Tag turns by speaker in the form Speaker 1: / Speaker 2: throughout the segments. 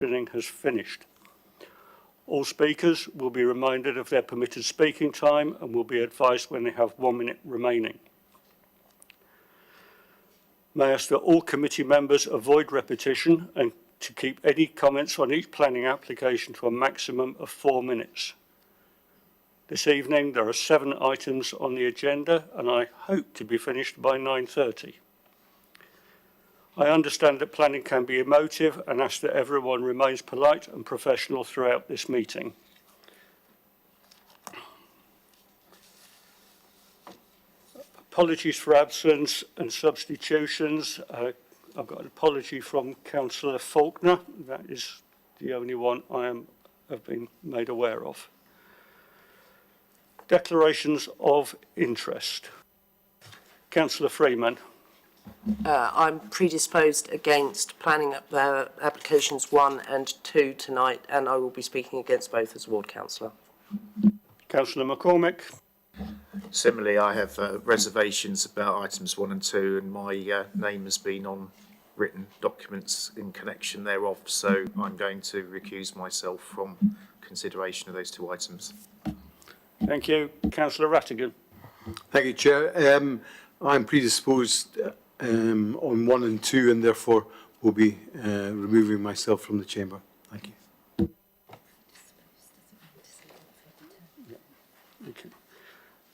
Speaker 1: has finished. All speakers will be reminded of their permitted speaking time and will be advised when they have 1 minute remaining. May I ask that all committee members avoid repetition and to keep any comments on each planning application to a maximum of 4 minutes. This evening there are 7 items on the agenda and I hope to be finished by 9:30. I understand that planning can be emotive and ask that everyone remains polite and professional throughout this meeting. Apologies for absence and substitutions. I've got an apology from Councillor Faulkner. That is the only one have been made aware of. Declarations of interest. Councillor Freeman.
Speaker 2: I'm predisposed against planning applications 1 and 2 tonight, and I will be speaking against both as ward councillor.
Speaker 1: Councillor McCormick.
Speaker 3: Similarly, I have reservations about items 1 and 2, and my name has been on written documents in connection thereof, so I'm going to recuse myself from consideration of those 2 items.
Speaker 1: Thank you. Councillor Rattigan.
Speaker 4: Thank you, Chair. I'm predisposed on 1 and 2 and therefore will be removing myself from the chamber. Thank you.
Speaker 1: Okay.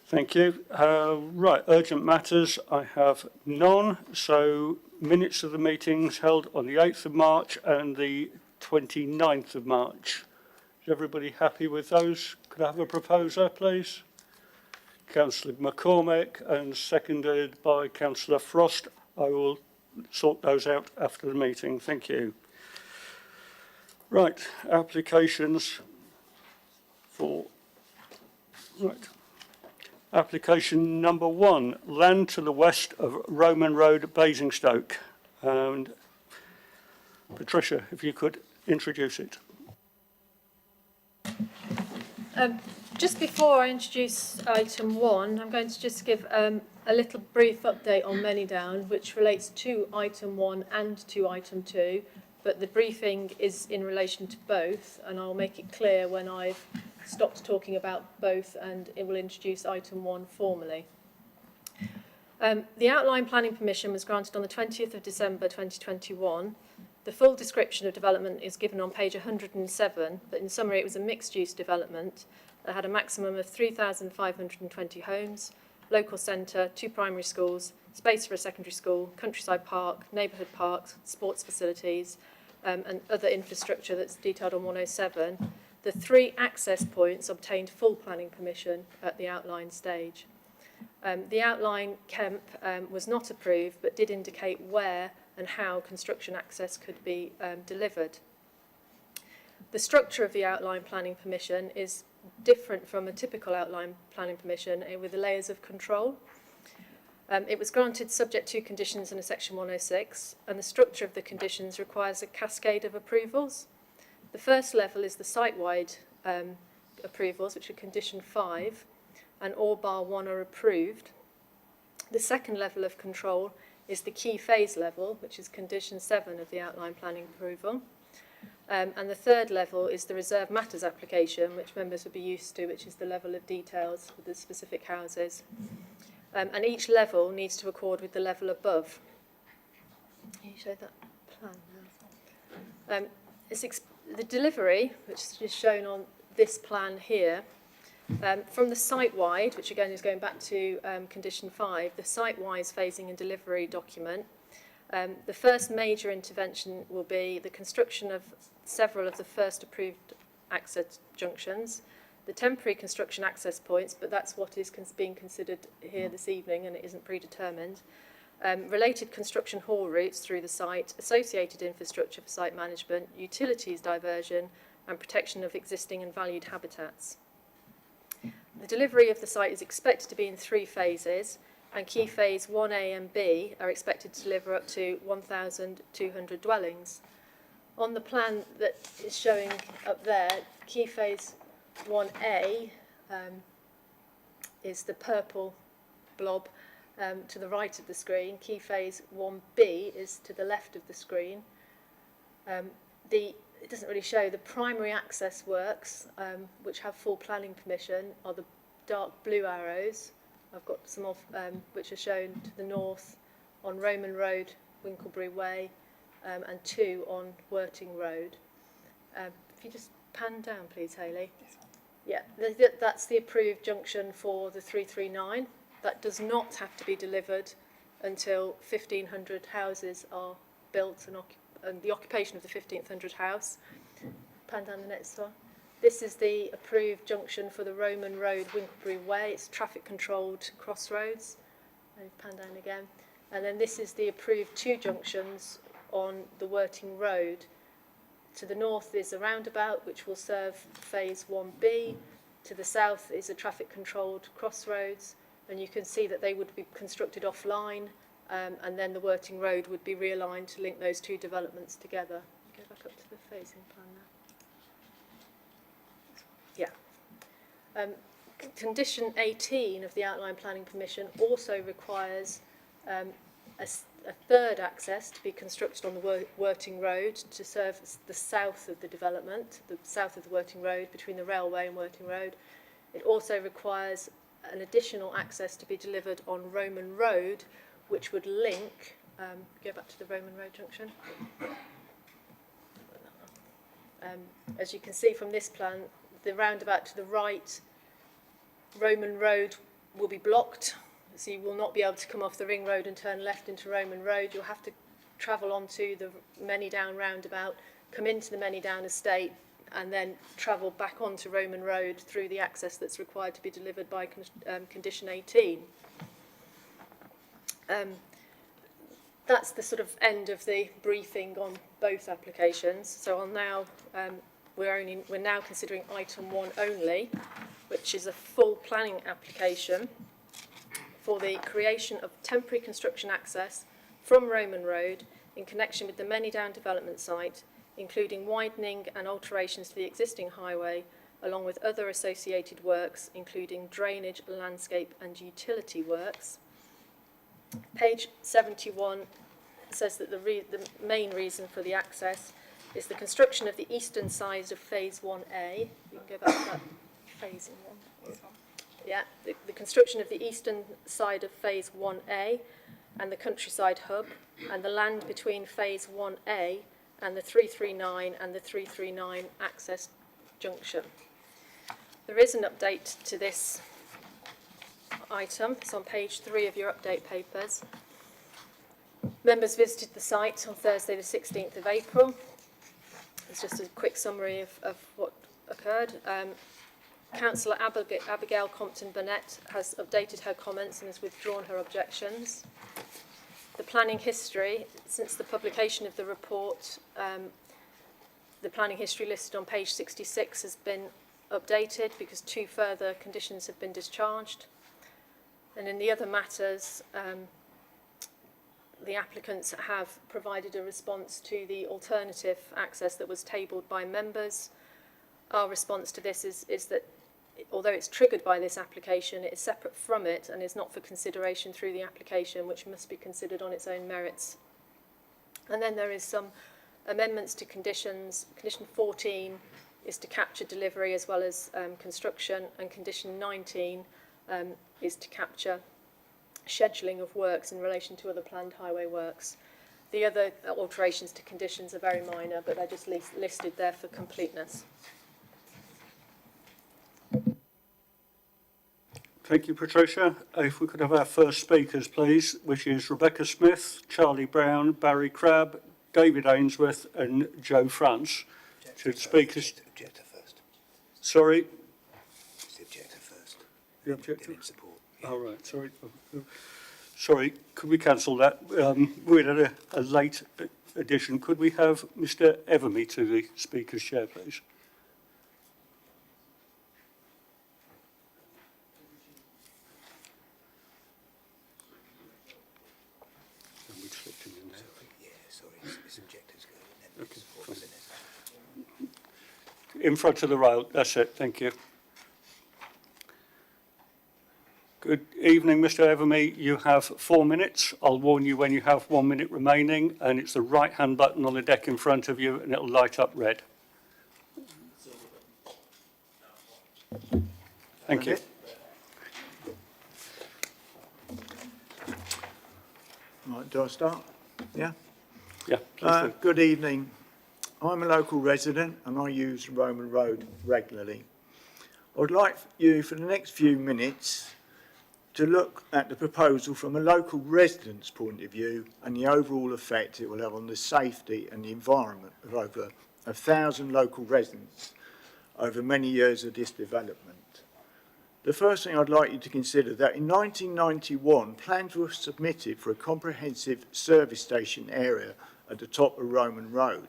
Speaker 1: Thank you. Right, urgent matters. I have none. So minutes of the meetings held on the 8th of March and the 29th of March. Is everybody happy with those? Could I have a proposer, please? Councillor McCormick and seconded by Councillor Frost. I will sort those out after the meeting. Thank you. Right, applications for... Right. Application number 1, land to the west of Roman Road, Basingstoke. And Patricia, if you could introduce it.
Speaker 5: Just before I introduce item 1, I'm going to just give a little brief update on Manydown, which relates to item 1 and to item 2, but the briefing is in relation to both, and I'll make it clear when I've stopped talking about both and it will introduce item 1 formally. The outline planning permission was granted on the 20th of December 2021. The full description of development is given on page 107, but in summary it was a mixed-use development that had a maximum of 3,520 homes, local centre, 2 primary schools, space for a secondary school, countryside park, neighbourhood parks, sports facilities, and other infrastructure that's detailed on 107. The 3 access points obtained full planning permission at the outline stage. The outline KEMP was not approved, but did indicate where and how construction access could be delivered. The structure of the outline planning permission is different from a typical outline planning permission with the layers of control. It was granted subject to conditions in a section 106, and the structure of the conditions requires a cascade of approvals. The first level is the site-wide approvals, which are condition 5, and all bar 1 are approved. The second level of control is the key phase level, which is condition 7 of the outline planning approval. And the third level is the reserve matters application, which members will be used to, which is the level of details for the specific houses. And each level needs to accord with the level above. Can you show that plan now? The delivery, which is shown on this plan here, from the site-wide, which again is going back to condition 5, the site-wise phasing and delivery document, the first major intervention will be the construction of several of the first approved access junctions, the temporary construction access points, but that's what is being considered here this evening and it isn't predetermined, related construction haul routes through the site, associated infrastructure for site management, utilities diversion and protection of existing and valued habitats. The delivery of the site is expected to be in 3 phases, and key phase 1A and B are expected to deliver up to 1,200 dwellings. On the plan that is showing up there, key phase 1A is the purple blob to the right of the screen. Key phase 1B is to the left of the screen. The it doesn't really show. The primary access works, which have full planning permission, are the dark blue arrows. I've got some of which are shown to the north on Roman Road, Winklebury Way, and 2 on Worting Road. If you just pan down, please, Hayley. Yeah, that's the approved junction for the 339. That does not have to be delivered until 1,500 houses are built and the occupation of the 1,500 house. Pan down the next one. This is the approved junction for the Roman Road, Winklebury Way. It's traffic controlled crossroads. And pan down again. And then this is the approved 2 junctions on the Worting Road. To the north is a roundabout which will serve phase 1B. To the south is a traffic controlled crossroads, and you can see that they would be constructed offline, and then the Worting Road would be realigned to link those 2 developments together. Go back up to the phasing plan now. Yeah. Condition 18 of the outline planning permission also requires a third access to be constructed on the Worting Road to serve the south of the development, the south of the Worting Road, between the railway and Worting Road. It also requires an additional access to be delivered on Roman Road, which would link, go back to the Roman Road junction. As you can see from this plan, the roundabout to the right, Roman Road will be blocked. So you will not be able to come off the ring road and turn left into Roman Road. You'll have to travel onto the Many Down roundabout, come into the Many Down estate, and then travel back onto Roman Road through the access that's required to be delivered by condition 18. That's the sort of end of the briefing on both applications. So I'll now we're now considering item 1 only, which is a full planning application for the creation of temporary construction access from Roman Road in connection with the Many Down development site, including widening and alterations to the existing highway, along with other associated works, including drainage, landscape and utility works. Page 71 says that the main reason for the access is the construction of the eastern side of phase 1A. You can go back to that phasing one. Yeah, the construction of the eastern side of phase 1A and the countryside hub, and the land between phase 1A and the 339 and the 339 access junction. There is an update to this item. It's on page 3 of your update papers. Members visited the site on Thursday the 16th of April. It's just a quick summary of what occurred. Councillor Abigail Compton-Burnett has updated her comments and has withdrawn her objections. The planning history, since the publication of the report, the planning history listed on page 66 has been updated because 2 further conditions have been discharged. And in the other matters, the applicants have provided a response to the alternative access that was tabled by members. Our response to this is that although it's triggered by this application, it is separate from it and is not for consideration through the application, which must be considered on its own merits. And then there is some amendments to conditions. Condition 14 is to capture delivery as well as construction, and condition 19 is to capture scheduling of works in relation to other planned highway works. The other alterations to conditions are very minor, but they're just listed there for completeness.
Speaker 1: Thank you, Patricia. If we could have our first speakers, please, which is Rebecca Smith, Charlie Brown, Barry Crabb, David Ainsworth and Joe France. Should speakers...
Speaker 6: Objector first.
Speaker 1: Sorry?
Speaker 6: It's the objector first.
Speaker 1: The objector?
Speaker 6: Then in support. Yeah.
Speaker 1: All right, sorry. Sorry, could we cancel that? We had a late addition. Could we have Mr Evermy to the speaker's chair, please? And we slipped him in there.
Speaker 6: Yeah, sorry, it's objectors go and then
Speaker 1: Okay,
Speaker 6: support.
Speaker 1: fine.
Speaker 6: Isn't it?
Speaker 1: In front of the rail, that's it, thank you. Good evening, Mr Evermy. You have 4 minutes. I'll warn you when you have 1 minute remaining, and it's the right-hand button on the deck in front of you, and it'll light up red. Thank you.
Speaker 7: Right, do I start? Yeah.
Speaker 1: Yeah, please do.
Speaker 7: Good evening. I'm a local resident and I use Roman Road regularly. I would like you for the next few minutes to look at the proposal from a local resident's point of view and the overall effect it will have on the safety and the environment of over 1,000 local residents over many years of this development. The first thing I'd like you to consider that in 1991, plans were submitted for a comprehensive service station area at the top of Roman Road,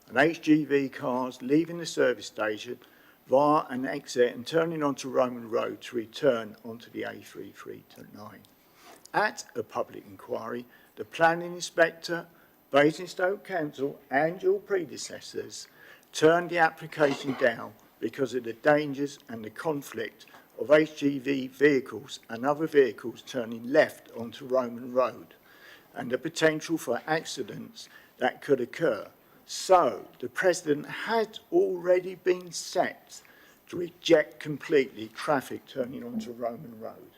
Speaker 7: and HGV cars leaving the service station via an exit and turning onto Roman Road to return onto the A339. At a public inquiry, the planning inspector, Basingstoke Council and your predecessors turned the application down because of the dangers and the conflict of HGV vehicles and other vehicles turning left onto Roman Road and the potential for accidents that could occur. So the precedent had already been set to reject completely traffic turning onto Roman Road.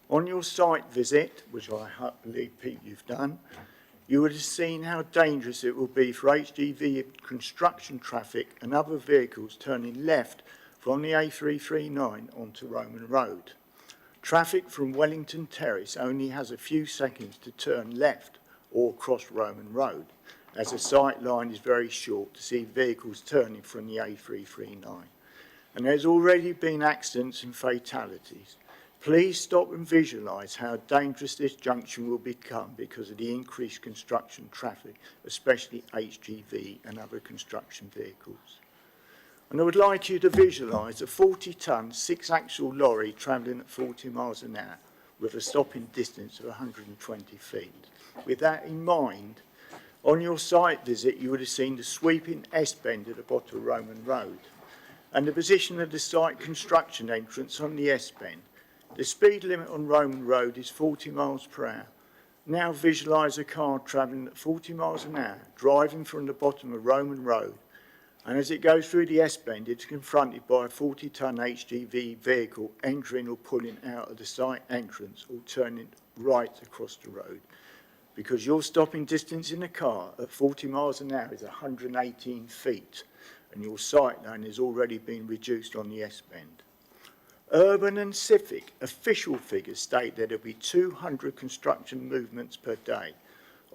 Speaker 7: On your site visit, which I believe, Pete, you've done, you would have seen how dangerous it will be for HGV construction traffic and other vehicles turning left from the A339 onto Roman Road. Traffic from Wellington Terrace only has a few seconds to turn left or cross Roman Road, as the sight line is very short to see vehicles turning from the A339. And there's already been accidents and fatalities. Please stop and visualise how dangerous this junction will become because of the increased construction traffic, especially HGV and other construction vehicles. And I would like you to visualise a 40-tonne, 6-axle lorry travelling at 40 miles an hour with a stopping distance of 120 feet. With that in mind, on your site visit, you would have seen the sweeping S-bend at the bottom of Roman Road and the position of the site construction entrance on the S-bend. The speed limit on Roman Road is 40 miles per hour. Now visualise a car travelling at 40 miles an hour, driving from the bottom of Roman Road, and as it goes through the S-bend, it's confronted by a 40-tonne HGV vehicle entering or pulling out of the site entrance or turning right across the road. Because your stopping distance in the car at 40 miles an hour is 118 feet, and your sight line has already been reduced on the S-bend. Urban and Civic official figures state that there will be 200 construction movements per day,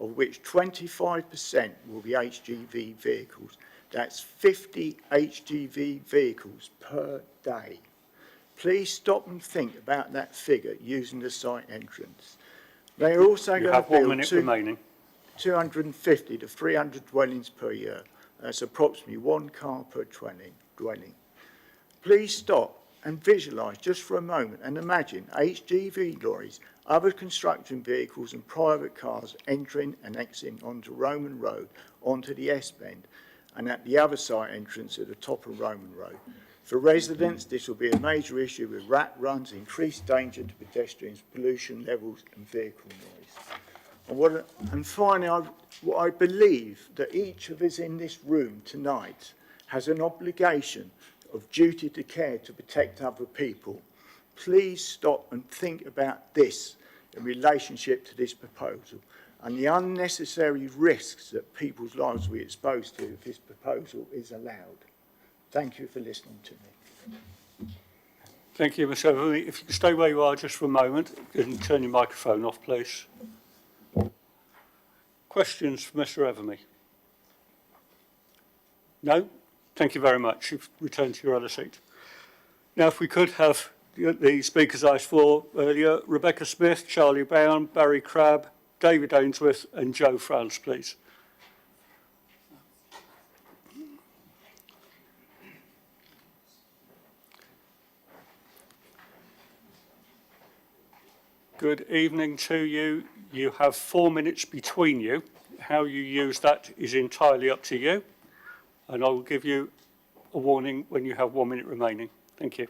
Speaker 7: of which 25% will be HGV vehicles. That's 50 HGV vehicles per day. Please stop and think about that figure using the site entrance. They are also
Speaker 1: You
Speaker 7: going
Speaker 1: have
Speaker 7: to build
Speaker 1: 1 minute remaining.
Speaker 7: 250 to 300 dwellings per year. That's approximately 1 car per dwelling. Please stop and visualise just for a moment and imagine HGV lorries, other construction vehicles and private cars entering and exiting onto Roman Road, onto the S-bend, and at the other site entrance at the top of Roman Road. For residents, this will be a major issue with rat runs, increased danger to pedestrians, pollution levels and vehicle noise. And finally, I believe that each of us in this room tonight has an obligation of duty to care to protect other people. Please stop and think about this in relationship to this proposal and the unnecessary risks that people's lives will be exposed to if this proposal is allowed. Thank you for listening to me.
Speaker 1: Thank you, Mr. Everly. If you can stay where you are just for a moment and turn your microphone off, please. Questions for Mr. Everly? No? Thank you very much. You've returned to your other seat. Now, if we could have the speakers I asked for earlier, Rebecca Smith, Charlie Brown, Barry Crabb, David Ainsworth and Joe France, please. Good evening to you. You have 4 minutes between you. How you use that is entirely up to you. And I will give you a warning when you have 1 minute remaining. Thank you.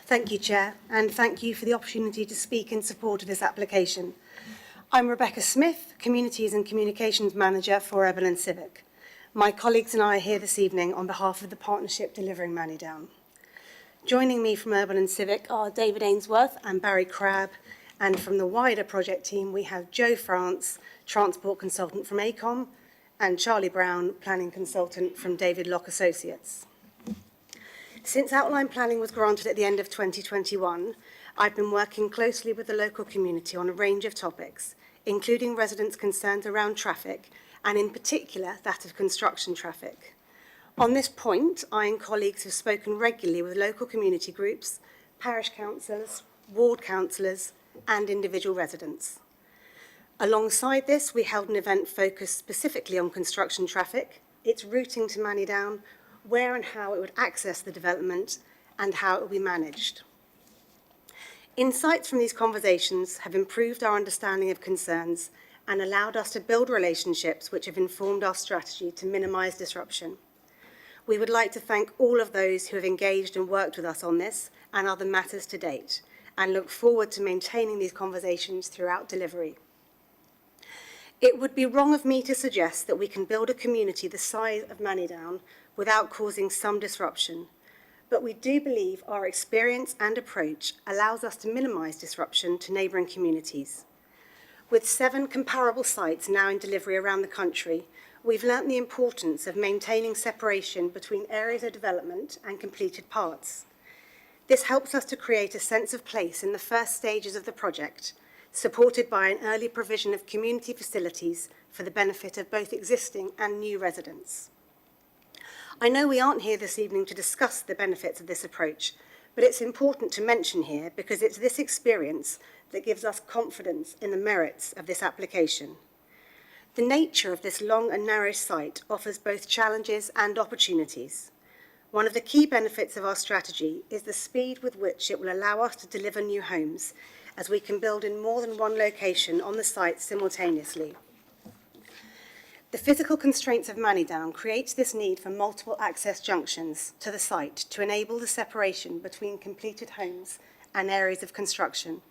Speaker 8: Thank you, Chair, and thank you for the opportunity to speak in support of this application. I'm Rebecca Smith, Communities and Communications Manager for Urban and Civic. My colleagues and I are here this evening on behalf of the partnership delivering Manidown. Joining me from Urban and Civic are David Ainsworth and Barry Crabb, and from the wider project team we have Joe France, Transport Consultant from ACOM, and Charlie Brown, Planning Consultant from David Locke Associates. Since outline planning was granted at the end of 2021, I've been working closely with the local community on a range of topics, including residents' concerns around traffic, and in particular that of construction traffic. On this point, I and colleagues have spoken regularly with local community groups, parish councillors, ward councillors, and individual residents. Alongside this, we held an event focused specifically on construction traffic, its routing to Manidown, where and how it would access the development, and how it will be managed. Insights from these conversations have improved our understanding of concerns and allowed us to build relationships which have informed our strategy to minimise disruption. We would like to thank all of those who have engaged and worked with us on this and other matters to date, and look forward to maintaining these conversations throughout delivery. It would be wrong of me to suggest that we can build a community the size of Manidown without causing some disruption, but we do believe our experience and approach allows us to minimise disruption to neighbouring communities. With 7 comparable sites now in delivery around the country, we've learnt the importance of maintaining separation between areas of development and completed parts. This helps us to create a sense of place in the first stages of the project, supported by an early provision of community facilities for the benefit of both existing and new residents. I know we aren't here this evening to discuss the benefits of this approach, but it's important to mention here because it's this experience that gives us confidence in the merits of this application. The nature of this long and narrow site offers both challenges and opportunities. One of the key benefits of our strategy is the speed with which it will allow us to deliver new homes, as we can build in more than one location on the site simultaneously. The physical constraints of Manidown creates this need for multiple access junctions to the site to enable the separation between completed homes and areas of construction.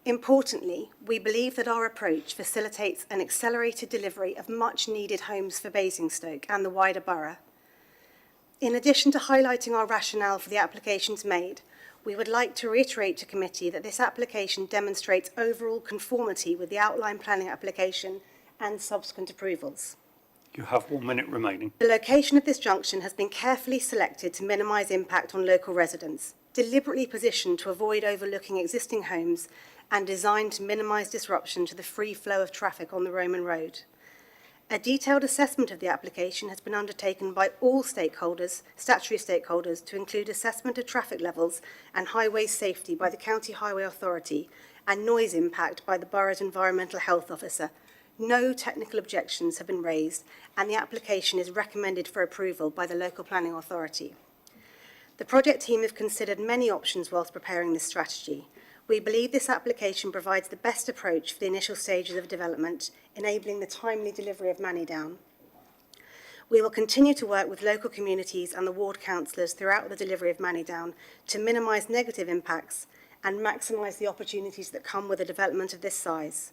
Speaker 8: Importantly, we believe that our approach facilitates an accelerated delivery of much-needed homes for Basingstoke and the wider borough. In addition to highlighting our rationale for the applications made, we would like to reiterate to committee that this application demonstrates overall conformity with the outline planning application and subsequent approvals.
Speaker 1: You have 1 minute remaining.
Speaker 8: The location of this junction has been carefully selected to minimise impact on local residents, deliberately positioned to avoid overlooking existing homes and designed to minimise disruption to the free flow of traffic on the Roman road. A detailed assessment of the application has been undertaken by all stakeholders, statutory stakeholders, to include assessment of traffic levels and highway safety by the County Highway Authority and noise impact by the borough's Environmental Health Officer. No technical objections have been raised, and the application is recommended for approval by the local planning authority. The project team have considered many options whilst preparing this strategy. We believe this application provides the best approach for the initial stages of development, enabling the timely delivery of Manidown. We will continue to work with local communities and the ward councillors throughout the delivery of Manidown to minimise negative impacts and maximise the opportunities that come with a development of this size.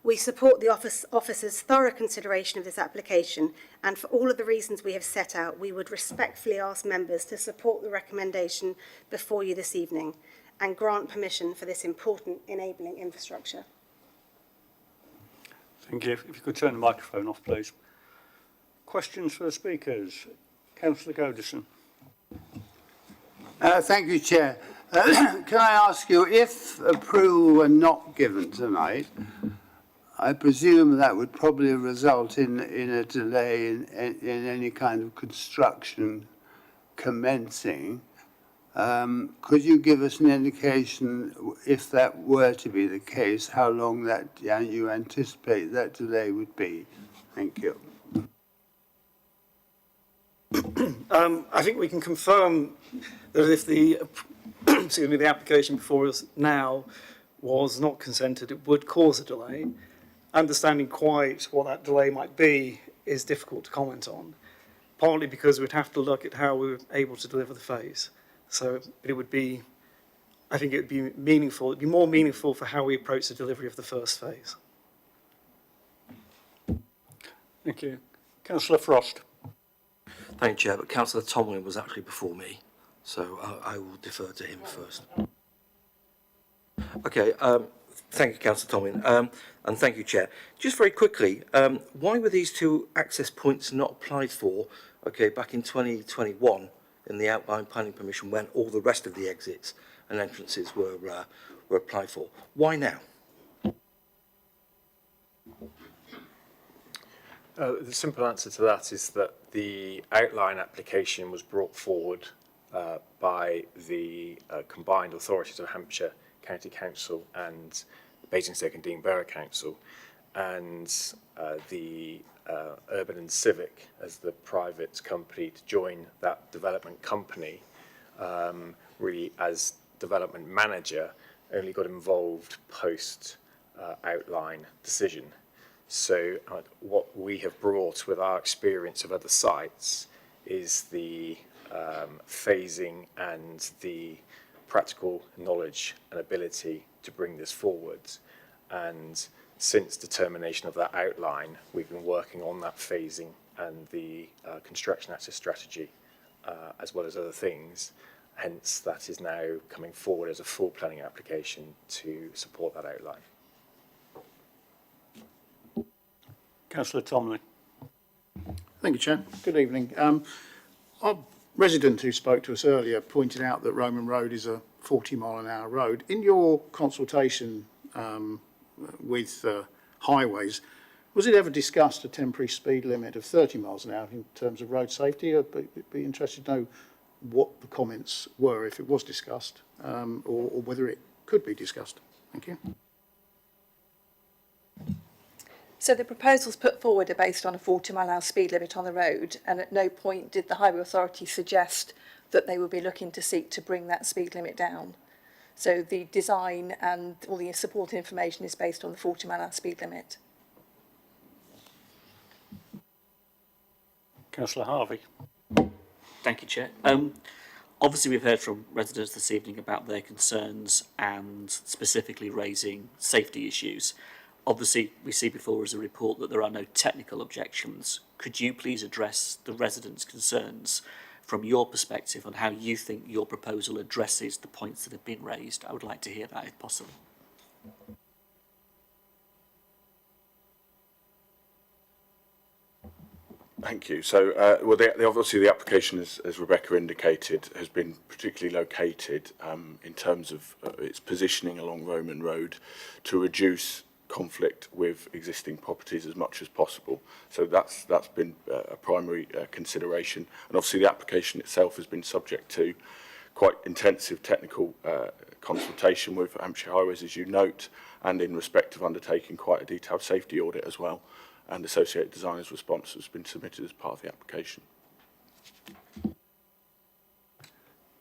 Speaker 8: We support the officer's thorough consideration of this application, and for all of the reasons we have set out, we would respectfully ask members to support the recommendation before you this evening and grant permission for this important enabling infrastructure.
Speaker 1: Thank you. If you could turn the microphone off, please. Questions for the speakers? Councillor Godison.
Speaker 9: Thank you, Chair. Can I ask you, if approval were not given tonight, I presume that would probably result in a delay in any kind of construction commencing. Could you give us an indication, if that were to be the case, how long that you anticipate that delay would be? Thank you.
Speaker 10: I think we can confirm that if the the application before us now was not consented, it would cause a delay. Understanding quite what that delay might be is difficult to comment on, partly because we'd have to look at how we were able to deliver the phase. So it would be, I think it would be meaningful, it'd be more meaningful for how we approach the delivery of the first phase.
Speaker 1: Thank you. Councillor Frost.
Speaker 11: Thank you, Chair, but Councillor Tomlin was actually before me, so I will defer to him first. Okay, thank you, Councillor Tomlin, and thank you, Chair. Just very quickly, why were these two access points not applied for, okay, back in 2021 in the outline planning permission when all the rest of the exits and entrances were applied for? Why now?
Speaker 12: The simple answer to that is that the outline application was brought forward by the combined authorities of Hampshire County Council and Basingstoke and Dean Borough Council, and the Urban and Civic as the private company to join that development company, really as development manager, only got involved post outline decision. So what we have brought with our experience of other sites is the phasing and the practical knowledge and ability to bring this forward. And since determination of that outline, we've been working on that phasing and the construction access strategy, as well as other things. Hence, that is now coming forward as a full planning application to support that outline.
Speaker 1: Councillor Tomlin.
Speaker 13: Thank you, Chair. Good evening. Our resident who spoke to us earlier pointed out that Roman Road is a 40-mile-an-hour road. In your consultation with highways, was it ever discussed a temporary speed limit of 30 miles an hour in terms of road safety? I'd be interested to know what the comments were, if it was discussed, or whether it could be discussed. Thank you.
Speaker 14: So the proposals put forward are based on a 40-mile-an-hour speed limit on the road, and at no point did the Highway Authority suggest that they would be looking to seek to bring that speed limit down. So the design and all the supporting information is based on the 40-mile-an-hour speed limit.
Speaker 1: Councillor Harvey.
Speaker 15: Thank you, Chair. Obviously, we've heard from residents this evening about their concerns and specifically raising safety issues. Obviously, we see before us a report that there are no technical objections. Could you please address the residents' concerns from your perspective on how you think your proposal addresses the points that have been raised? I would like to hear that if possible.
Speaker 16: Thank you. So, well, obviously the application, as Rebecca indicated, has been particularly located in terms of its positioning along Roman Road to reduce conflict with existing properties as much as possible. So that's been a primary consideration. And obviously the application itself has been subject to quite intensive technical consultation with Hampshire Highways, as you note, and in respect of undertaking quite a detailed safety audit as well. And associated designers' response has been submitted as part of the application.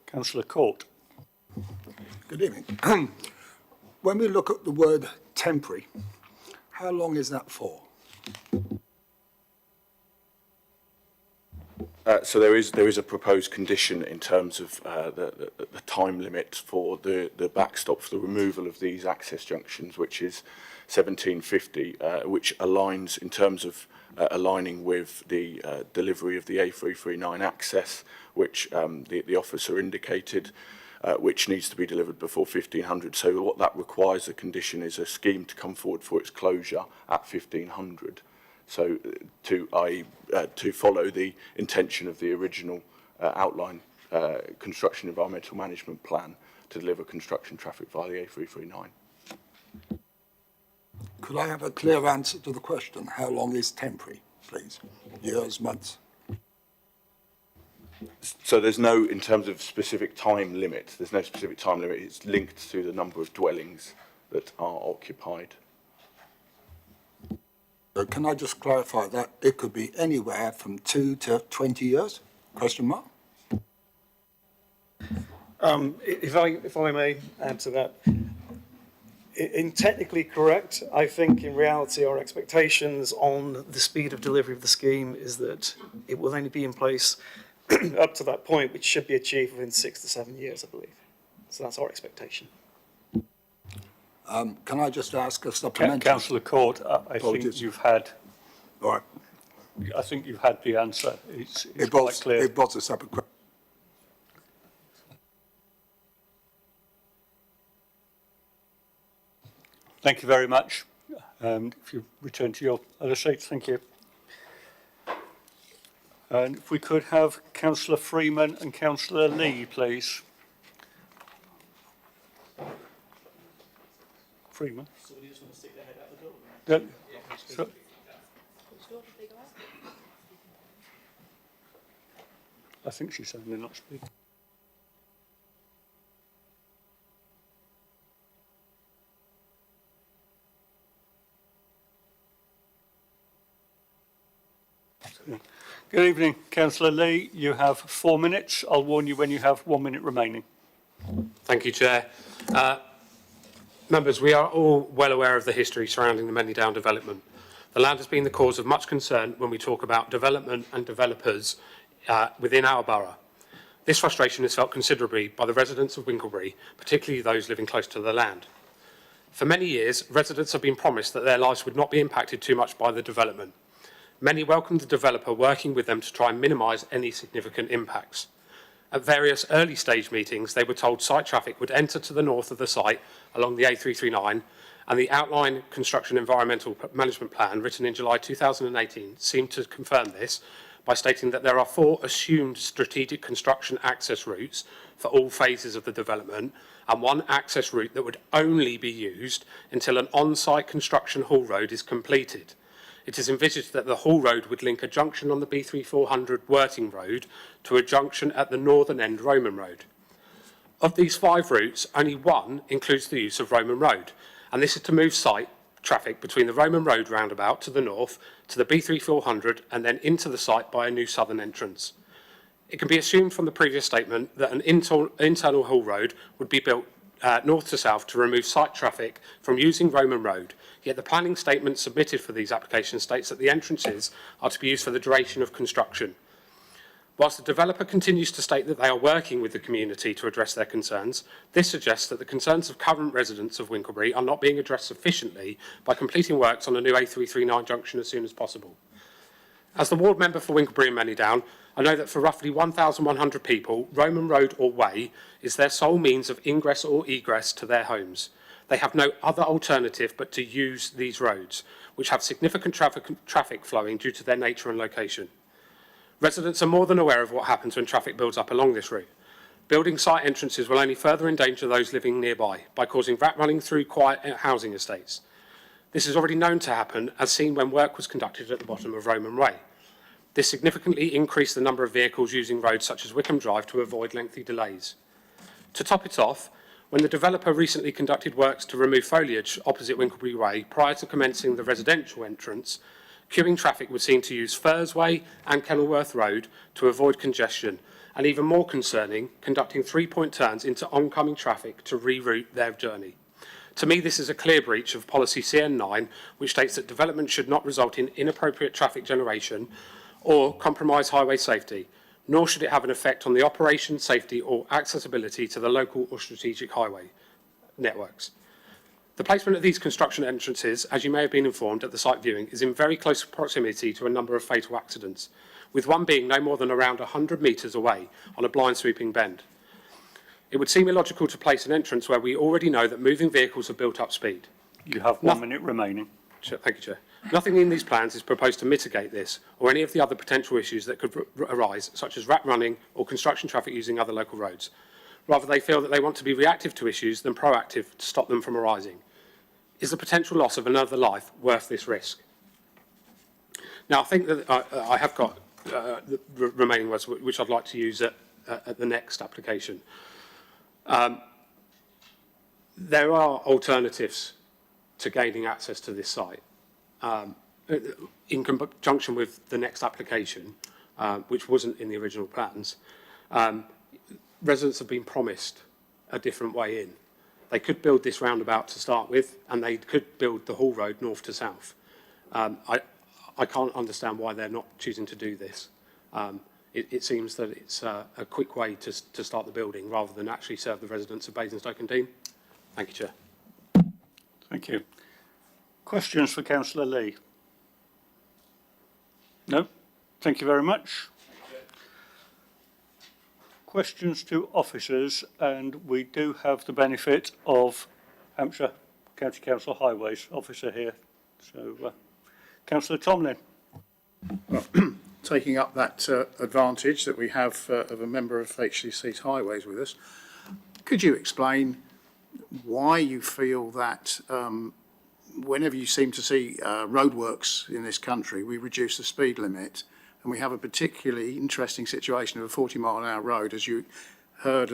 Speaker 1: Councillor Court.
Speaker 6: Good evening. When we look at the word temporary, how long is that for?
Speaker 16: So there is a proposed condition in terms of the time limit for the backstop for the removal of these access junctions, which is 1750, which aligns in terms of aligning with the delivery of the A339 access, which the officer indicated, which needs to be delivered before 1500. So what that requires, the condition, is a scheme to come forward for its closure at 1500. So to follow the intention of the original outline construction environmental management plan to deliver construction traffic via the A339.
Speaker 6: Could I have a clear answer to the question, how long is temporary, please? Years, months?
Speaker 16: So there's no, in terms of specific time limit, there's no specific time limit. It's linked to the number of dwellings that are occupied.
Speaker 6: Can I just clarify that it could be anywhere from 2 to 20 years? Question mark?
Speaker 10: If I may add to that, in technically correct, I think in reality our expectations on the speed of delivery of the scheme is that it will only be in place up to that point, which should be achieved within 6 to 7 years, I believe. So that's our expectation.
Speaker 6: Can I just ask a supplementary?
Speaker 1: Councillor Court, I think you've had...
Speaker 6: All right.
Speaker 1: I think you've had the answer. It's
Speaker 6: It
Speaker 1: quite
Speaker 6: was,
Speaker 1: clear.
Speaker 6: it was a separate question.
Speaker 1: Thank you very much. If you return to your other seats, thank you. And if we could have Councillor Freeman and Councillor Lee, please. Freeman.
Speaker 15: So you just want to stick their head out the door?
Speaker 1: Yeah. So, I think she's saying they're not speaking. Good evening, Councillor Lee. You have 4 minutes. I'll warn you when you have 1 minute remaining.
Speaker 17: Thank you, Chair. Members, we are all well aware of the history surrounding the Mennydown development. The land has been the cause of much concern when we talk about development and developers within our borough. This frustration is felt considerably by the residents of Winklebury, particularly those living close to the land. For many years, residents have been promised that their lives would not be impacted too much by the development. Many welcomed the developer working with them to try and minimise any significant impacts. At various early stage meetings, they were told site traffic would enter to the north of the site along the A339, and the outline construction environmental management plan written in July 2018 seemed to confirm this by stating that there are 4 assumed strategic construction access routes for all phases of the development and 1 access route that would only be used until an on-site construction haul road is completed. It is envisaged that the haul road would link a junction on the B3400 Worting Road to a junction at the northern end Roman Road. Of these 5 routes, only 1 includes the use of Roman Road, and this is to move site traffic between the Roman Road roundabout to the north, to the B3400 and then into the site by a new southern entrance. It can be assumed from the previous statement that an internal haul road would be built north to south to remove site traffic from using Roman Road, yet the planning statement submitted for these applications states that the entrances are to be used for the duration of construction. Whilst the developer continues to state that they are working with the community to address their concerns, this suggests that the concerns of current residents of Winklebury are not being addressed sufficiently by completing works on a new A339 junction as soon as possible. As the ward member for Winklebury and Mennydown, I know that for roughly 1,100 people, Roman Road or Way is their sole means of ingress or egress to their homes. They have no other alternative but to use these roads, which have significant traffic flowing due to their nature and location. Residents are more than aware of what happens when traffic builds up along this route. Building site entrances will only further endanger those living nearby by causing rat running through quiet housing estates. This is already known to happen, as seen when work was conducted at the bottom of Roman Way. This significantly increased the number of vehicles using roads such as Wickham Drive to avoid lengthy delays. To top it off, when the developer recently conducted works to remove foliage opposite Winklebury Way prior to commencing the residential entrance, queuing traffic was seen to use Firs Way and Kenilworth Road to avoid congestion, and even more concerning, conducting 3-point turns into oncoming traffic to reroute their journey. To me, this is a clear breach of policy CN9, which states that development should not result in inappropriate traffic generation or compromise highway safety, nor should it have an effect on the operation, safety or accessibility to the local or strategic highway networks. The placement of these construction entrances, as you may have been informed at the site viewing, is in very close proximity to a number of fatal accidents, with one being no more than around 100 metres away on a blind sweeping bend. It would seem illogical to place an entrance where we already know that moving vehicles have built up speed.
Speaker 1: You have 1 minute remaining.
Speaker 17: Thank you, Chair. Nothing in these plans is proposed to mitigate this or any of the other potential issues that could arise, such as rat running or construction traffic using other local roads. Rather, they feel that they want to be reactive to issues than proactive to stop them from arising. Is the potential loss of another life worth this risk? Now, I think that I have got the remaining words, which I'd like to use at the next application. There are alternatives to gaining access to this site. In conjunction with the next application, which wasn't in the original plans, residents have been promised a different way in. They could build this roundabout to start with, and they could build the haul road north to south. I can't understand why they're not choosing to do this. It seems that it's a quick way to start the building rather than actually serve the residents of Basingstoke and Dean. Thank you, Chair.
Speaker 1: Thank you. Questions for Councillor Lee? No? Thank you very much. Questions to officers, and we do have the benefit of Hampshire County Council Highways officer here. So, Councillor Tomlin.
Speaker 13: Well, taking up that advantage that we have of a member of HCC's Highways with us, could you explain why you feel that whenever you seem to see roadworks in this country, we reduce the speed limit, and we have a particularly interesting situation of a 40-mile-an-hour road, as you heard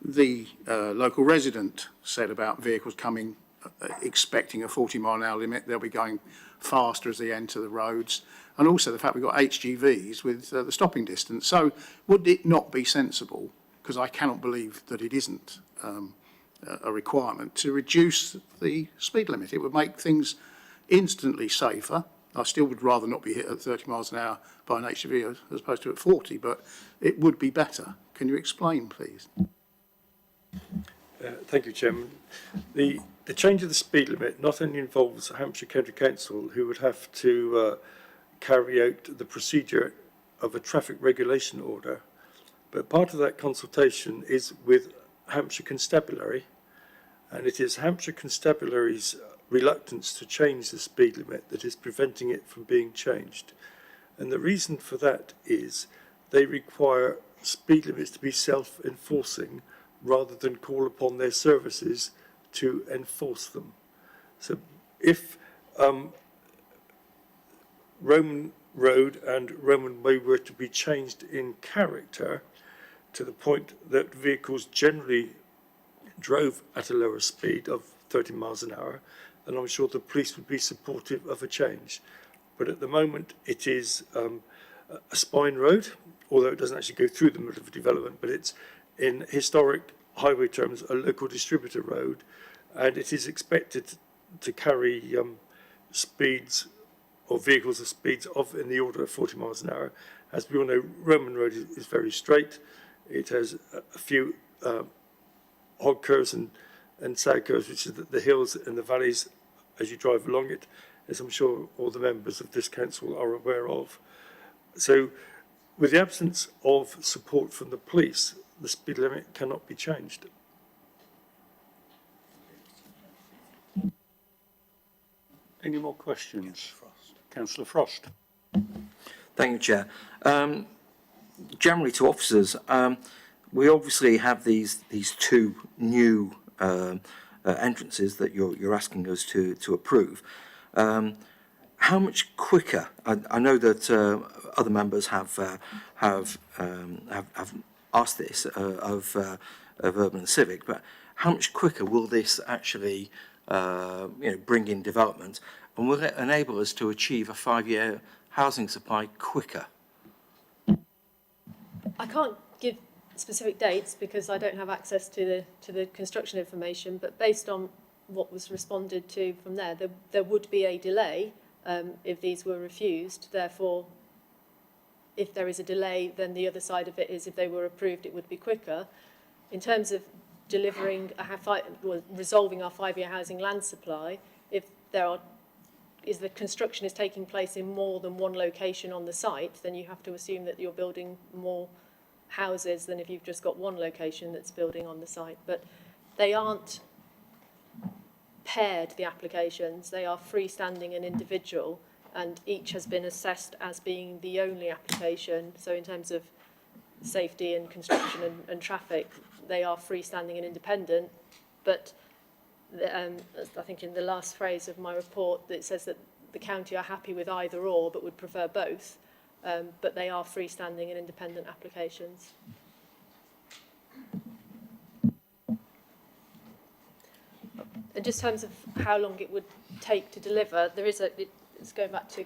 Speaker 13: the local resident said about vehicles coming expecting a 40-mile-an-hour limit. They'll be going faster as they enter the roads, and also the fact we've got HGVs with the stopping distance. So would it not be sensible, because I cannot believe that it isn't a requirement, to reduce the speed limit? It would make things instantly safer. I still would rather not be hit at 30 miles an hour by an HGV as opposed to at 40, but it would be better. Can you explain, please?
Speaker 18: Thank you, Chairman. The change of the speed limit not only involves Hampshire County Council, who would have to carry out the procedure of a traffic regulation order, but part of that consultation is with Hampshire Constabulary, and it is Hampshire Constabulary's reluctance to change the speed limit that is preventing it from being changed. And the reason for that is they require speed limits to be self-enforcing rather than call upon their services to enforce them. So if Roman Road and Roman Way were to be changed in character to the point that vehicles generally drove at a lower speed of 30 miles an hour, then I'm sure the police would be supportive of a change. But at the moment, it is a spine road, although it doesn't actually go through the middle of a development, but it's, in historic highway terms, a local distributor road, and it is expected to carry speeds or vehicles of speeds of in the order of 40 miles an hour. As we all know, Roman Road is very straight. It has a few hog curves and sag curves, which is the hills and the valleys as you drive along it, as I'm sure all the members of this council are aware of. So with the absence of support from the police, the speed limit cannot be changed.
Speaker 1: Any more questions? Councillor Frost.
Speaker 11: Thank you, Chair. Generally to officers, we obviously have these two new entrances that you're asking us to approve. How much quicker? I know that other members have asked this of Urban and Civic, but how much quicker will this actually bring in development, and will it enable us to achieve a 5-year housing supply quicker?
Speaker 5: I can't give specific dates because I don't have access to the construction information, but based on what was responded to from there would be a delay if these were refused. Therefore, if there is a delay, then the other side of it is if they were approved, it would be quicker. In terms of delivering, resolving our 5-year housing land supply, if the construction is taking place in more than one location on the site, then you have to assume that you're building more houses than if you've just got one location that's building on the site. But they aren't paired, the applications. They are freestanding and individual, and each has been assessed as being the only application. So in terms of safety and construction and traffic, they are freestanding and independent. But I think in the last phrase of my report, it says that the county are happy with either or, but would prefer both. But they are freestanding and independent applications. And just in terms of how long it would take to deliver, there is it's going back to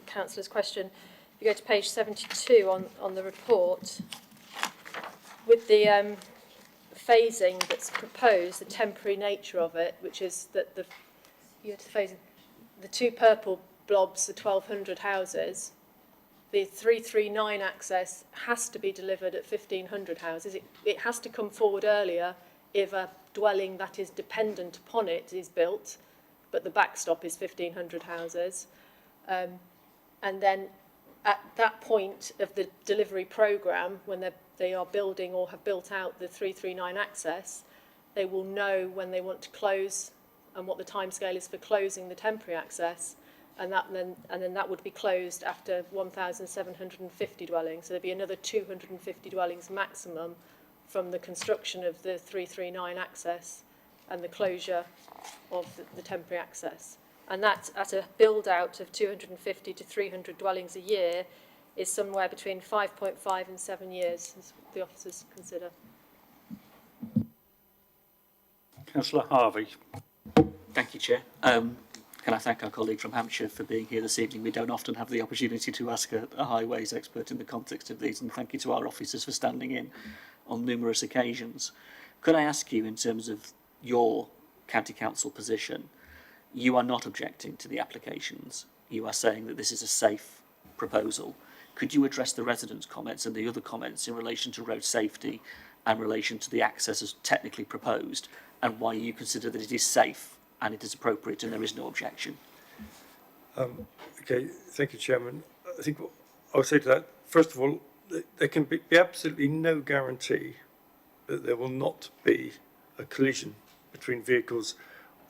Speaker 5: Councillor's question. If you go to page 72 on the report, with the phasing that's proposed, the temporary nature of it, which is that the two purple blobs, the 1,200 houses, the 339 access has to be delivered at 1,500 houses. It has to come forward earlier if a dwelling that is dependent upon it is built, but the backstop is 1,500 houses. and then at that point of the delivery programme, when they are building or have built out the 339 access, they will know when they want to close and what the timescale is for closing the temporary access, and then that would be closed after 1,750 dwellings. So there'd be another 250 dwellings maximum from the construction of the 339 access and the closure of the temporary access. And that, at a build-out of 250 to 300 dwellings a year, is somewhere between 5.5 and 7 years, as the officers consider.
Speaker 1: Councillor Harvey.
Speaker 15: Thank you, Chair. Can I thank our colleague from Hampshire for being here this evening? We don't often have the opportunity to ask a highways expert in the context of these, and thank you to our officers for standing in on numerous occasions. Could I ask you, in terms of your county council position, you are not objecting to the applications. You are saying that this is a safe proposal. Could you address the residents' comments and the other comments in relation to road safety and in relation to the access as technically proposed, and why you consider that it is safe and it is appropriate and there is no objection?
Speaker 18: Okay, thank you, Chairman. I think what I would say to that, first of all, there can be absolutely no guarantee that there will not be a collision between vehicles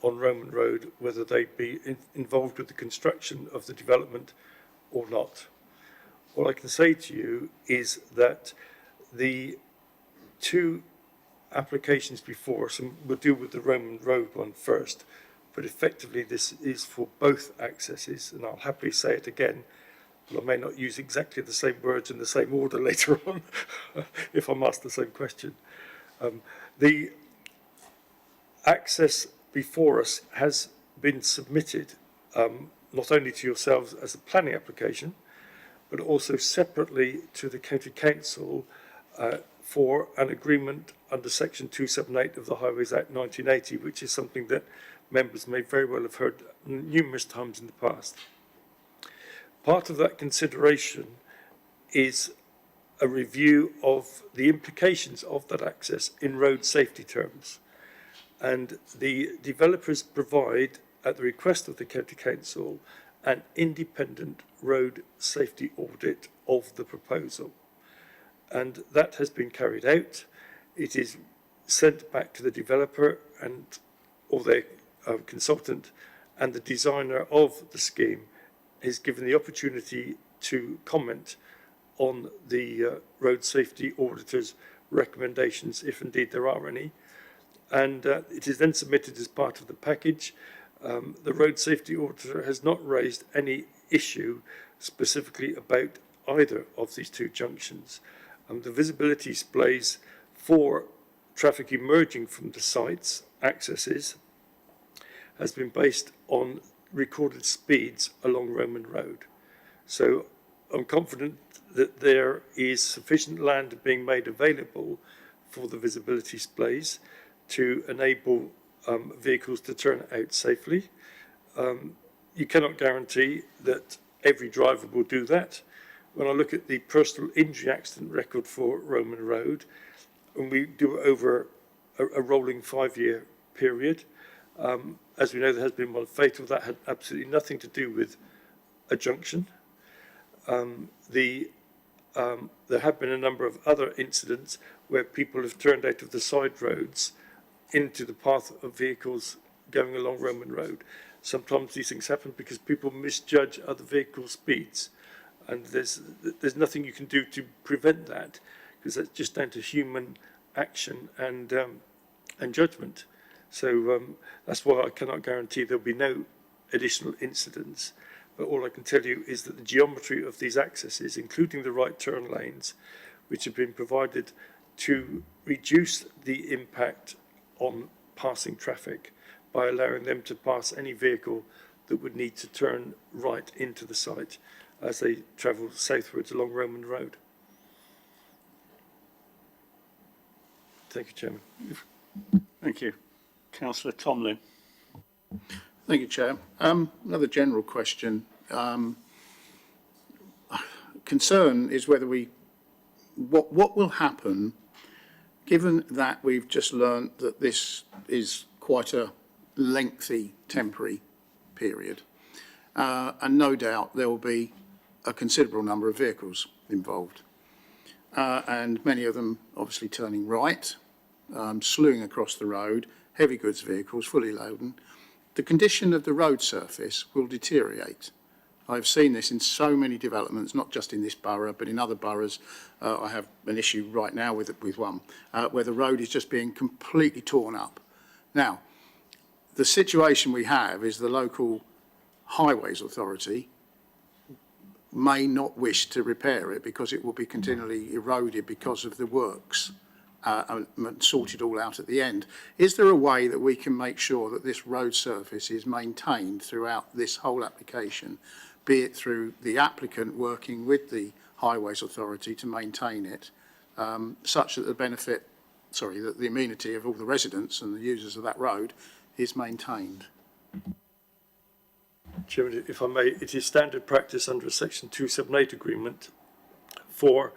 Speaker 18: on Roman Road, whether they be involved with the construction of the development or not. All I can say to you is that the two applications before us, and we'll deal with the Roman Road one first, but effectively this is for both accesses, and I'll happily say it again, but I may not use exactly the same words in the same order later on if I'm asked the same question. The access before us has been submitted not only to yourselves as a planning application, but also separately to the County Council for an agreement under Section 278 of the Highways Act 1980, which is something that members may very well have heard numerous times in the past. Part of that consideration is a review of the implications of that access in road safety terms. And the developers provide, at the request of the County Council, an independent road safety audit of the proposal. And that has been carried out. It is sent back to the developer and or their consultant, and the designer of the scheme is given the opportunity to comment on the road safety auditor's recommendations, if indeed there are any. And it is then submitted as part of the package. The road safety auditor has not raised any issue specifically about either of these two junctions. The visibility displays for traffic emerging from the site's accesses has been based on recorded speeds along Roman Road. So I'm confident that there is sufficient land being made available for the visibility displays to enable vehicles to turn out safely. You cannot guarantee that every driver will do that. When I look at the personal injury accident record for Roman Road, and we do it over a rolling 5-year period, as we know, there has been one fatal that had absolutely nothing to do with a junction. There have been a number of other incidents where people have turned out of the side roads into the path of vehicles going along Roman Road. Sometimes these things happen because people misjudge other vehicle speeds, and there's nothing you can do to prevent that, because that's just down to human action and judgment. So that's why I cannot guarantee there'll be no additional incidents. But all I can tell you is that the geometry of these accesses, including the right turn lanes, which have been provided to reduce the impact on passing traffic by allowing them to pass any vehicle that would need to turn right into the site as they travel southwards along Roman Road. Thank you, Chairman.
Speaker 1: Thank you. Councillor Tomlin.
Speaker 13: Thank you, Chair. Another general question. Concern is whether what will happen, given that we've just learnt that this is quite a lengthy temporary period, and no doubt there will be a considerable number of vehicles involved. And many of them obviously turning right, slewing across the road, heavy goods vehicles, fully laden. The condition of the road surface will deteriorate. I've seen this in so many developments, not just in this borough, but in other boroughs. I have an issue right now with one, where the road is just being completely torn up. Now, the situation we have is the local highways authority may not wish to repair it because it will be continually eroded because of the works and sorted all out at the end. Is there a way that we can make sure that this road surface is maintained throughout this whole application, be it through the applicant working with the highways authority to maintain it, such that that the amenity of all the residents and the users of that road is maintained?
Speaker 18: Chairman, if I may, it is standard practice under a Section 278 agreement for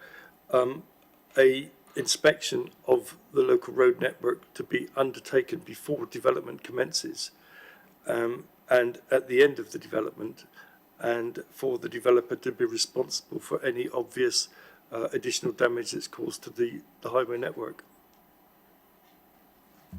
Speaker 18: a inspection of the local road network to be undertaken before development commences, and at the end of the development, and for the developer to be responsible for any obvious additional damage that's caused to the highway network.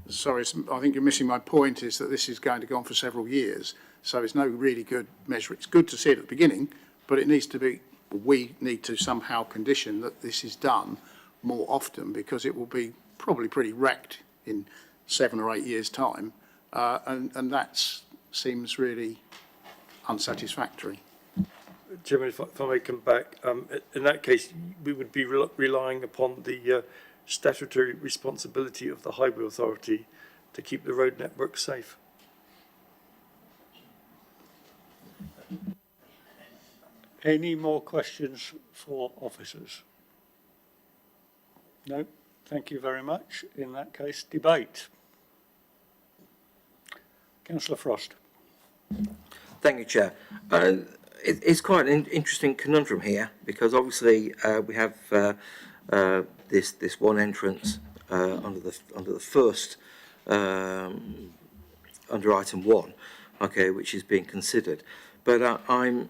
Speaker 13: Sorry, I think you're missing my point, is that this is going to go on for several years, so it's no really good measure. It's good to see it at the beginning, but it needs to be, we need to somehow condition that this is done more often, because it will be probably pretty wrecked in 7 or 8 years' time, and that seems really unsatisfactory.
Speaker 18: Chairman, if I may come back, in that case, we would be relying upon the statutory responsibility of the highway authority to keep the road network safe. Any more questions for officers? No? Thank you very much. In that case, debate. Councillor Frost.
Speaker 11: Thank you, Chair. It's quite an interesting conundrum here, because obviously we have this one entrance under the first under item 1, okay, which is being considered. But I've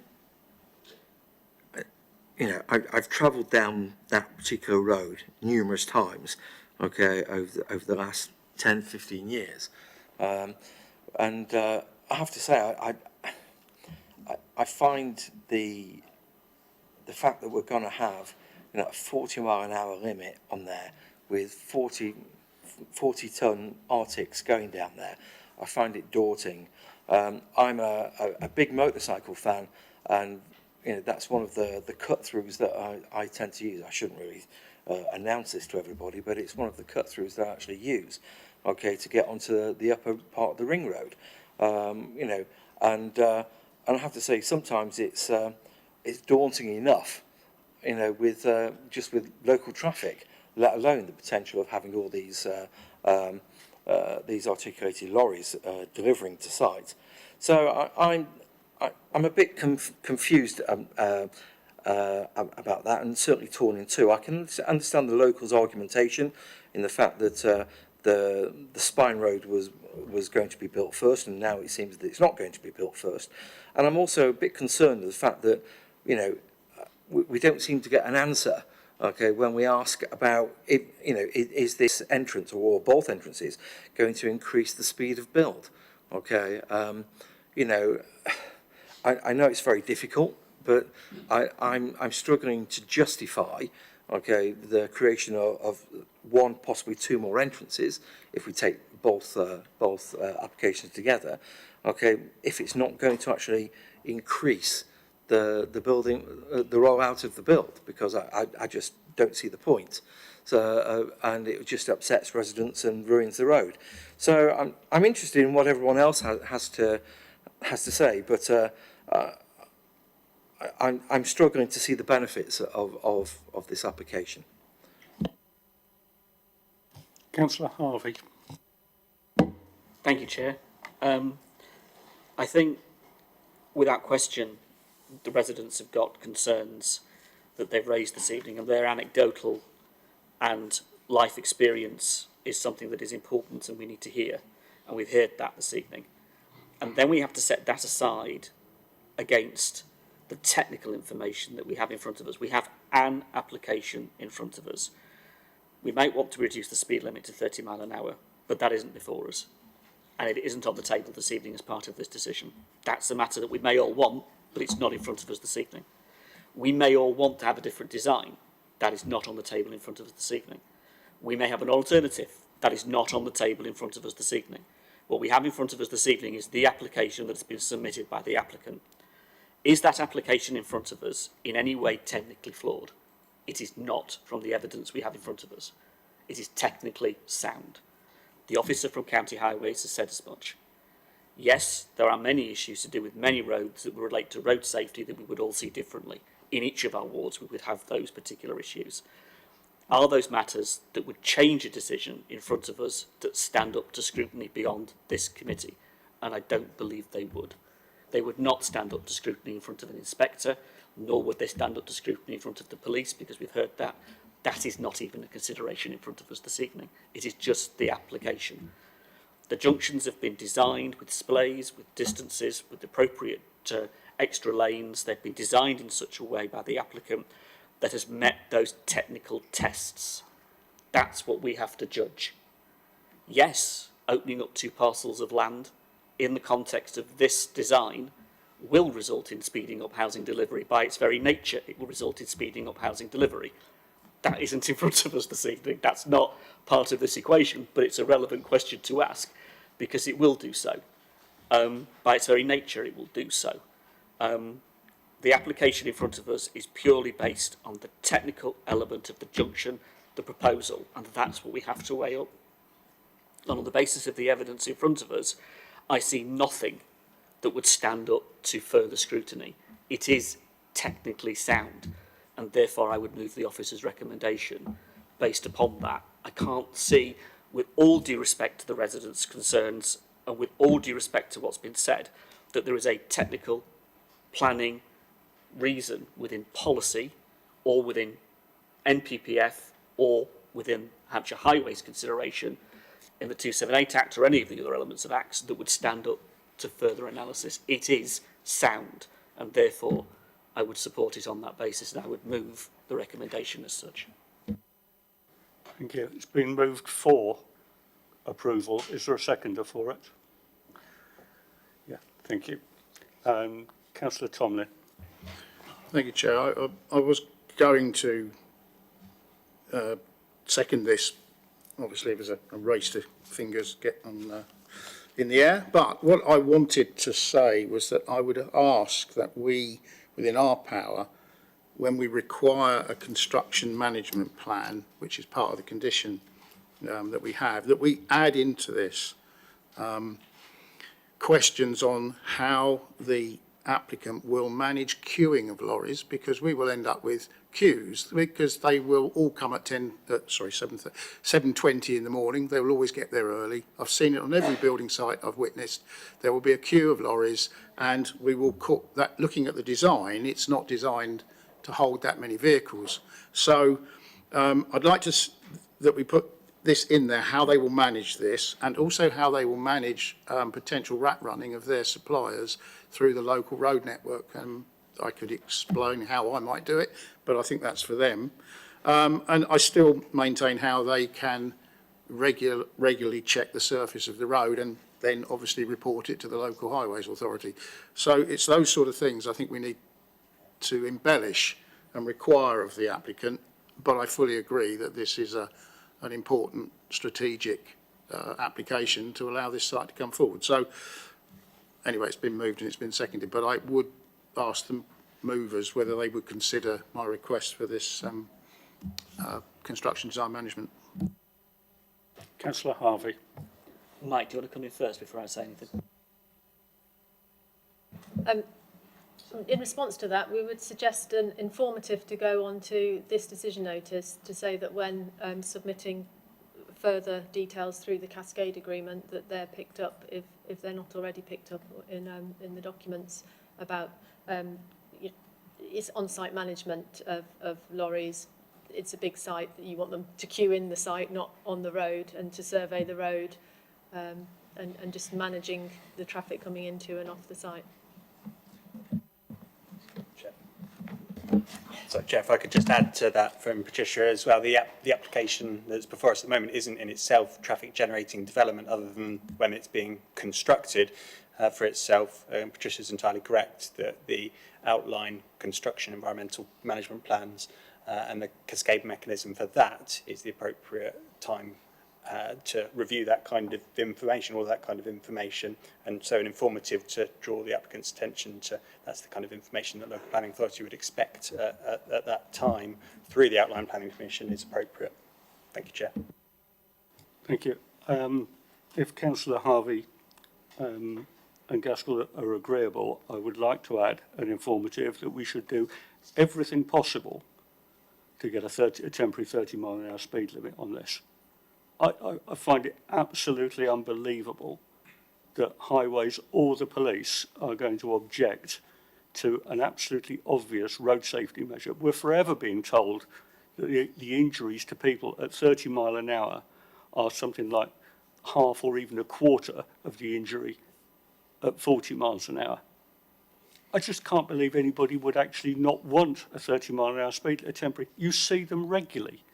Speaker 11: travelled down that particular road numerous times, okay, over the last 10, 15 years, and I have to say I find the fact that we're going to have a 40-mile-an-hour limit on there with 40-ton Arctics going down there, I find it daunting. I'm a big motorcycle fan, and that's one of the cut-throughs that I tend to use. I shouldn't really announce this to everybody, but it's one of the cut-throughs that I actually use, okay, to get onto the upper part of the ring road. And I have to say, sometimes it's daunting enough, with just with local traffic, let alone the potential of having all these articulated lorries delivering to site. So I'm a bit confused about that, and certainly torn in two. I can understand the locals' argumentation in the fact that the spine road was going to be built first, and now it seems that it's not going to be built first. And I'm also a bit concerned with the fact that we don't seem to get an answer, okay, when we ask about is this entrance or both entrances going to increase the speed of build, okay. I know it's very difficult, but I'm struggling to justify, okay, the creation of one, possibly two more entrances if we take both applications together, okay, if it's not going to actually increase the building, the rollout of the build, because I just don't see the point. So and it just upsets residents and ruins the road. So I'm interested in what everyone else has to say, but I'm struggling to see the benefits of this application.
Speaker 1: Councillor Harvey.
Speaker 15: Thank you, Chair. I think, without question, the residents have got concerns that they've raised this evening, and their anecdotal and life experience is something that is important and we need to hear, and we've heard that this evening. And then we have to set that aside against the technical information that we have in front of us. We have an application in front of us. We might want to reduce the speed limit to 30 mile an hour, but that isn't before us. And it isn't on the table this evening as part of this decision. That's a matter that we may all want, but it's not in front of us this evening. We may all want to have a different design. That is not on the table in front of us this evening. We may have an alternative. That is not on the table in front of us this evening. What we have in front of us this evening is the application that has been submitted by the applicant. Is that application in front of us in any way technically flawed? It is not, from the evidence we have in front of us. It is technically sound. The officer from County Highways has said as much. Yes, there are many issues to do with many roads that relate to road safety that we would all see differently. In each of our wards, we would have those particular issues. Are those matters that would change a decision in front of us that stand up to scrutiny beyond this committee? And I don't believe they would. They would not stand up to scrutiny in front of an inspector, nor would they stand up to scrutiny in front of the police, because we've heard that. That is not even a consideration in front of us this evening. It is just the application. The junctions have been designed with displays, with distances, with appropriate extra lanes. They've been designed in such a way by the applicant that has met those technical tests. That's what we have to judge. Yes, opening up 2 parcels of land in the context of this design will result in speeding up housing delivery. By its very nature, it will result in speeding up housing delivery. That isn't in front of us this evening. That's not part of this equation, but it's a relevant question to ask because it will do so. By its very nature, it will do so. The application in front of us is purely based on the technical element of the junction, the proposal, and that's what we have to weigh up. And on the basis of the evidence in front of us, I see nothing that would stand up to further scrutiny. It is technically sound, and therefore I would move the officer's recommendation based upon that. I can't see, with all due respect to the residents' concerns and with all due respect to what's been said, that there is a technical planning reason within policy or within NPPF or within Hampshire Highways consideration in the 278 Act or any of the other elements of Acts that would stand up to further analysis. It is sound, and therefore I would support it on that basis, and I would move the recommendation as such.
Speaker 1: Thank you. It's been moved for approval. Is there a seconder for it? Yeah, thank you. Councillor Tomlin.
Speaker 13: Thank you, Chair. I was going to second this. Obviously, it was a race to fingers get on in the air. But what I wanted to say was that I would ask that we, within our power, when we require a construction management plan, which is part of the condition that we have, that we add into this questions on how the applicant will manage queuing of lorries, because we will end up with queues because they will all come at 7:20 in the morning. They will always get there early. I've seen it on every building site I've witnessed. There will be a queue of lorries, and we will cook that. Looking at the design, it's not designed to hold that many vehicles. So I'd like that we put this in there, how they will manage this, and also how they will manage potential rat running of their suppliers through the local road network. I could explain how I might do it, but I think that's for them. And I still maintain how they can regularly check the surface of the road and then obviously report it to the local highways authority. So it's those sort of things I think we need to embellish and require of the applicant, but I fully agree that this is an important strategic application to allow this site to come forward. So anyway, it's been moved and it's been seconded, but I would ask the movers whether they would consider my request for this construction design management.
Speaker 1: Councillor Harvey.
Speaker 15: Mike, do you want to come in first before I say anything?
Speaker 5: In response to that, we would suggest an informative to go on to this decision notice to say that when submitting further details through the Cascade Agreement, that they're picked up if they're not already picked up in the documents about it's on-site management of lorries. It's a big site that you want them to queue in the site, not on the road, and to survey the road and just managing the traffic coming into and off the site.
Speaker 19: So, Chair, if I could just add to that from Patricia as well, the application that's before us at the moment isn't in itself traffic generating development other than when it's being constructed for itself. Patricia's entirely correct that the outline construction environmental management plans and the cascade mechanism for that is the appropriate time to review that kind of information, all that kind of information, and so an informative to draw the applicant's attention to that's the kind of information that local planning authority would expect at that time through the outline planning commission is appropriate. Thank you, Chair.
Speaker 1: Thank you. If Councillor Harvey and Gaskell are agreeable, I would like to add an informative that we should do everything possible to get a temporary 30 mile an hour speed limit on this. I find it absolutely unbelievable that highways or the police are going to object to an absolutely obvious road safety measure. We're forever being told that the injuries to people at 30 mile an hour are something like half or even a quarter of the injury at 40 miles an hour. I just can't believe anybody would actually not want a 30 mile an hour speed limit, temporary. You see them regularly,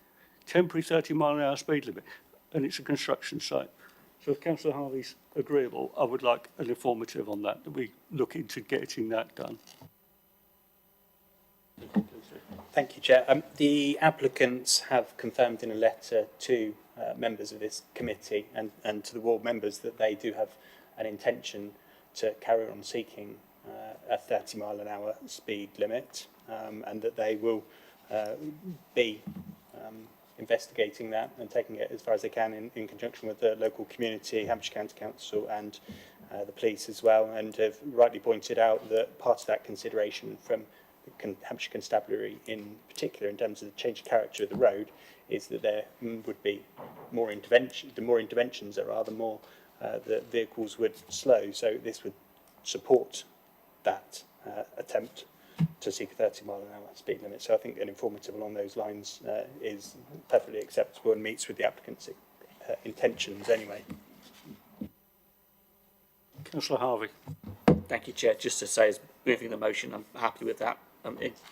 Speaker 1: temporary 30 mile an hour speed limit, and it's a construction site. So if Councillor Harvey's agreeable, I would like an informative on that we look into getting that done.
Speaker 19: Thank you, Chair. The applicants have confirmed in a letter to members of this committee and to the ward members that they do have an intention to carry on seeking a 30 mile an hour speed limit and that they will be investigating that and taking it as far as they can in conjunction with the local community, Hampshire County Council and the police as well, and have rightly pointed out that part of that consideration from the Hampshire Constabulary in particular in terms of the change of character of the road is that there would be more intervention. The more interventions there are, the more the vehicles would slow, so this would support that attempt to seek a 30 mile an hour speed limit. So I think an informative along those lines is perfectly acceptable and meets with the applicant's intentions anyway.
Speaker 1: Councillor Harvey.
Speaker 15: Thank you, Chair. Just to say, as moving the motion, I'm happy with that.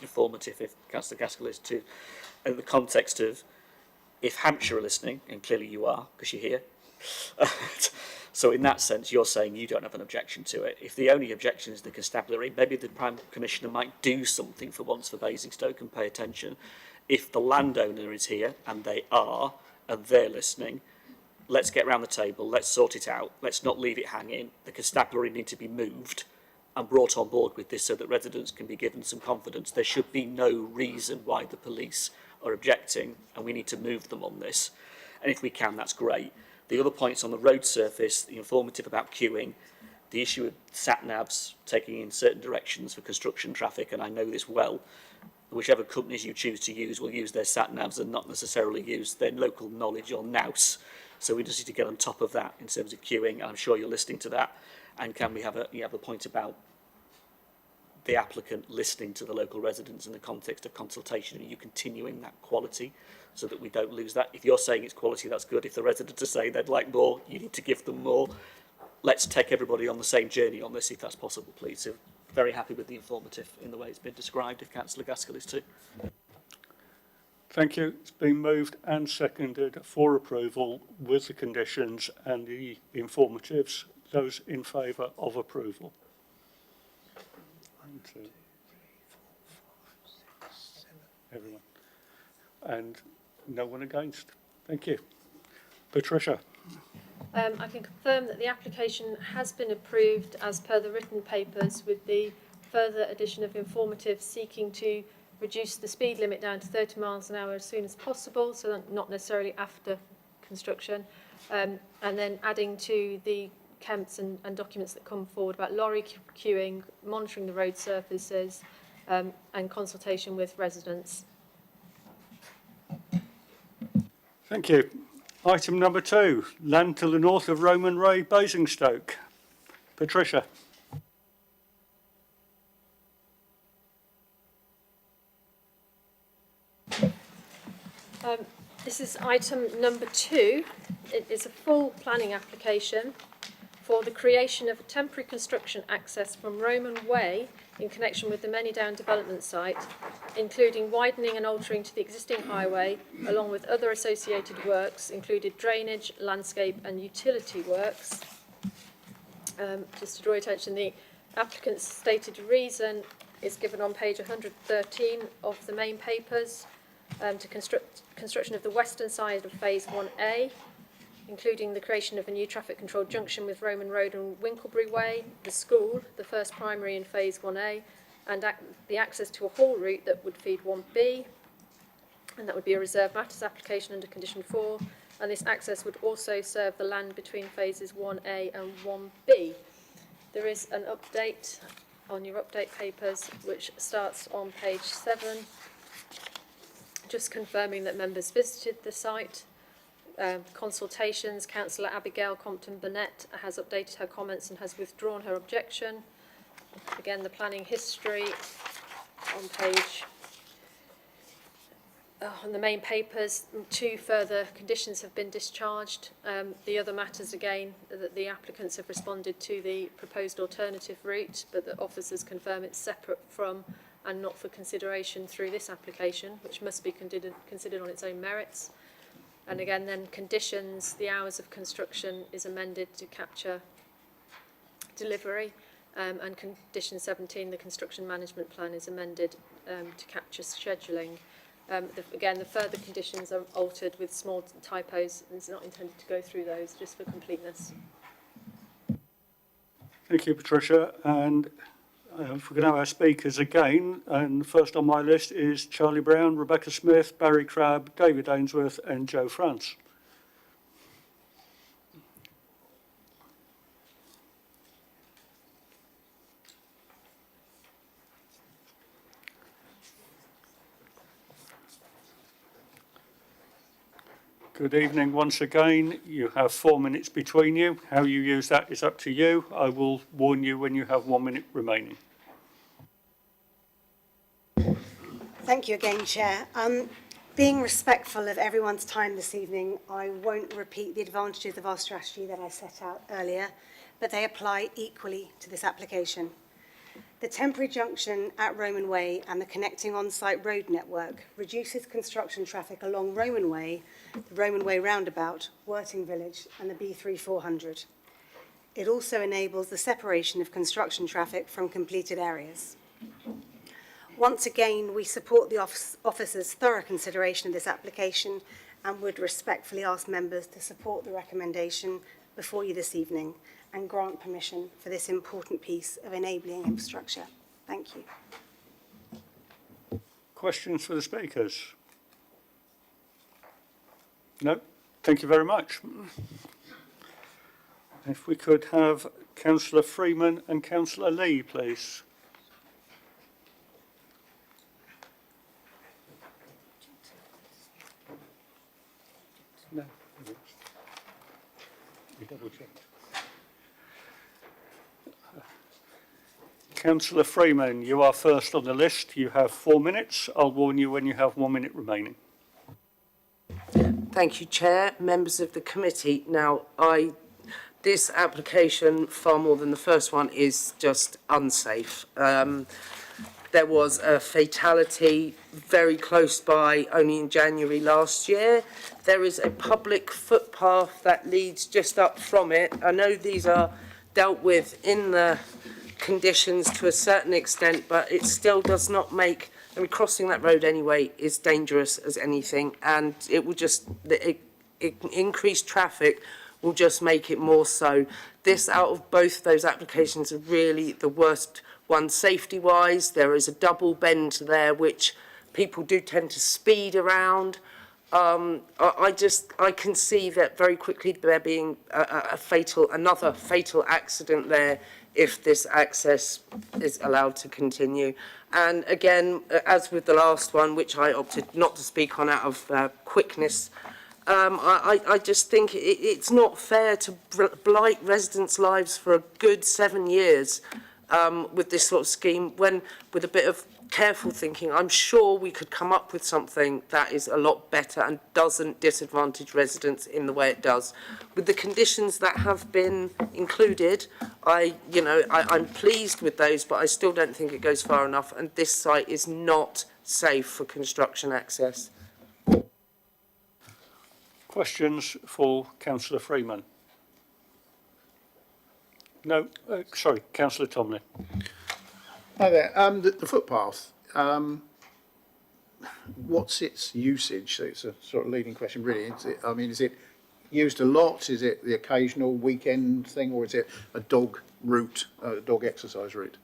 Speaker 15: Informative if Councillor Gaskell is too. In the context of if Hampshire are listening, and clearly you are because you're here, so in that sense you're saying you don't have an objection to it. If the only objection is the constabulary, maybe the Prime Commissioner might do something for once for Basingstoke and pay attention. If the landowner is here, and they are, and they're listening, let's get round the table, let's sort it out, let's not leave it hanging. The constabulary need to be moved and brought on board with this so that residents can be given some confidence. There should be no reason why the police are objecting, and we need to move them on this. And if we can, that's great. The other points on the road surface, the informative about queuing, the issue of sat-navs taking in certain directions for construction traffic, and I know this well, whichever companies you choose to use will use their sat-navs and not necessarily use their local knowledge or nous. So we just need to get on top of that in terms of queuing. I'm sure you're listening to that. And can we have a point about the applicant listening to the local residents in the context of consultation? Are you continuing that quality so that we don't lose that? If you're saying it's quality, that's good. If the residents are saying they'd like more, you need to give them more. Let's take everybody on the same journey on this, if that's possible, please. So very happy with the informative in the way it's been described, if Councillor Gaskell is too.
Speaker 1: Thank you. It's been moved and seconded for approval with the conditions and the informatives. Those in favour of approval? 1, 2, 3, 4, 5, 6, 7. Everyone. And no one against. Thank you. Patricia.
Speaker 5: I can confirm that the application has been approved as per the written papers, with the further addition of informative seeking to reduce the speed limit down to 30 miles an hour as soon as possible, so not necessarily after construction, and then adding to the Kemp's and documents that come forward about lorry queuing, monitoring the road surfaces, and consultation with residents.
Speaker 1: Thank you. Item number 2, land to the north of Roman Road, Basingstoke. Patricia.
Speaker 5: This is item number 2. It is a full planning application for the creation of a temporary construction access from Roman Way in connection with the Many Down development site, including widening and altering to the existing highway, along with other associated works, including drainage, landscape and utility works. Just to draw your attention, the applicant's stated reason is given on page 113 of the main papers, to construction of the western side of phase 1A, including the creation of a new traffic controlled junction with Roman Road and Winklebury Way, the school, the first primary in phase 1A, and the access to a haul route that would feed 1B, and that would be a reserve matters application under condition 4, and this access would also serve the land between phases 1A and 1B. There is an update on your update papers, which starts on page 7, just confirming that members visited the site. Consultations, Councillor Abigail Compton-Burnett has updated her comments and has withdrawn her objection. Again, the planning history on page, on the main papers, 2 further conditions have been discharged. The other matters, again, that the applicants have responded to the proposed alternative route, but the officers confirm it's separate from and not for consideration through this application, which must be considered on its own merits. And again, then conditions, the hours of construction is amended to capture delivery, and condition 17, the construction management plan is amended to capture scheduling. Again, the further conditions are altered with small typos, and it's not intended to go through those, just for completeness.
Speaker 1: Thank you, Patricia. And if we can have our speakers again, and first on my list is Charlie Brown, Rebecca Smith, Barry Crabb, David Ainsworth and Joe France. Good evening once again. You have 4 minutes between you. How you use that is up to you. I will warn you when you have 1 minute remaining.
Speaker 8: Thank you again, Chair. Being respectful of everyone's time this evening, I won't repeat the advantages of our strategy that I set out earlier, but they apply equally to this application. The temporary junction at Roman Way and the connecting on-site road network reduces construction traffic along Roman Way, the Roman Way roundabout, Worting Village and the B3400. It also enables the separation of construction traffic from completed areas. Once again, we support the officer's thorough consideration of this application and would respectfully ask members to support the recommendation before you this evening and grant permission for this important piece of enabling infrastructure. Thank you.
Speaker 1: Questions for the speakers? No? Thank you very much. If we could have Councillor Freeman and Councillor Lee, please. No. We double checked. Councillor Freeman, you are first on the list. You have 4 minutes. I'll warn you when you have 1 minute remaining.
Speaker 2: Thank you, Chair, members of the committee. Now, this application, far more than the first one, is just unsafe. There was a fatality very close by, only in January last year. There is a public footpath that leads just up from it. I know these are dealt with in the conditions to a certain extent, but it still does not make, I mean, crossing that road anyway is dangerous as anything, and it will just, increased traffic will just make it more so. This, out of both those applications, are really the worst one safety-wise. There is a double bend there, which people do tend to speed around. I can see that very quickly there being another fatal accident there if this access is allowed to continue. And again, as with the last one, which I opted not to speak on out of quickness, I just think it's not fair to blight residents' lives for a good 7 years with this sort of scheme, when with a bit of careful thinking, I'm sure we could come up with something that is a lot better and doesn't disadvantage residents in the way it does. With the conditions that have been included, I'm pleased with those, but I still don't think it goes far enough, and this site is not safe for construction access.
Speaker 1: Questions for Councillor Freeman? No, sorry, Councillor Tomlin.
Speaker 13: Hi there. The footpath, what's its usage? So it's a sort of leading question, really. Is it used a lot? Is it the occasional weekend thing, or is it a dog route, a dog exercise route?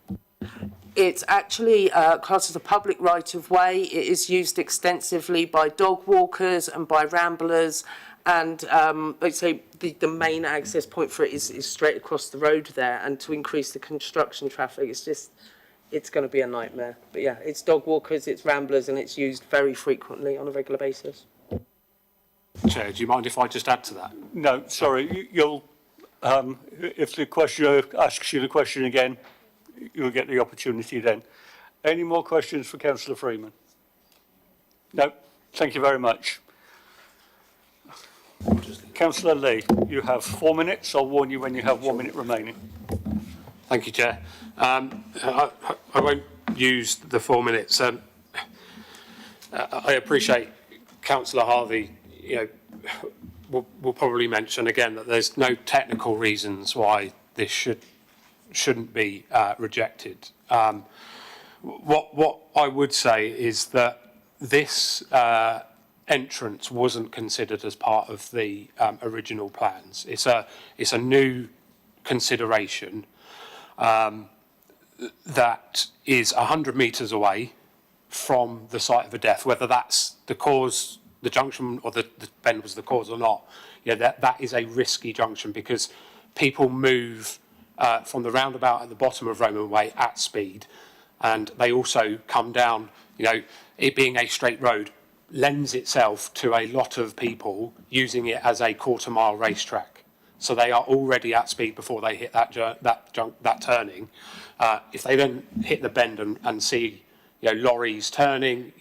Speaker 2: It's actually classed as a public right-of-way. It is used extensively by dog walkers and by ramblers. And like I say, the main access point for it is straight across the road there. And to increase the construction traffic, it's going to be a nightmare. But yeah, it's dog walkers, it's ramblers, and it's used very frequently on a regular basis.
Speaker 17: Chair, do you mind if I just add to that?
Speaker 1: No, sorry, you'll, if the questioner asks you the question again, you'll get the opportunity then. Any more questions for Councillor Freeman? No, thank you very much. Councillor Lee, you have 4 minutes. I'll warn you when you have 1 minute remaining.
Speaker 17: Thank you, Chair. I won't use the 4 minutes. I appreciate Councillor Harvey, will probably mention again that there's no technical reasons why this shouldn't be rejected. What I would say is that this entrance wasn't considered as part of the original plans. It's a new consideration that is 100 metres away from the site of a death, whether that's the cause, the junction, or the bend was the cause or not. Yeah, that is a risky junction because people move from the roundabout at the bottom of Roman Way at speed, and they also come down. It being a straight road lends itself to a lot of people using it as a quarter-mile racetrack. So they are already at speed before they hit that turning. If they then hit the bend and see lorries turning,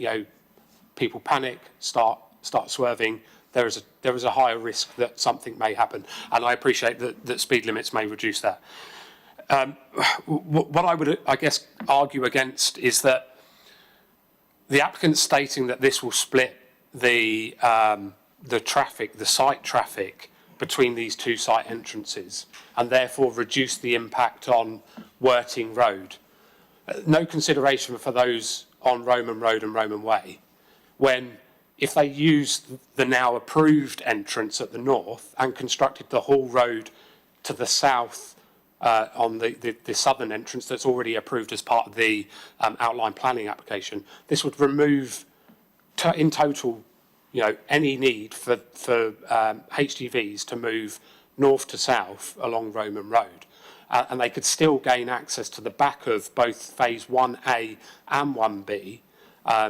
Speaker 17: people panic, start swerving. There is a higher risk that something may happen, and I appreciate that speed limits may reduce that. What I would, I guess, argue against is that the applicant stating that this will split the traffic, the site traffic, between these two site entrances and therefore reduce the impact on Worting Road. No consideration for those on Roman Road and Roman Way, when if they used the now approved entrance at the north and constructed the whole road to the south on the southern entrance that's already approved as part of the outline planning application, this would remove in total any need for HGVs to move north to south along Roman Road. And they could still gain access to the back of both phase 1A and 1B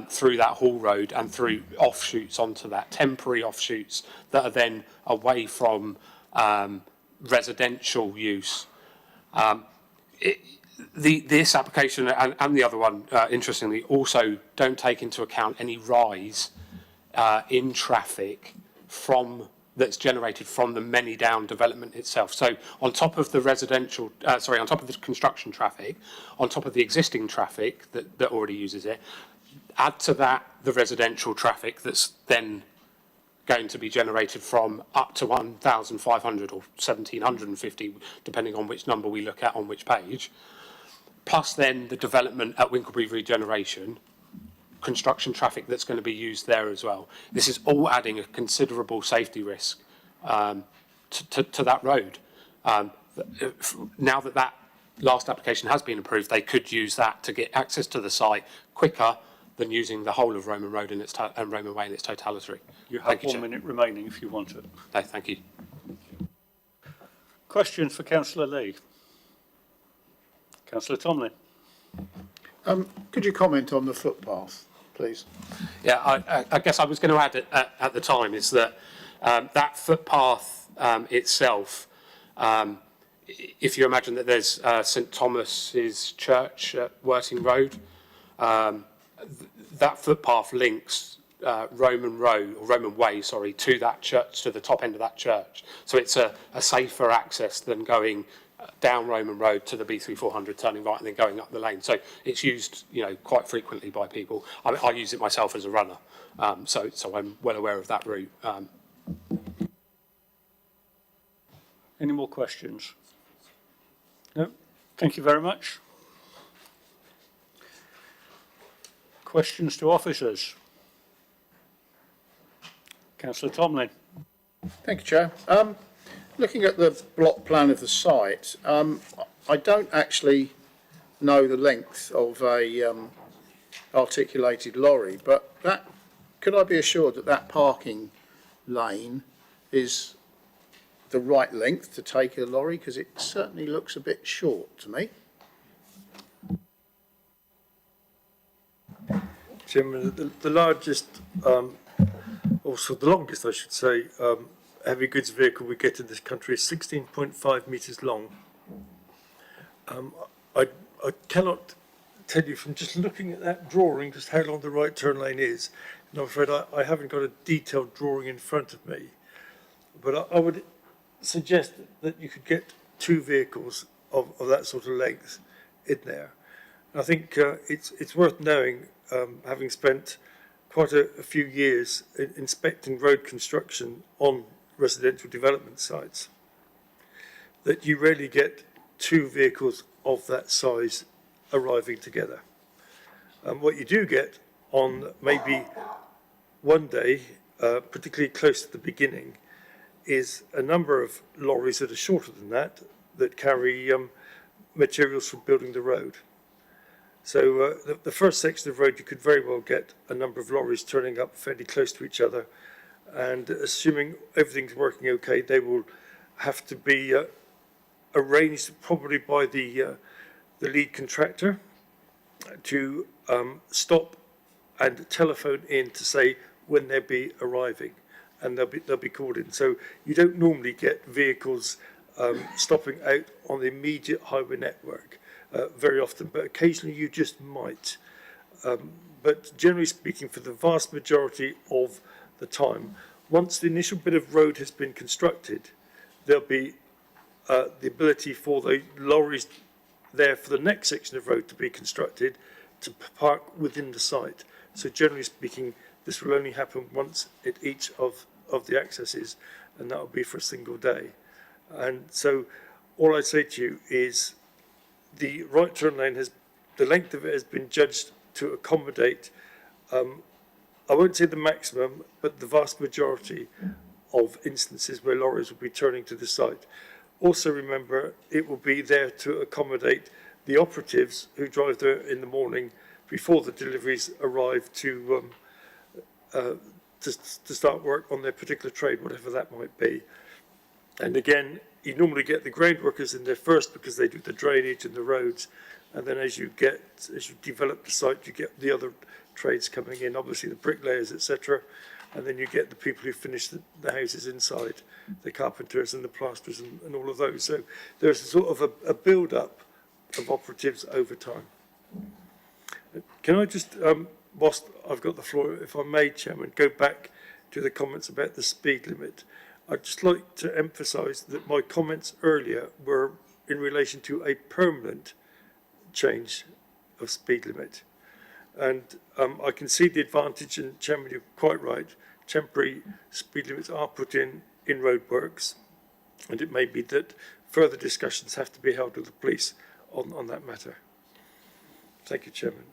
Speaker 17: through that Hall Road and through offshoots onto that, temporary offshoots that are then away from residential use. This application and the other one, interestingly, also don't take into account any rise in traffic that's generated from the Many Down development itself. So on top of the on top of the construction traffic, on top of the existing traffic that already uses it, add to that the residential traffic that's then going to be generated from up to 1,500 or 1,750, depending on which number we look at on which page, plus then the development at Winkelbury Regeneration, construction traffic that's going to be used there as well. This is all adding a considerable safety risk to that road. Now that last application has been approved, they could use that to get access to the site quicker than using the whole of Roman Road and Roman Way in its totality.
Speaker 1: You have 1 minute remaining if you want it.
Speaker 17: No, thank you.
Speaker 1: Question for Councillor Lee. Councillor Tomlin.
Speaker 13: Could you comment on the footpath, please?
Speaker 17: Yeah, I guess I was going to add it at the time is that that footpath itself, if you imagine that there's St Thomas's Church at Worting Road, That footpath links Roman Road, or Roman Way, sorry, to that church, to the top end of that church. So it's a safer access than going down Roman Road to the B3400, turning right and then going up the lane. So it's used, quite frequently by people. I use it myself as a runner, so I'm well aware of that route.
Speaker 1: Any more questions? No? Thank you very much. Questions to officers? Councillor Tomlin.
Speaker 13: Thank you, Chair. Looking at the block plan of the site, I don't actually know the length of a articulated lorry, but could I be assured that that parking lane is the right length to take a lorry? Because it certainly looks a bit short to me.
Speaker 18: Chairman, the largest, also the longest, I should say, heavy goods vehicle we get in this country is 16.5 metres long. I cannot tell you from just looking at that drawing just how long the right turn lane is. And I'm afraid I haven't got a detailed drawing in front of me. But I would suggest that you could get two vehicles of that sort of length in there. And I think it's worth knowing, having spent quite a few years inspecting road construction on residential development sites, that you rarely get two vehicles of that size arriving together. And what you do get on maybe one day, particularly close to the beginning, is a number of lorries that are shorter than that carry materials for building the road. So the first section of road, you could very well get a number of lorries turning up fairly close to each other, and assuming everything's working okay, they will have to be arranged probably by the lead contractor to stop and telephone in to say when they'll be arriving, and they'll be called in. So you don't normally get vehicles stopping out on the immediate highway network very often, but occasionally you just might. But generally speaking, for the vast majority of the time, once the initial bit of road has been constructed, there'll be the ability for the lorries there for the next section of road to be constructed to park within the site. So generally speaking, this will only happen once at each of the accesses, and that will be for a single day. And so all I'd say to you is the right turn lane the length of it has been judged to accommodate, I won't say the maximum, but the vast majority of instances where lorries will be turning to the site. Also remember, it will be there to accommodate the operatives who drive there in the morning before the deliveries arrive to start work on their particular trade, whatever that might be. And again, you normally get the ground workers in there first because they do the drainage and the roads, and then as you develop the site, you get the other trades coming in, obviously the bricklayers, etc. And then you get the people who finish the houses inside, the carpenters and the plasterers and all of those. So there's sort of a build-up of operatives over time. Can I just, whilst I've got the floor, if I may, Chairman, go back to the comments about the speed limit. I'd just like to emphasise that my comments earlier were in relation to a permanent change of speed limit. And I can see the advantage, and Chairman, you're quite right, temporary speed limits are put in roadworks, and it may be that further discussions have to be held with the police on that matter. Thank you, Chairman.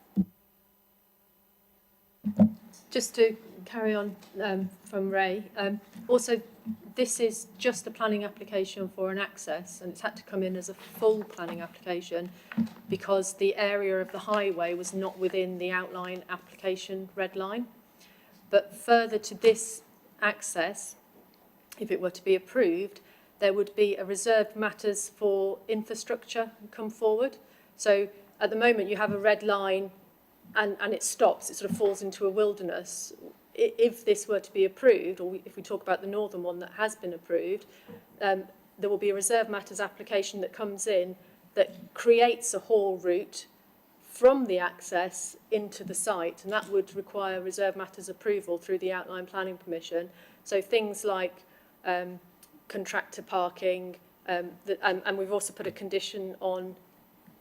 Speaker 5: Just to carry on from Ray, also this is just a planning application for an access, and it's had to come in as a full planning application because the area of the highway was not within the outline application red line. But further to this access, if it were to be approved, there would be a reserved matters for infrastructure come forward. So at the moment you have a red line and it stops, it sort of falls into a wilderness. If this were to be approved, or if we talk about the northern one that has been approved, there will be a reserve matters application that comes in that creates a haul route from the access into the site, and that would require reserve matters approval through the outline planning permission. So things like contractor parking, and we've also put a condition on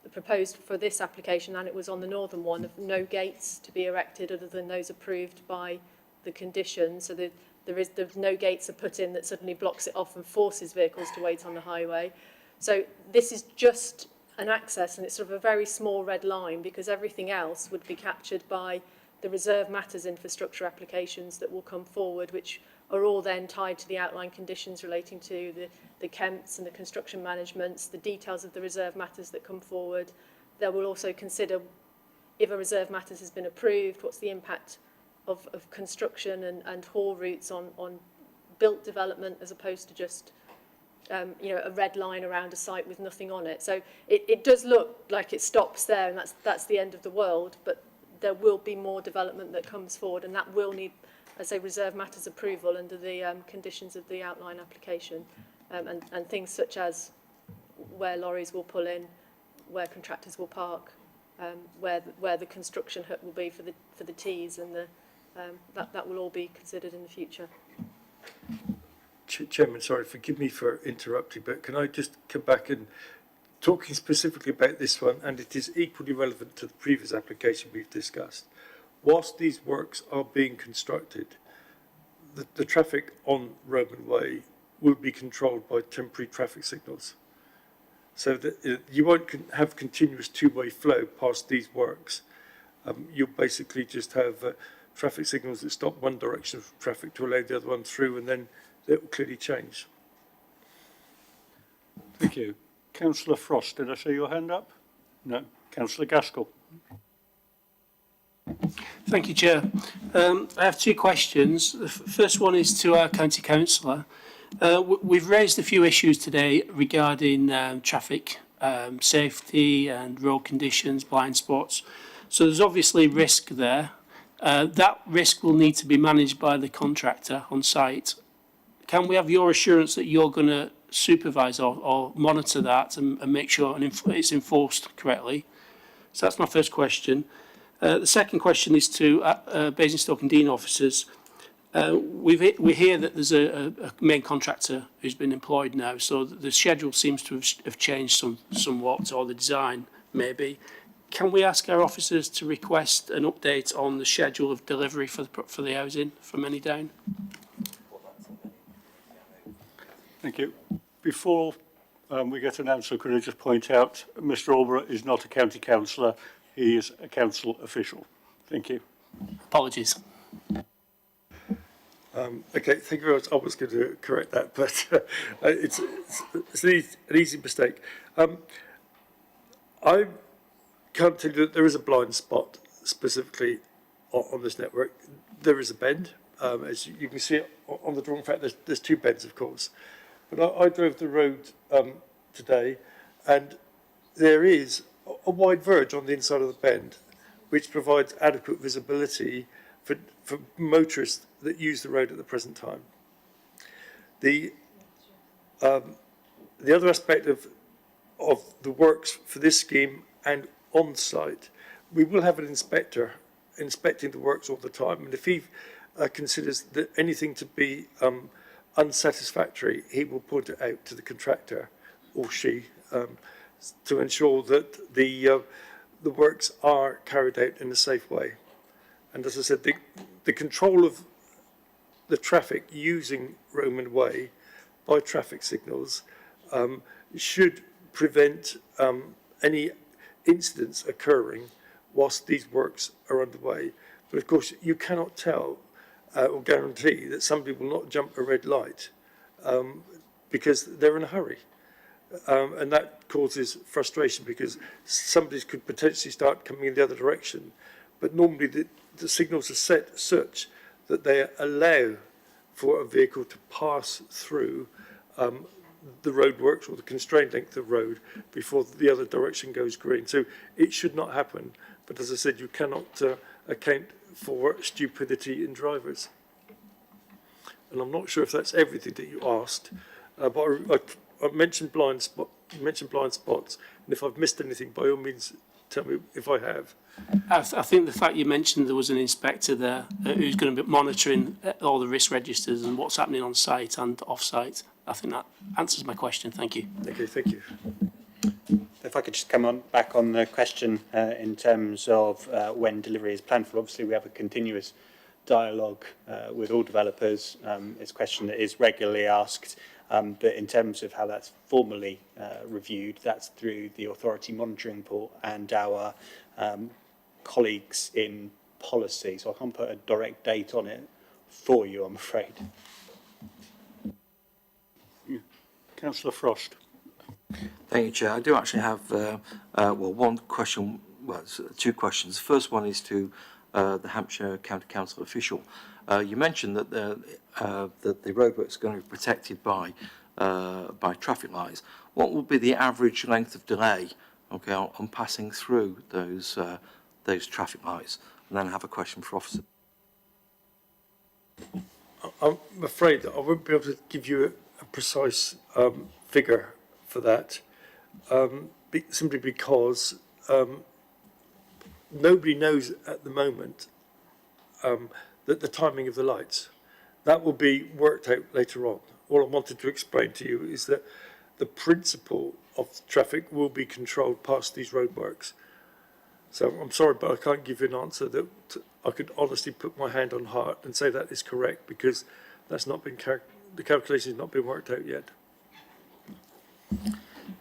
Speaker 5: the proposed for this application, and it was on the northern one, of no gates to be erected other than those approved by the condition. So the no gates are put in that suddenly blocks it off and forces vehicles to wait on the highway. So this is just an access, and it's sort of a very small red line, because everything else would be captured by the reserve matters infrastructure applications that will come forward, which are all then tied to the outline conditions relating to the Kemps and the construction managements, the details of the reserve matters that come forward. They will also consider if a reserve matters has been approved, what's the impact of construction and haul routes on built development, as opposed to just a red line around a site with nothing on it. So it does look like it stops there and that's the end of the world, but there will be more development that comes forward, and that will need, I say, reserve matters approval under the conditions of the outline application, and things such as where lorries will pull in, where contractors will park, where the construction hut will be for the T's, and that will all be considered in the future.
Speaker 18: Chairman, sorry, forgive me for interrupting, but can I just come back and talking specifically about this one, and it is equally relevant to the previous application we've discussed. Whilst these works are being constructed, the traffic on Roman Way will be controlled by temporary traffic signals. So that you won't have continuous two-way flow past these works. You'll basically just have traffic signals that stop one direction of traffic to allow the other one through, and then it will clearly change.
Speaker 1: Thank you. Councillor Frost, did I see your hand up? No. Councillor Gaskell.
Speaker 20: Thank you, Chair. I have two questions. The first one is to our County Councillor. We've raised a few issues today regarding traffic safety and road conditions, blind spots. So there's obviously risk there. That risk will need to be managed by the contractor on site. Can we have your assurance that you're going to supervise or monitor that and make sure it's enforced correctly? So that's my first question. The second question is to Basingstoke and Dean officers. We hear that there's a main contractor who's been employed now, so the schedule seems to have changed somewhat, or the design maybe. Can we ask our officers to request an update on the schedule of delivery for the housing from Many Down?
Speaker 1: Thank you. Before we get an answer, could I just point out Mr. Alborough is not a county councillor, he is a council official. Thank you.
Speaker 20: Apologies.
Speaker 18: Okay, thank you very much. I was going to correct that, but it's an easy mistake. I can't tell you that there is a blind spot specifically on this network. There is a bend, as you can see on the drawing. In fact, there's two bends, of course. But I drove the road today, and there is a wide verge on the inside of the bend, which provides adequate visibility for motorists that use the road at the present time. The other aspect of the works for this scheme and on site, we will have an inspector inspecting the works all the time, and if he considers that anything to be unsatisfactory, he will point it out to the contractor or she to ensure that the works are carried out in a safe way. And as I said, the control of the traffic using Roman Way by traffic signals should prevent any incidents occurring whilst these works are underway. But of course, you cannot tell or guarantee that somebody will not jump a red light because they're in a hurry. And that causes frustration because somebody could potentially start coming in the other direction. But normally the signals are set such that they allow for a vehicle to pass through the roadworks or the constrained length of road before the other direction goes green. So it should not happen. But as I said, you cannot account for stupidity in drivers. And I'm not sure if that's everything that you asked, but I mentioned blind spots, and if I've missed anything, by all means, tell me if I have.
Speaker 20: I think the fact you mentioned there was an inspector there who's going to be monitoring all the risk registers and what's happening on site and off site, I think that answers my question. Thank you.
Speaker 18: Okay, thank you.
Speaker 19: If I could just come on back on the question in terms of when delivery is planned for. Obviously, we have a continuous dialogue with all developers. It's a question that is regularly asked, but in terms of how that's formally reviewed, that's through the authority monitoring report and our colleagues in policy. So I can't put a direct date on it for you, I'm afraid.
Speaker 1: Councillor Frost.
Speaker 11: Thank you, Chair. I do actually have, one question, two questions. The first one is to the Hampshire County Council official. You mentioned that the roadwork is going to be protected by traffic lights. What will be the average length of delay, okay, on passing through those traffic lights? And then I have a question for officers.
Speaker 18: I'm afraid that I won't be able to give you a precise figure for that, simply because nobody knows at the moment that the timing of the lights. That will be worked out later on. All I wanted to explain to you is that the principle of traffic will be controlled past these roadworks. So I'm sorry, but I can't give you an answer that I could honestly put my hand on heart and say that is correct, because that's not been the calculation has not been worked out yet.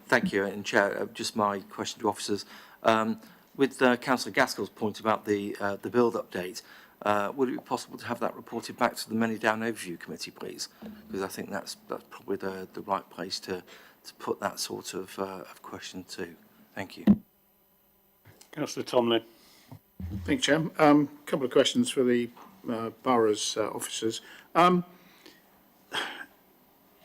Speaker 11: Thank you, and Chair, just my question to officers. With Councillor Gaskell's point about the build update, would it be possible to have that reported back to the Many Down Overview Committee, please? Because I think that's probably the right place to put that sort of question to. Thank you.
Speaker 1: Councillor Tomlin.
Speaker 13: Thank you, Chair. A couple of questions for the borough's officers.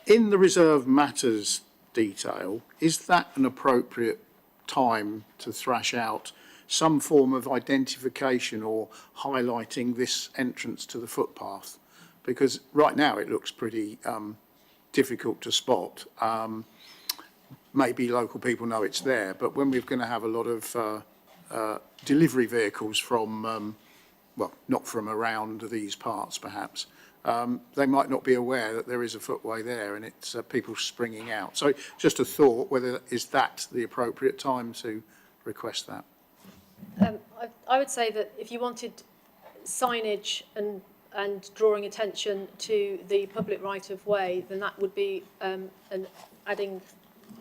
Speaker 13: In the reserve matters detail, is that an appropriate time to thrash out some form of identification or highlighting this entrance to the footpath? Because right now it looks pretty difficult to spot. Maybe local people know it's there, but when we're going to have a lot of delivery vehicles from, well, not from around these parts perhaps, they might not be aware that there is a footway there and it's people springing out. So just a thought, whether is that the appropriate time to request that?
Speaker 5: I would say that if you wanted signage and drawing attention to the public right of way, then that would be adding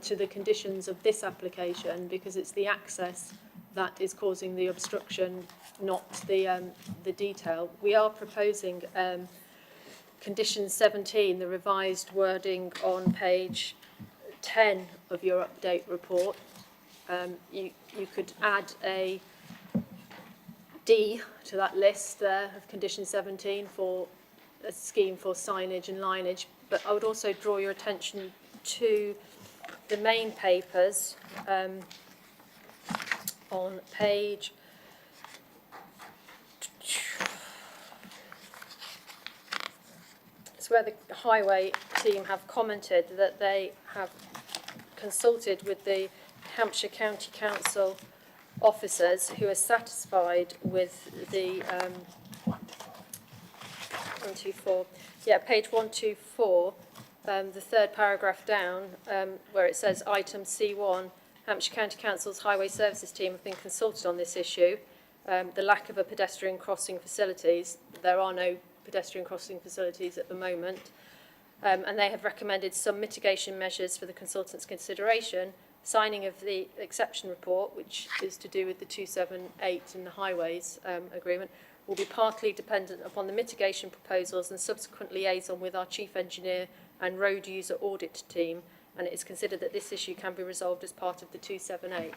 Speaker 5: to the conditions of this application, because it's the access that is causing the obstruction, not the detail. We are proposing condition 17, the revised wording on page 10 of your update report. You could add a D to that list there of condition 17 for a scheme for signage and lineage, but I would also draw your attention to the main papers on page it's where the highway team have commented that they have consulted with the Hampshire County Council officers who are satisfied with the 124. Yeah, page 124, the third paragraph down, where it says item C1, Hampshire County Council's Highway Services team have been consulted on this issue. The lack of a pedestrian crossing facilities. There are no pedestrian crossing facilities at the moment. And they have recommended some mitigation measures for the consultant's consideration. Signing of the exception report, which is to do with the 278 and the highways agreement, will be partly dependent upon the mitigation proposals and subsequent liaison with our chief engineer and road user audit team, and it is considered that this issue can be resolved as part of the 278.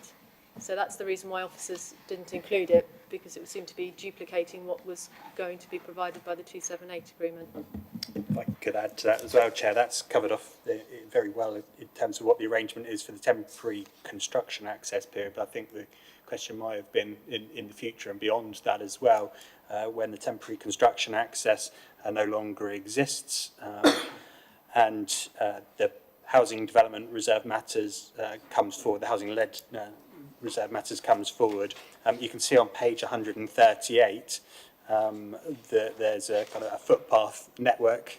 Speaker 5: So that's the reason why officers didn't include it, because it would seem to be duplicating what was going to be provided by the 278 agreement.
Speaker 19: If I could add to that as well, Chair, that's covered off very well in terms of what the arrangement is for the temporary construction access period, but I think the question might have been in the future and beyond that as well, when the temporary construction access no longer exists and the housing development reserve matters comes forward, the housing-led reserve matters comes forward. You can see on page 138 that there's a kind of a footpath network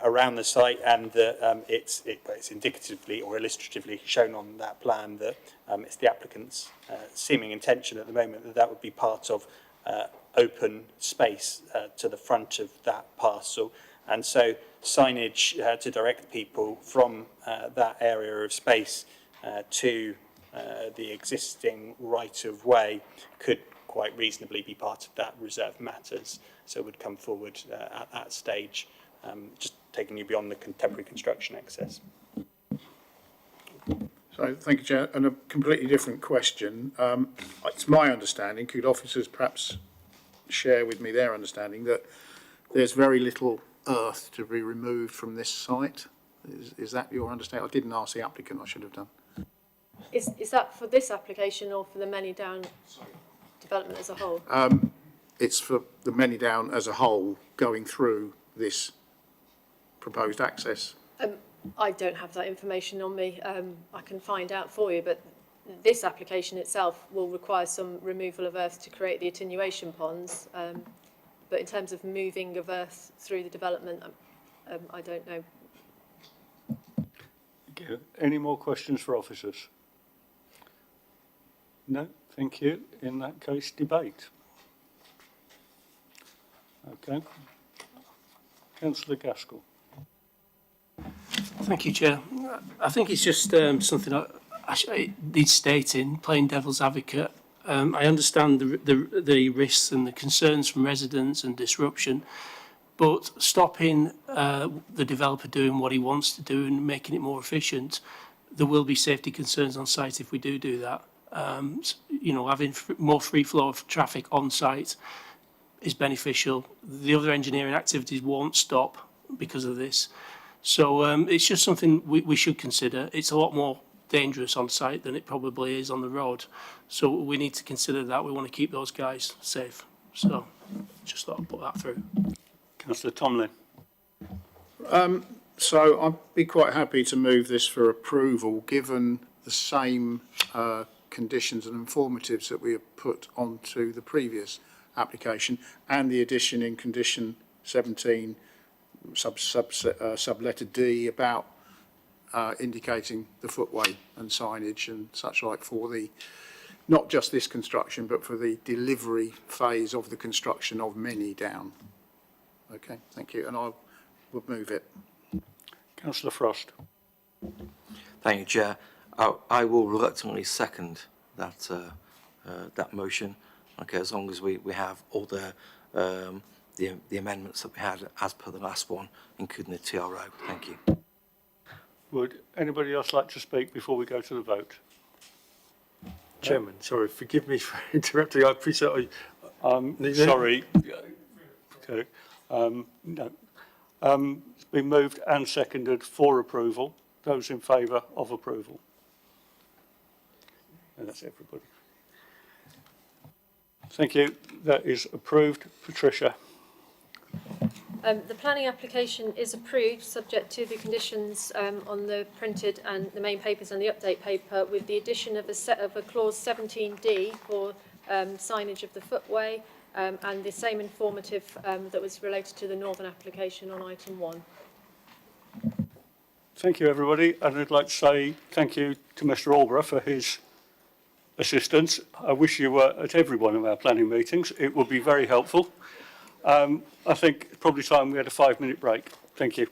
Speaker 19: around the site, and that it's indicatively or illustratively shown on that plan that it's the applicant's seeming intention at the moment that that would be part of open space to the front of that parcel. And so signage to direct people from that area of space to the existing right-of-way could quite reasonably be part of that reserve matters. So would come forward at that stage, just taking you beyond the contemporary construction access.
Speaker 13: So, thank you, Chair. And a completely different question. It's my understanding, could officers perhaps share with me their understanding, that there's very little earth to be removed from this site? Is that your understanding? I didn't ask the applicant, I should have done.
Speaker 5: Is that for this application or for the Many Down development as a whole?
Speaker 13: It's for the Many Down as a whole going through this proposed access.
Speaker 5: I don't have that information on me. I can find out for you, but this application itself will require some removal of earth to create the attenuation ponds. But in terms of moving of earth through the development, I don't know.
Speaker 1: Okay. Any more questions for officers? No, thank you. In that case, debate. Okay. Councillor Gaskell.
Speaker 20: Thank you, Chair. I think it's just something I need stating, playing devil's advocate. I understand the risks and the concerns from residents and disruption, but stopping the developer doing what he wants to do and making it more efficient, there will be safety concerns on site if we do that. You know, having more free flow of traffic on site is beneficial. The other engineering activities won't stop because of this. So it's just something we should consider. It's a lot more dangerous on site than it probably is on the road. So we need to consider that. We want to keep those guys safe. So just thought I'd put that through.
Speaker 1: Councillor Tomlin.
Speaker 13: So I'd be quite happy to move this for approval, given the same conditions and informatives that we have put onto the previous application, and the addition in condition 17, sub-letter D, about indicating the footway and signage and such like for the, not just this construction, but for the delivery phase of the construction of Many Down. Okay, thank you, and I would move it.
Speaker 1: Councillor Frost.
Speaker 11: Thank you, Chair. I will reluctantly second that that motion. Okay, as long as we have all the amendments that we had as per the last one, including the TRO. Thank you.
Speaker 1: Would anybody else like to speak before we go to the vote?
Speaker 18: Chairman, sorry, forgive me for interrupting. I appreciate.
Speaker 1: Sorry. Okay. No. It's been moved and seconded for approval. Those in favour of approval? And that's everybody. Thank you. That is approved. Patricia.
Speaker 5: The planning application is approved, subject to the conditions on the printed and the main papers and the update paper, with the addition of a clause 17D for signage of the footway, and the same informative that was related to the northern application on item 1.
Speaker 1: Thank you, everybody. And I'd like to say thank you to Mr. Alborough for his assistance. I wish you were at every one of our planning meetings. It would be very helpful. I think it's probably time we had a 5-minute break. Thank you.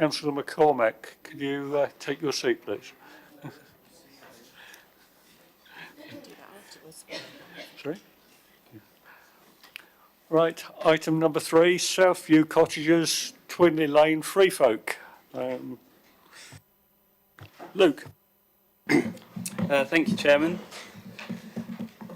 Speaker 1: Councillor McCormack, could you take your seat, please? Sorry? Right, item number 3, Southview Cottages, Twinley Lane, Free Folk. Luke.
Speaker 21: Thank you, Chairman.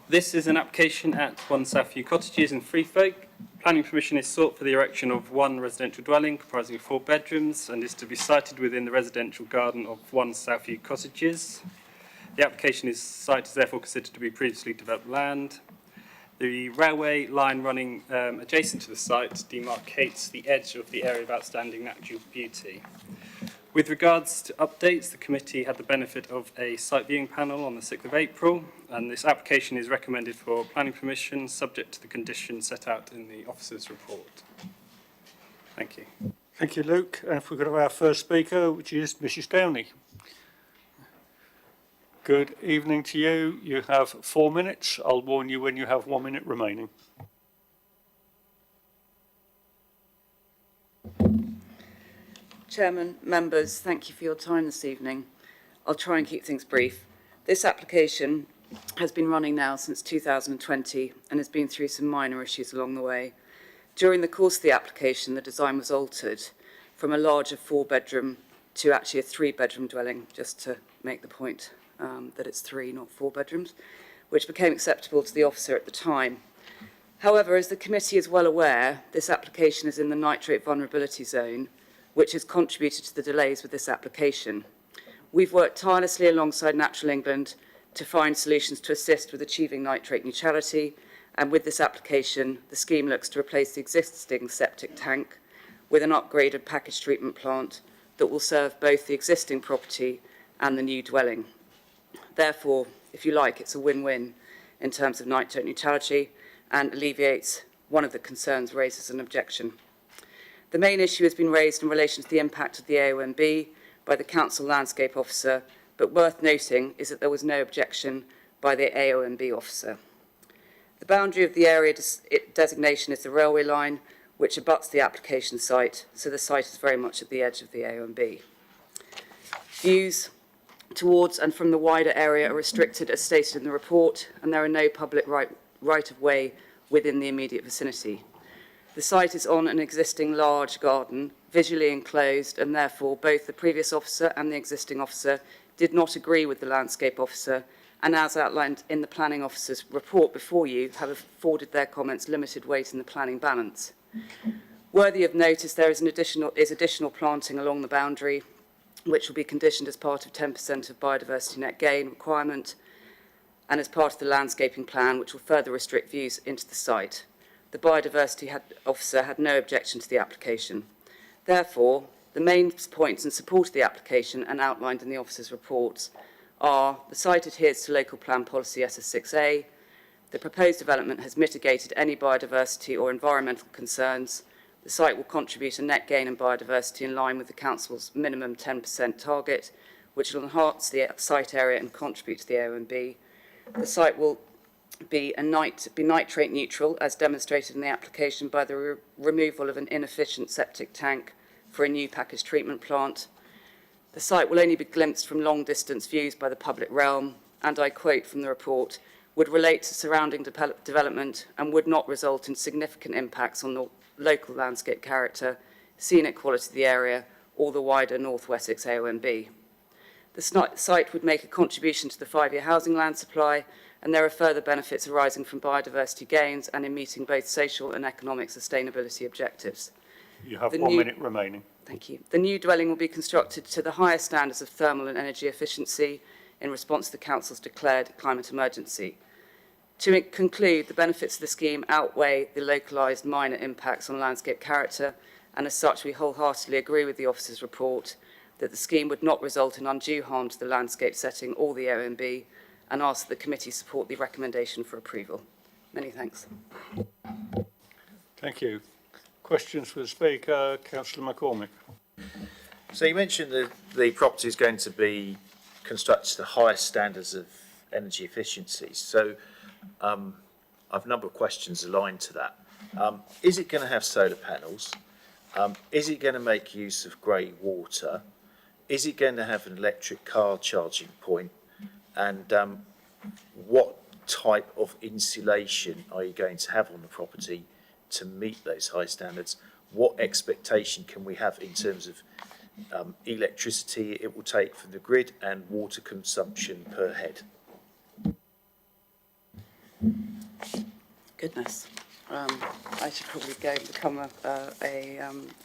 Speaker 21: This is an application at 1 Southview Cottages in Free Folk. Planning permission is sought for the erection of one residential dwelling comprising of 4 bedrooms and is to be sited within the residential garden of 1 Southview Cottages. The site is therefore considered to be previously developed land. The railway line running adjacent to the site demarcates the edge of the area of outstanding natural beauty. With regards to updates, the committee had the benefit of a site viewing panel on the 6th of April, and this application is recommended for planning permission subject to the conditions set out in the officer's report. Thank you.
Speaker 1: Thank you, Luke. And if we could have our first speaker, which is Mrs. Downey. Good evening to you. You have 4 minutes. I'll warn you when you have 1 minute remaining.
Speaker 2: Chairman, members, thank you for your time this evening. I'll try and keep things brief. This application has been running now since 2020 and has been through some minor issues along the way. During the course of the application, the design was altered from a larger 4-bedroom to actually a 3-bedroom dwelling, just to make the point that it's 3, not 4 bedrooms, which became acceptable to the officer at the time. However, as the committee is well aware, this application is in the nitrate vulnerability zone, which has contributed to the delays with this application. We've worked tirelessly alongside Natural England to find solutions to assist with achieving nitrate neutrality, and with this application, the scheme looks to replace the existing septic tank with an upgraded package treatment plant that will serve both the existing property and the new dwelling. Therefore, if you like, it's a win-win in terms of nitrate neutrality and alleviates one of the concerns raised as an objection. The main issue has been raised in relation to the impact of the AONB by the Council Landscape Officer, but worth noting is that there was no objection by the AONB officer. The boundary of the area designation is the railway line, which abuts the application site, so the site is very much at the edge of the AONB. Views towards and from the wider area are restricted as stated in the report, and there are no public right-of-way within the immediate vicinity. The site is on an existing large garden, visually enclosed, and therefore both the previous officer and the existing officer did not agree with the landscape officer, and as outlined in the planning officer's report before you, have afforded their comments limited weight in the planning balance. Worthy of note is there is additional planting along the boundary, which will be conditioned as part of 10% of biodiversity net gain requirement, and as part of the landscaping plan, which will further restrict views into the site. The biodiversity officer had no objection to the application. Therefore, the main points in support of the application and outlined in the officer's reports are the site adheres to local plan policy SS6A, the proposed development has mitigated any biodiversity or environmental concerns, the site will contribute a net gain in biodiversity in line with the Council's minimum 10% target, which will enhance the site area and contribute to the AONB. The site will be nitrate neutral, as demonstrated in the application by the removal of an inefficient septic tank for a new package treatment plant. The site will only be glimpsed from long distance views by the public realm, and I quote from the report, would relate to surrounding development and would not result in significant impacts on the local landscape character, scenic quality of the area, or the wider North Wessex AONB. The site would make a contribution to the 5-year housing land supply, and there are further benefits arising from biodiversity gains and in meeting both social and economic sustainability objectives.
Speaker 1: You have 1 minute remaining.
Speaker 2: Thank you. The new dwelling will be constructed to the highest standards of thermal and energy efficiency in response to the Council's declared climate emergency. To conclude, the benefits of the scheme outweigh the localised minor impacts on landscape character, and as such we wholeheartedly agree with the officer's report that the scheme would not result in undue harm to the landscape setting or the OMB, and ask that the committee support the recommendation for approval. Many thanks.
Speaker 1: Thank you. Questions for the Speaker, Councillor McCormack.
Speaker 3: So you mentioned that the property is going to be constructed to the highest standards of energy efficiency. So I've a number of questions aligned to that. Is it going to have solar panels? Is it going to make use of grey water? Is it going to have an electric car charging point? And what type of insulation are you going to have on the property to meet those high standards? What expectation can we have in terms of electricity it will take from the grid and water consumption per head?
Speaker 2: Goodness. I should probably go and become a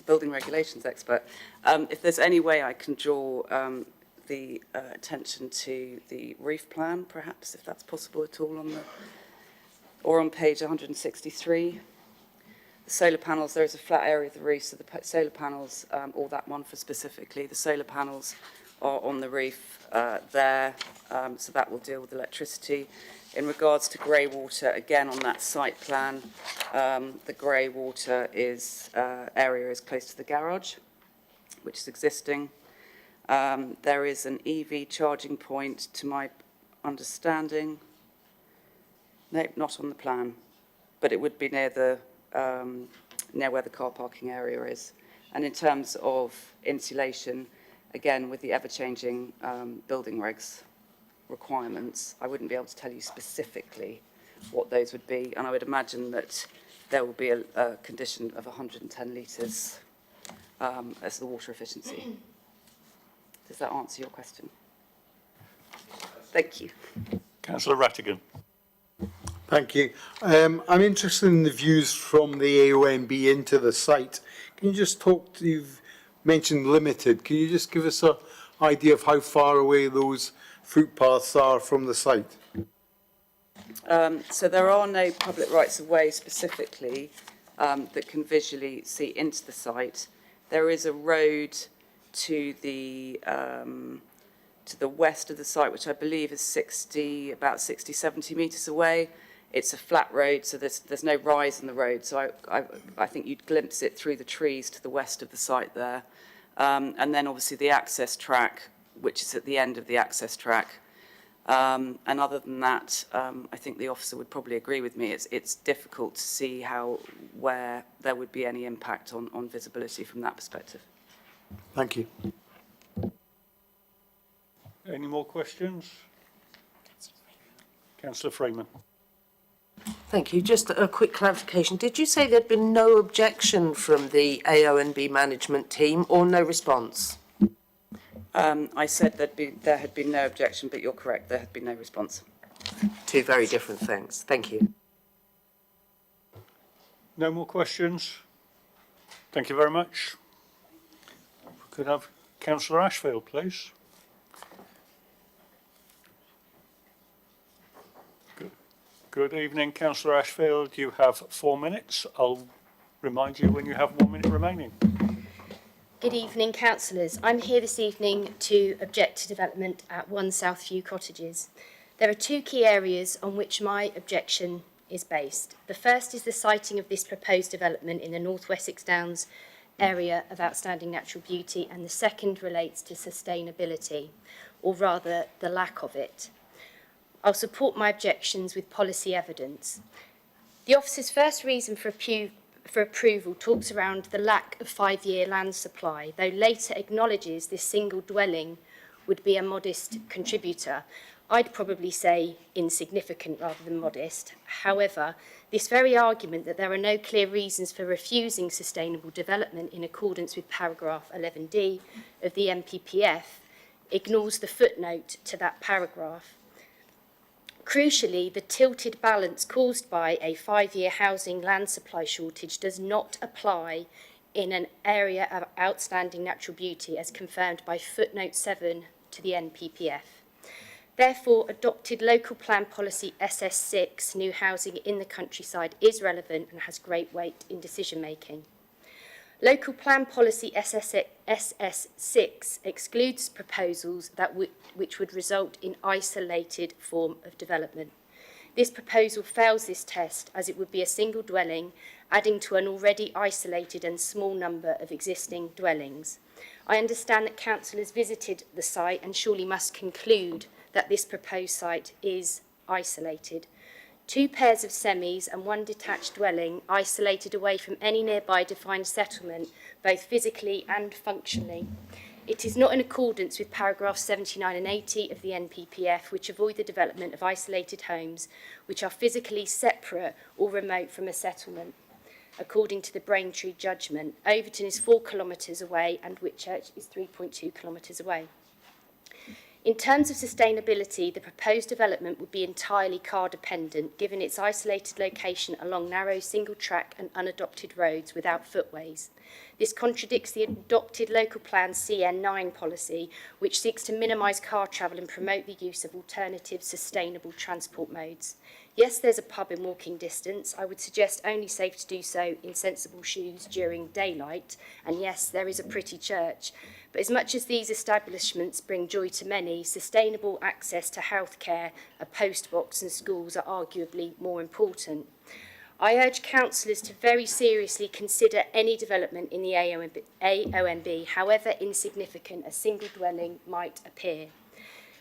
Speaker 2: building regulations expert. If there's any way I can draw the attention to the roof plan, perhaps, if that's possible at all, or on page 163. The solar panels, there is a flat area of the roof, so the solar panels, or that one for specifically, the solar panels are on the roof there, so that will deal with electricity. In regards to grey water, again on that site plan, the grey water area is close to the garage, which is existing. There is an EV charging point, to my understanding. No, not on the plan, but it would be near where the car parking area is. And in terms of insulation, again, with the ever-changing building regs requirements, I wouldn't be able to tell you specifically what those would be, and I would imagine that there will be a condition of 110 litres as the water efficiency. Does that answer your question? Thank you.
Speaker 1: Councillor Rattigan.
Speaker 4: Thank you. I'm interested in the views from the AONB into the site. Can you just talk you've mentioned limited, can you just give us an idea of how far away those footpaths are from the site?
Speaker 2: So there are no public rights of way specifically that can visually see into the site. There is a road to the west of the site, which I believe is about 60, 70 metres away. It's a flat road, so there's no rise in the road. So I think you'd glimpse it through the trees to the west of the site there. And then obviously the access track, which is at the end of the access track. And other than that, I think the officer would probably agree with me. It's difficult to see where there would be any impact on visibility from that perspective.
Speaker 4: Thank you.
Speaker 1: Any more questions? Councillor Freeman.
Speaker 2: Thank you. Just a quick clarification. Did you say there'd been no objection from the AONB management team or no response? I said there had been no objection, but you're correct. There had been no response. Two very different things. Thank you.
Speaker 1: No more questions? Thank you very much. We could have Councillor Ashfield, please. Good evening, Councillor Ashfield. You have 4 minutes. I'll remind you when you have 1 minute remaining.
Speaker 22: Good evening, councillors. I'm here this evening to object to development at 1 Southview Cottages. There are two key areas on which my objection is based. The first is the siting of this proposed development in the North Wessex Downs area of outstanding natural beauty, and the second relates to sustainability, or rather the lack of it. I'll support my objections with policy evidence. The officer's first reason for approval talks around the lack of 5-year land supply, though later acknowledges this single dwelling would be a modest contributor. I'd probably say insignificant rather than modest. However, this very argument that there are no clear reasons for refusing sustainable development in accordance with paragraph 11D of the NPPF ignores the footnote to that paragraph. Crucially, the tilted balance caused by a 5-year housing land supply shortage does not apply in an area of outstanding natural beauty as confirmed by footnote 7 to the NPPF. Therefore, adopted local plan policy SS6, new housing in the countryside, is relevant and has great weight in decision making. Local plan policy SS6 excludes proposals which would result in isolated form of development. This proposal fails this test as it would be a single dwelling adding to an already isolated and small number of existing dwellings. I understand that councillors visited the site and surely must conclude that this proposed site is isolated. 2 pairs of semis and 1 detached dwelling isolated away from any nearby defined settlement, both physically and functionally. It is not in accordance with paragraphs 79 and 80 of the NPPF, which avoid the development of isolated homes which are physically separate or remote from a settlement. According to the Braintree judgment, Overton is 4 kilometres away and Whitchurch is 3.2 kilometres away. In terms of sustainability, the proposed development would be entirely car dependent, given its isolated location along narrow single track and unadopted roads without footways. This contradicts the adopted local plan CN9 policy, which seeks to minimise car travel and promote the use of alternative sustainable transport modes. Yes, there's a pub in walking distance. I would suggest only safe to do so in sensible shoes during daylight. And yes, there is a pretty church. But as much as these establishments bring joy to many, sustainable access to healthcare, a post box and schools are arguably more important. I urge councillors to very seriously consider any development in the AONB, however insignificant a single dwelling might appear.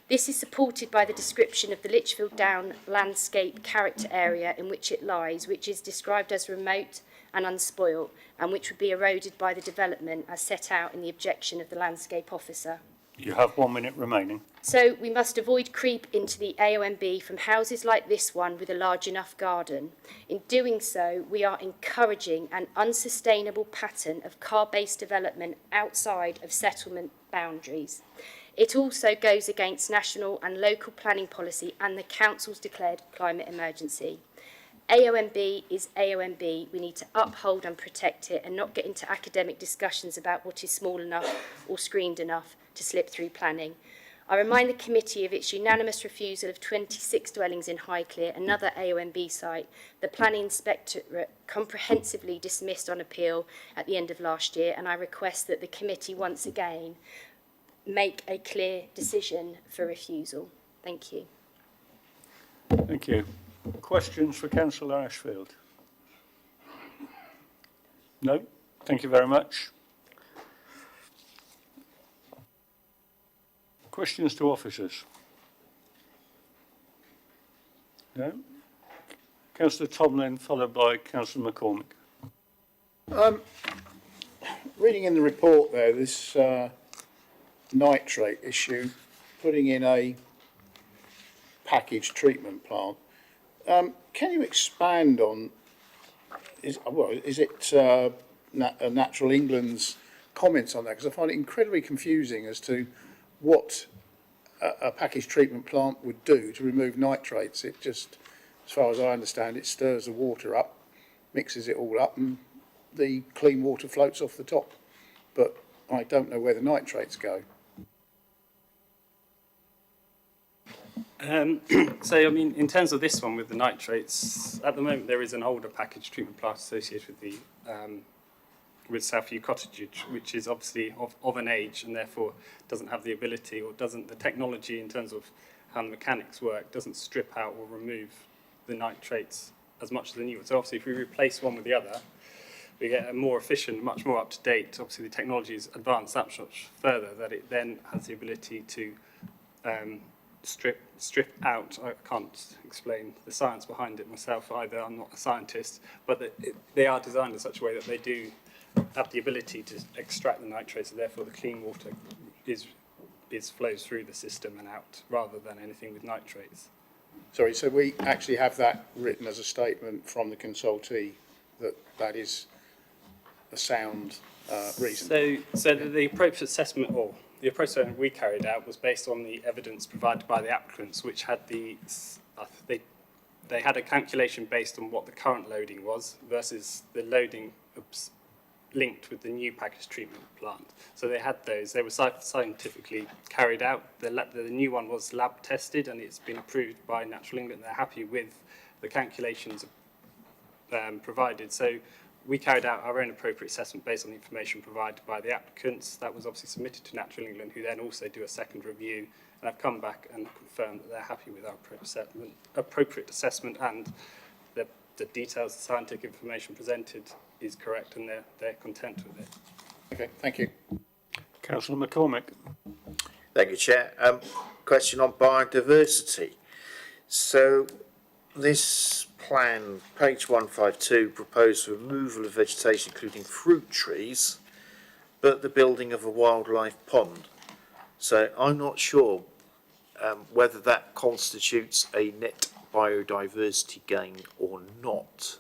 Speaker 22: This is supported by the description of the Lichfield Down landscape character area in which it lies, which is described as remote and unspoilt, and which would be eroded by the development as set out in the objection of the landscape officer.
Speaker 1: You have 1 minute remaining.
Speaker 22: So we must avoid creep into the AONB from houses like this one with a large enough garden. In doing so, we are encouraging an unsustainable pattern of car-based development outside of settlement boundaries. It also goes against national and local planning policy and the council's declared climate emergency. AONB is AONB. We need to uphold and protect it and not get into academic discussions about what is small enough or screened enough to slip through planning. I remind the committee of its unanimous refusal of 26 dwellings in Highclere, another AONB site. The planning inspectorate comprehensively dismissed on appeal at the end of last year, and I request that the committee once again make a clear decision for refusal. Thank you.
Speaker 1: Thank you. Questions for Councillor Ashfield? No? Thank you very much. Questions to officers? No? Councillor Tomlin, followed by Councillor McCormick.
Speaker 13: Reading in the report there, this nitrate issue, putting in a packaged treatment plant. Can you expand on, is it Natural England's comments on that? Because I find it incredibly confusing as to what a packaged treatment plant would do to remove nitrates. It just, as far as I understand, it stirs the water up, mixes it all up, and the clean water floats off the top. But I don't know where the nitrates go.
Speaker 21: So, I mean, in terms of this one with the nitrates, at the moment there is an older packaged treatment plant associated with the with Southview Cottage, which is obviously of an age and therefore doesn't have the ability or doesn't, the technology in terms of how the mechanics work, doesn't strip out or remove the nitrates as much as the new one. So obviously if we replace one with the other, we get a more efficient, much more up-to-date. Obviously the technology is advanced that much further that it then has the ability to strip out. I can't explain the science behind it myself either. I'm not a scientist, but they are designed in such a way that they do have the ability to extract the nitrates, and therefore the clean water flows through the system and out, rather than anything with nitrates.
Speaker 13: Sorry, so we actually have that written as a statement from the consultee that is a sound reason.
Speaker 21: So the approach assessment, or the approach assessment we carried out, was based on the evidence provided by the applicants, which had they had a calculation based on what the current loading was versus the loading linked with the new packaged treatment plant. So they had those. They were scientifically carried out. The new one was lab tested and it's been approved by Natural England. They're happy with the calculations provided. So we carried out our own appropriate assessment based on the information provided by the applicants. That was obviously submitted to Natural England, who then also do a second review. And I've come back and confirmed that they're happy with our appropriate assessment, and the details, the scientific information presented is correct, and they're content with it.
Speaker 13: Okay, thank you.
Speaker 1: Councillor McCormick.
Speaker 3: Thank you, Chair. Question on biodiversity. So this plan, page 152, proposed removal of vegetation including fruit trees, but the building of a wildlife pond. So I'm not sure whether that constitutes a net biodiversity gain or not.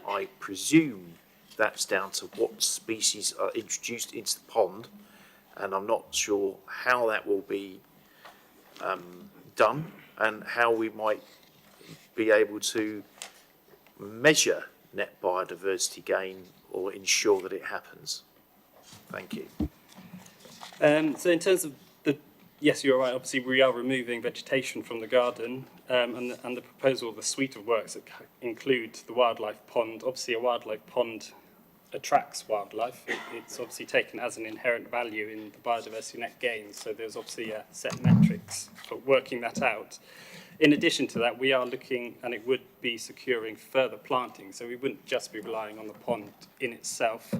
Speaker 3: I presume that's down to what species are introduced into the pond, and I'm not sure how that will be done and how we might be able to measure net biodiversity gain or ensure that it happens. Thank you.
Speaker 21: So in terms of yes, you're right. Obviously, we are removing vegetation from the garden, and the proposal, the suite of works that include the wildlife pond. Obviously, a wildlife pond attracts wildlife. It's obviously taken as an inherent value in the biodiversity net gain. So there's obviously a set metrics for working that out. In addition to that, we are looking, and it would be securing further planting. So we wouldn't just be relying on the pond in itself.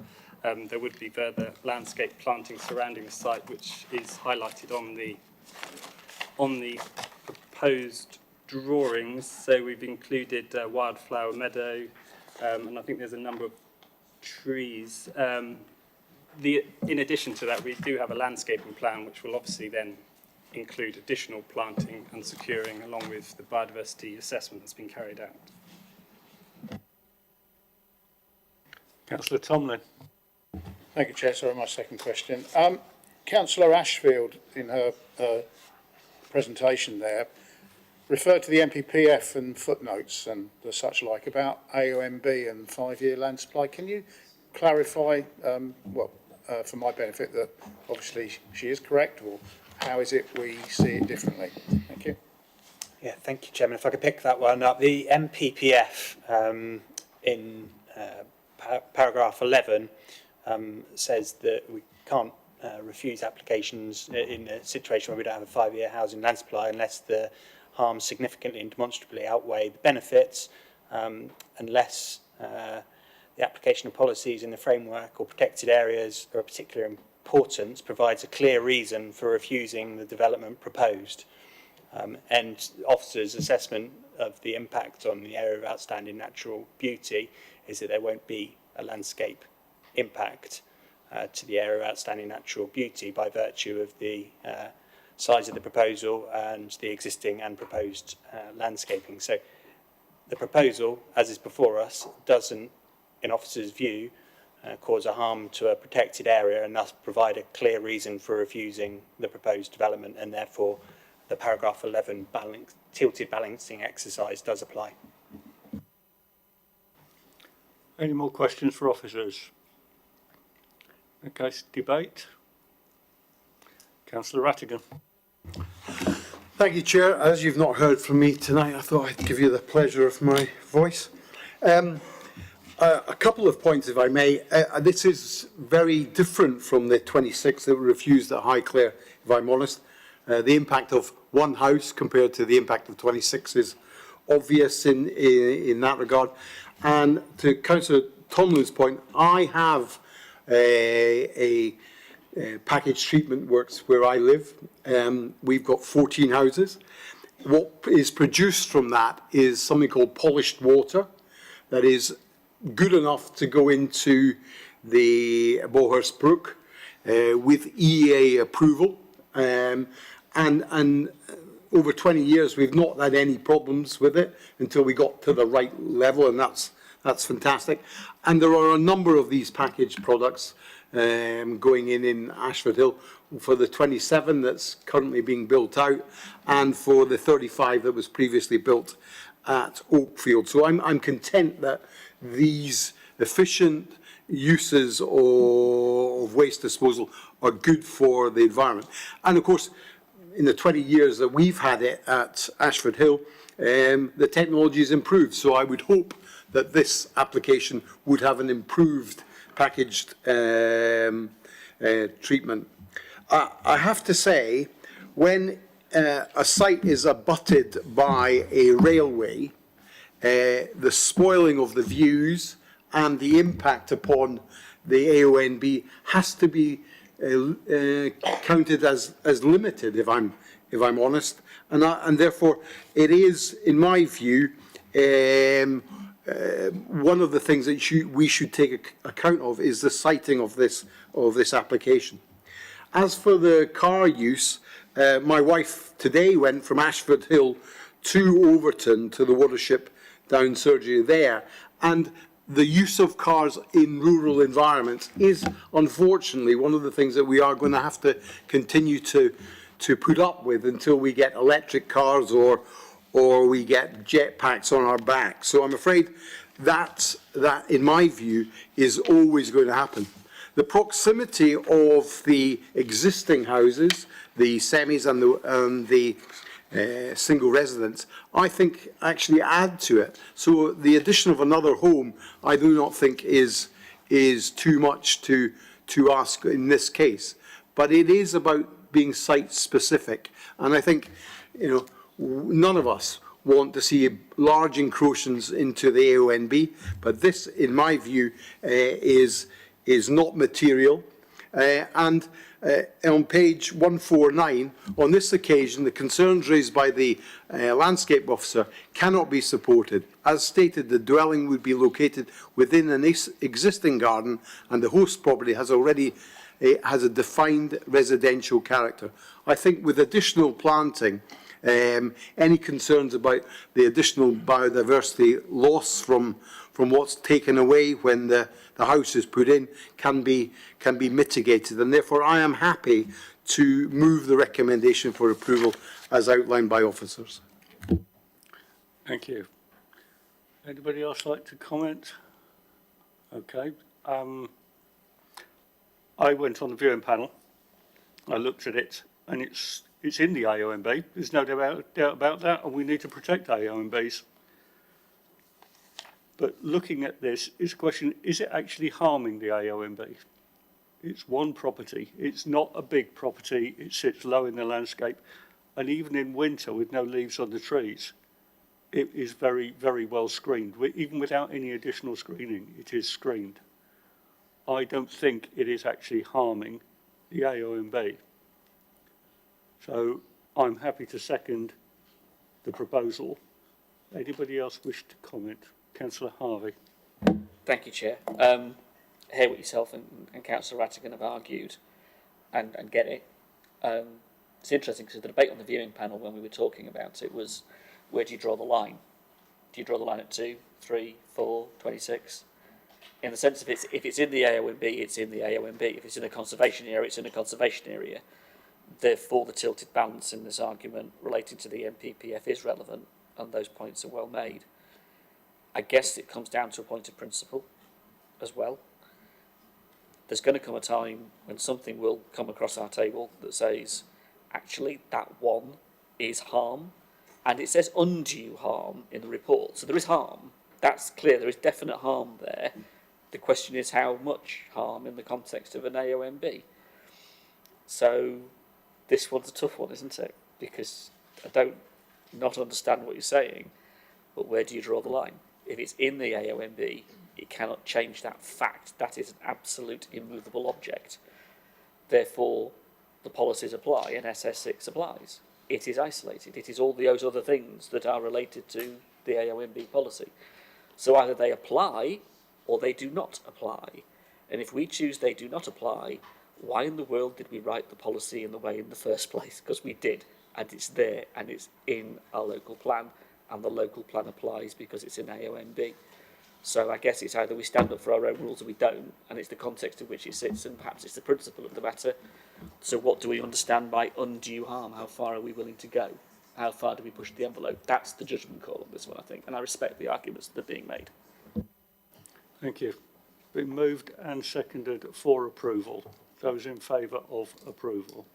Speaker 21: There would be further landscape planting surrounding the site, which is highlighted on the proposed drawings. So we've included wildflower meadow, and I think there's a number of trees. In addition to that, we do have a landscaping plan, which will obviously then include additional planting and securing, along with the biodiversity assessment that's been carried out.
Speaker 1: Councillor Tomlin.
Speaker 13: Thank you, Chair. Sorry, my second question. Councillor Ashfield, in her presentation there, referred to the MPPF and footnotes and the such like about AOMB and 5-year land supply. Can you clarify, for my benefit, that obviously she is correct, or how is it we see it differently? Thank you.
Speaker 19: Yeah, thank you, Chairman. If I could pick that one up. The MPPF in paragraph 11 says that we can't refuse applications in a situation where we don't have a 5-year housing land supply unless the harms significantly and demonstrably outweigh the benefits, unless the application of policies in the framework or protected areas are of particular importance provides a clear reason for refusing the development proposed. And officers' assessment of the impact on the area of outstanding natural beauty is that there won't be a landscape impact to the area of outstanding natural beauty by virtue of the size of the proposal and the existing and proposed landscaping. So the proposal, as is before us, doesn't, in officers' view, cause a harm to a protected area and thus provide a clear reason for refusing the proposed development, and therefore the paragraph 11 tilted balancing exercise does apply.
Speaker 1: Any more questions for officers? Okay, debate. Councillor Rattigan.
Speaker 4: Thank you, Chair. As you've not heard from me tonight, I thought I'd give you the pleasure of my voice. A couple of points, if I may. This is very different from the 26 that were refused at Highclere, if I'm honest. The impact of one house compared to the impact of 26 is obvious in that regard. And to Councillor Tomlin's point, I have a package treatment works where I live. We've got 14 houses. What is produced from that is something called polished water that is good enough to go into the Bohurst Brook with EA approval. And over 20 years, we've not had any problems with it until we got to the right level, and that's fantastic. And there are a number of these packaged products going in Ashford Hill for the 27 that's currently being built out, and for the 35 that was previously built at Oakfield. So I'm content that these efficient uses of waste disposal are good for the environment. And of course, in the 20 years that we've had it at Ashford Hill, the technology has improved. So I would hope that this application would have an improved packaged treatment. I have to say, when a site is abutted by a railway, the spoiling of the views and the impact upon the AONB has to be counted as limited, if I'm honest, and therefore it is, in my view, one of the things that we should take account of is the siting of this application. As for the car use, my wife today went from Ashford Hill to Overton to the Watership Down surgery there, and the use of cars in rural environments is unfortunately one of the things that we are going to have to continue to put up with until we get electric cars or we get jetpacks on our back. So I'm afraid that in my view is always going to happen. The proximity of the existing houses, the semis and the single residents, I think actually add to it. So the addition of another home, I do not think is too much to ask in this case. But it is about being site specific, and I think, you know, none of us want to see large encroachments into the AONB, but this, in my view, is not material. And on page 149, on this occasion, the concerns raised by the landscape officer cannot be supported. As stated, the dwelling would be located within an existing garden, and the host property has already has a defined residential character. I think with additional planting, any concerns about the additional biodiversity loss from what's taken away when the house is put in can be mitigated, and therefore I am happy to move the recommendation for approval as outlined by officers.
Speaker 1: Thank you. Anybody else like to comment? Okay. I went on the viewing panel. I looked at it, and it's in the AONB. There's no doubt about that, and we need to protect AONBs. But looking at this is a question, is it actually harming the AONB? It's one property. It's not a big property. It sits low in the landscape. And even in winter with no leaves on the trees, it is very, very well screened. Even without any additional screening, it is screened. I don't think it is actually harming the AONB. So I'm happy to second the proposal. Anybody else wish to comment? Councillor Harvey.
Speaker 15: Thank you, Chair. Hear what yourself and Councillor Rattigan have argued and get it. It's interesting because the debate on the viewing panel when we were talking about it was, where do you draw the line? Do you draw the line at 2, 3, 4, 26? In the sense of if it's in the AONB, it's in the AONB. If it's in a conservation area, it's in a conservation area. Therefore, the tilted balance in this argument relating to the MPPF is relevant, and those points are well made. I guess it comes down to a point of principle as well. There's going to come a time when something will come across our table that says, actually, that one is harm, and it says undue harm in the report. So there is harm. That's clear. There is definite harm there. The question is how much harm in the context of an AONB. So this one's a tough one, isn't it? Because I don't not understand what you're saying, but where do you draw the line? If it's in the AONB, it cannot change that fact. That is an absolute immovable object. Therefore, the policies apply and SS6 applies. It is isolated. It is all those other things that are related to the AONB policy. So either they apply or they do not apply. And if we choose they do not apply, why in the world did we write the policy in the way in the first place? Because we did, and it's there, and it's in our local plan, and the local plan applies because it's in AONB. So I guess it's either we stand up for our own rules or we don't, and it's the context in which it sits, and perhaps it's the principle of the matter. So what do we understand by undue harm? How far are we willing to go? How far do we push the envelope? That's the judgment call on this one, I think, and I respect the arguments that are being made.
Speaker 1: Thank you. Been moved and seconded for approval. Those in favour of approval?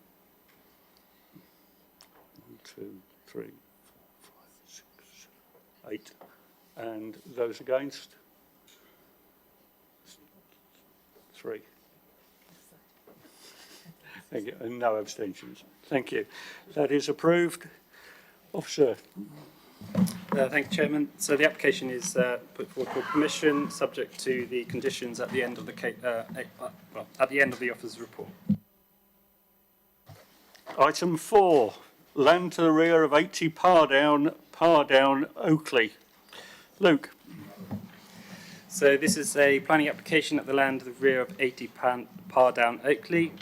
Speaker 1: 1, 2, 3, 4, 5, 6, 7, 8. And those against? 3. Thank you. And no abstentions. Thank you. That is approved. Officer.
Speaker 21: Thank you, Chairman. So the application is put forward for permission, subject to the conditions at the end of the at the end of the officer's report.
Speaker 1: Item 4, land to the rear of 80 Pardown, Oakley. Luke.
Speaker 21: So this is a planning application at the land of the rear of 80 Pardown Oakley.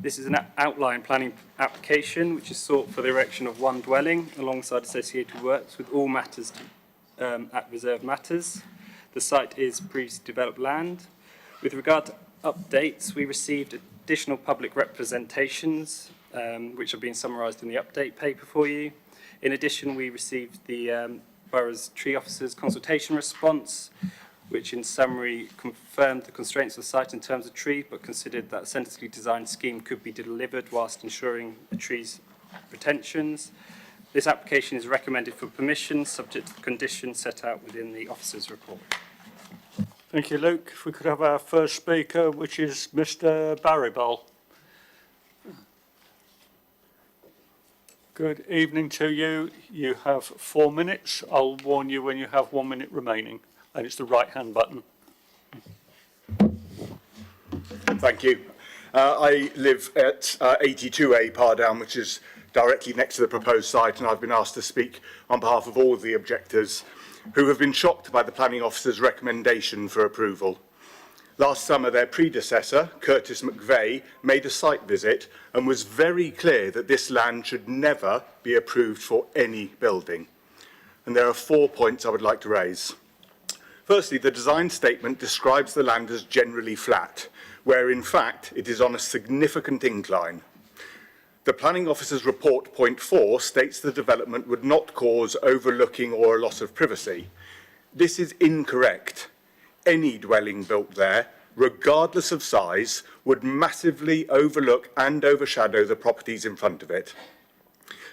Speaker 21: This is an outline planning application which is sought for the erection of one dwelling alongside associated works with all matters at reserved matters. The site is previously developed land. With regard to updates, we received additional public representations which have been summarised in the update paper for you. In addition, we received the Borough's Tree Officer's consultation response, which in summary confirmed the constraints of the site in terms of tree, but considered that a sensitively designed scheme could be delivered whilst ensuring the tree's pretensions. This application is recommended for permission, subject to the conditions set out within the officer's report.
Speaker 1: Thank you, Luke. If we could have our first speaker, which is Mr. Barryball. Good evening to you. You have 4 minutes. I'll warn you when you have 1 minute remaining, and it's the right-hand button.
Speaker 7: Thank you. I live at 82A Pardown, which is directly next to the proposed site, and I've been asked to speak on behalf of all of the objectors who have been shocked by the planning officer's recommendation for approval. Last summer, their predecessor, Curtis McVeigh, made a site visit and was very clear that this land should never be approved for any building. And there are 4 points I would like to raise. Firstly, the design statement describes the land as generally flat, where in fact it is on a significant incline. The planning officer's report, point 4, states the development would not cause overlooking or a loss of privacy. This is incorrect. Any dwelling built there, regardless of size, would massively overlook and overshadow the properties in front of it.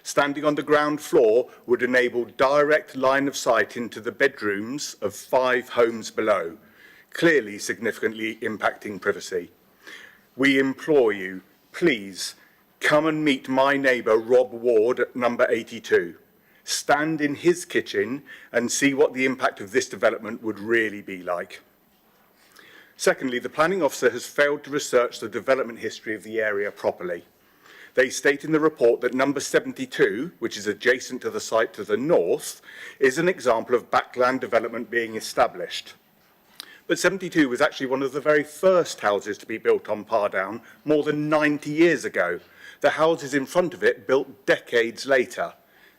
Speaker 7: Standing on the ground floor would enable direct line of sight into the bedrooms of 5 homes below, clearly significantly impacting privacy. We implore you, please, come and meet my neighbour Rob Ward at number 82. Stand in his kitchen and see what the impact of this development would really be like. Secondly, the planning officer has failed to research the development history of the area properly. They state in the report that number 72, which is adjacent to the site to the north, is an example of backland development being established. But 72 was actually one of the very first houses to be built on Pardown more than 90 years ago. The houses in front of it built decades later.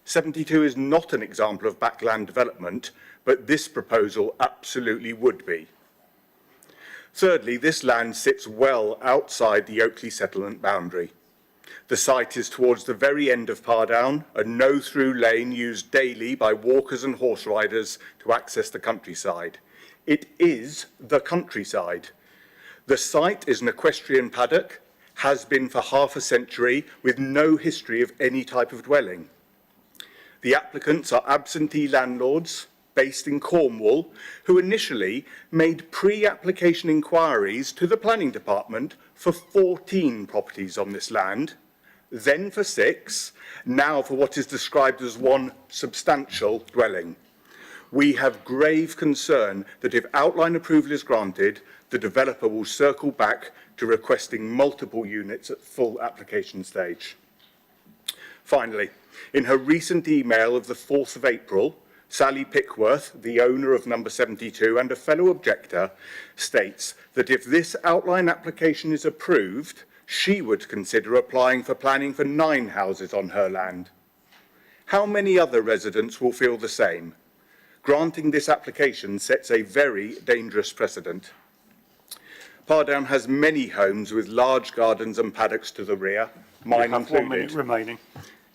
Speaker 7: 72 is not an example of backland development, but this proposal absolutely would be. Thirdly, this land sits well outside the Oakley settlement boundary. The site is towards the very end of Pardown, a no-through lane used daily by walkers and horse riders to access the countryside. It is the countryside. The site is an equestrian paddock, has been for half a century, with no history of any type of dwelling. The applicants are absentee landlords based in Cornwall, who initially made pre-application inquiries to the planning department for 14 properties on this land, then for 6, now for what is described as one substantial dwelling. We have grave concern that if outline approval is granted, the developer will circle back to requesting multiple units at full application stage. Finally, in her recent email of the 4th of April, Sally Pickworth, the owner of number 72 and a fellow objector, states that if this outline application is approved, she would consider applying for planning for 9 houses on her land. How many other residents will feel the same? Granting this application sets a very dangerous precedent. Pardown has many homes with large gardens and paddocks to the rear, mine included.
Speaker 1: 1 minute remaining.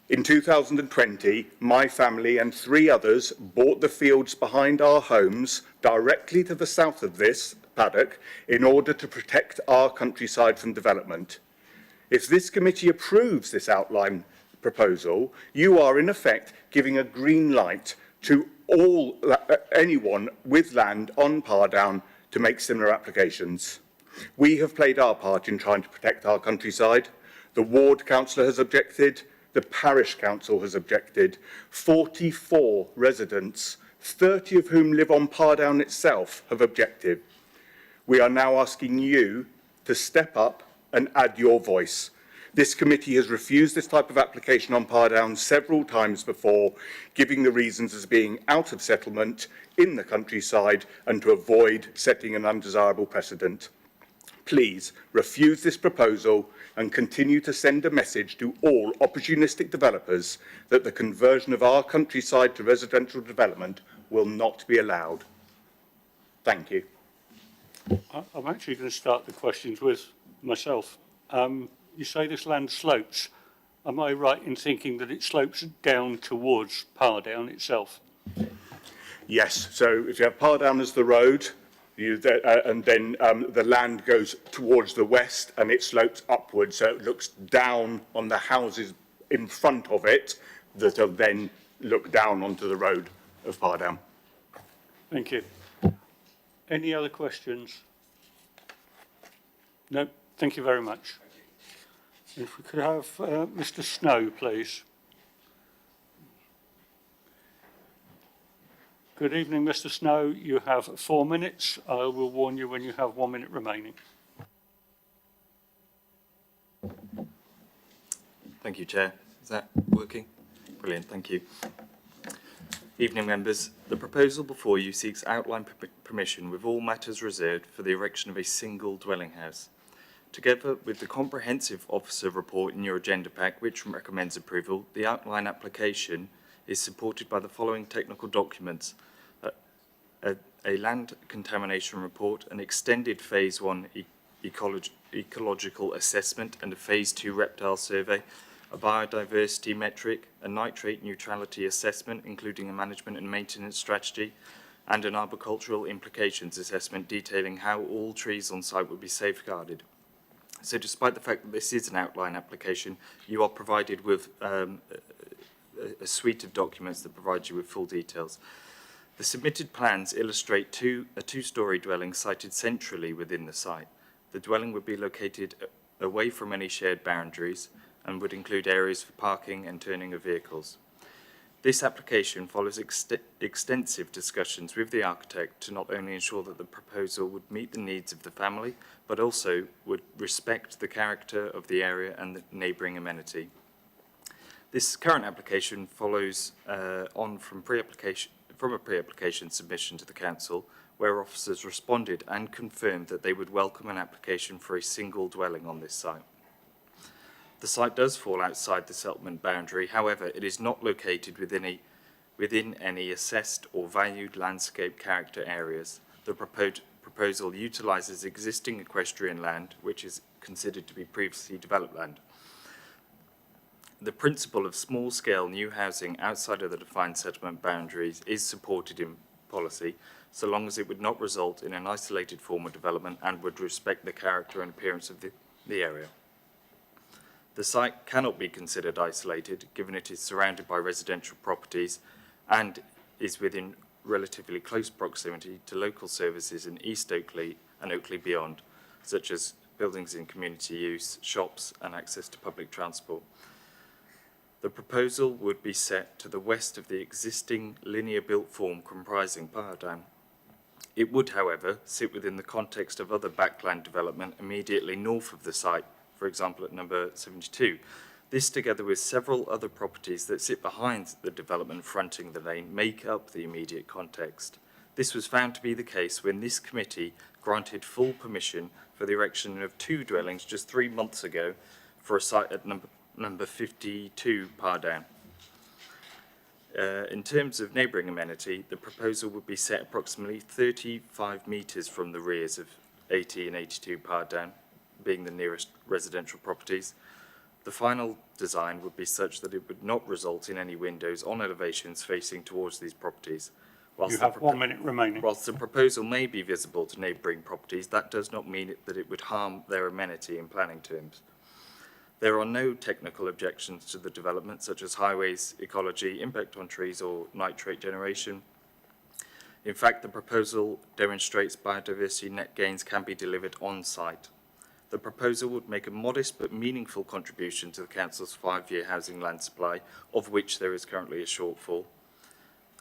Speaker 7: In 2020, my family and 3 others bought the fields behind our homes directly to the south of this paddock in order to protect our countryside from development. If this committee approves this outline proposal, you are in effect giving a green light to anyone with land on Pardown to make similar applications. We have played our part in trying to protect our countryside. The ward councillor has objected. The parish council has objected. 44 residents, 30 of whom live on Pardown itself, have objected. We are now asking you to step up and add your voice. This committee has refused this type of application on Pardown several times before, giving the reasons as being out of settlement in the countryside and to avoid setting an undesirable precedent. Please refuse this proposal and continue to send a message to all opportunistic developers that the conversion of our countryside to residential development will not be allowed. Thank you.
Speaker 1: I'm actually going to start the questions with myself. You say this land slopes. Am I right in thinking that it slopes down towards Pardown itself?
Speaker 7: Yes, so if you have Pardown as the road, and then the land goes towards the west and it slopes upwards, so it looks down on the houses in front of it that will then look down onto the road of Pardown.
Speaker 1: Thank you. Any other questions? No, thank you very much. If we could have Mr. Snow, please. Good evening, Mr. Snow. You have 4 minutes. I will warn you when you have 1 minute remaining.
Speaker 9: Thank you, Chair. Is that working? Brilliant, thank you. Evening, members. The proposal before you seeks outline permission with all matters reserved for the erection of a single dwelling house. Together with the comprehensive officer report in your agenda pack, which recommends approval, the outline application is supported by the following technical documents: a land contamination report, an extended Phase 1 ecological assessment and a Phase 2 reptile survey, a biodiversity metric, a nitrate neutrality assessment, including a management and maintenance strategy, and an arboricultural implications assessment detailing how all trees on site will be safeguarded. So despite the fact that this is an outline application, you are provided with a suite of documents that provide you with full details. The submitted plans illustrate a two-storey dwelling sited centrally within the site. The dwelling would be located away from any shared boundaries and would include areas for parking and turning of vehicles. This application follows extensive discussions with the architect to not only ensure that the proposal would meet the needs of the family, but also would respect the character of the area and the neighbouring amenity. This current application follows on from a pre-application submission to the council, where officers responded and confirmed that they would welcome an application for a single dwelling on this site. The site does fall outside the settlement boundary, however, it is not located within any assessed or valued landscape character areas. The proposal utilises existing equestrian land, which is considered to be previously developed land. The principle of small-scale new housing outside of the defined settlement boundaries is supported in policy, so long as it would not result in an isolated form of development and would respect the character and appearance of the area. The site cannot be considered isolated, given it is surrounded by residential properties and is within relatively close proximity to local services in East Oakley and Oakley beyond, such as buildings in community use, shops and access to public transport. The proposal would be set to the west of the existing linear built form comprising Pardown. It would, however, sit within the context of other backland development immediately north of the site, for example at number 72. This, together with several other properties that sit behind the development fronting the lane, make up the immediate context. This was found to be the case when this committee granted full permission for the erection of 2 dwellings just 3 months ago for a site at number 52 Pardown. In terms of neighbouring amenity, the proposal would be set approximately 35 metres from the rears of 80 and 82 Pardown, being the nearest residential properties. The final design would be such that it would not result in any windows on elevations facing towards these properties.
Speaker 1: You have 1 minute remaining.
Speaker 9: Whilst the proposal may be visible to neighbouring properties, that does not mean that it would harm their amenity in planning terms. There are no technical objections to the development, such as highways, ecology, impact on trees, or nitrate generation. In fact, the proposal demonstrates biodiversity net gains can be delivered on site. The proposal would make a modest but meaningful contribution to the Council's 5-year housing land supply, of which there is currently a shortfall.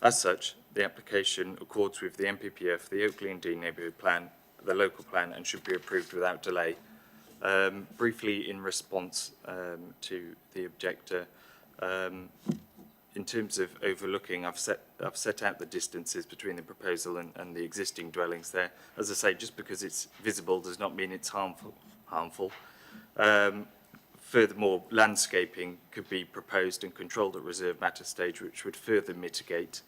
Speaker 9: As such, the application accords with the NPPF, the Oakley and Dean Neighbourhood Plan, the local plan, and should be approved without delay. Briefly in response to the objector, in terms of overlooking, I've set out the distances between the proposal and the existing dwellings there. As I say, just because it's visible does not mean it's harmful. Furthermore, landscaping could be proposed and controlled at reserve matter stage, which would further mitigate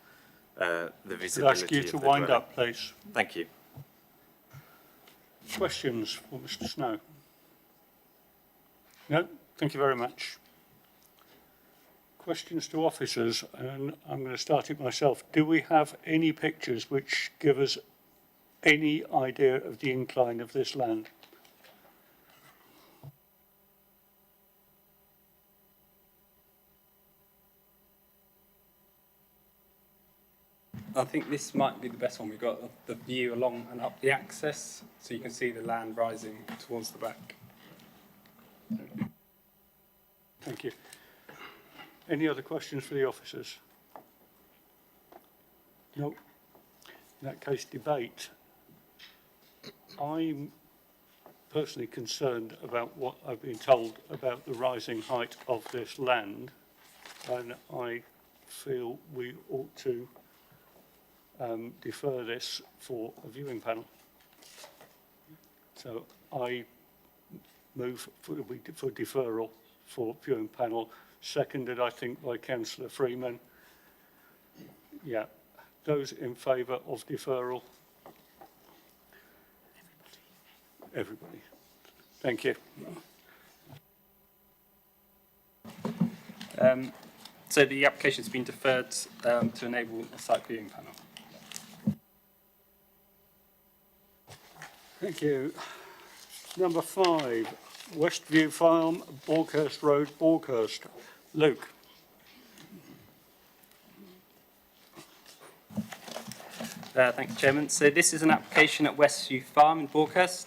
Speaker 9: the visibility.
Speaker 1: Could I ask you to wind up, please?
Speaker 9: Thank you.
Speaker 1: Questions for Mr. Snow? No, thank you very much. Questions to officers, and I'm going to start it myself. Do we have any pictures which give us any idea of the incline of this land?
Speaker 12: I think this might be the best one. We've got the view along and up the axis, so you can see the land rising towards the back.
Speaker 1: Thank you. Any other questions for the officers? No. In that case, debate. I'm personally concerned about what I've been told about the rising height of this land, and I feel we ought to defer this for a viewing panel. So I move for deferral for viewing panel, seconded, I think, by Councillor Freeman. Yeah. Those in favour of deferral? Everybody. Thank you.
Speaker 21: So the application's been deferred to enable a site viewing panel.
Speaker 1: Thank you. Number 5, Westview Farm, Borkhurst Road, Borkhurst. Luke.
Speaker 21: Thank you, Chairman. So this is an application at Westview Farm in Borkhurst.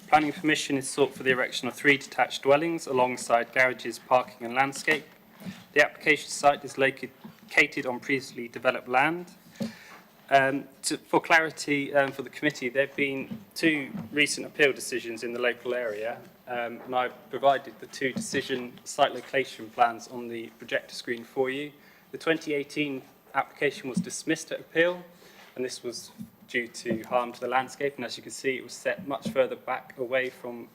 Speaker 21: Planning permission is sought for the erection of 3 detached dwellings alongside garages, parking and landscape. The application site is located on previously developed land. For clarity for the committee, there have been 2 recent appeal decisions in the local area, and I've provided the 2 decision site location plans on the projector screen for you. The 2018 application was dismissed at appeal, and this was due to harm to the landscape, and as you can see, it was set much further back away from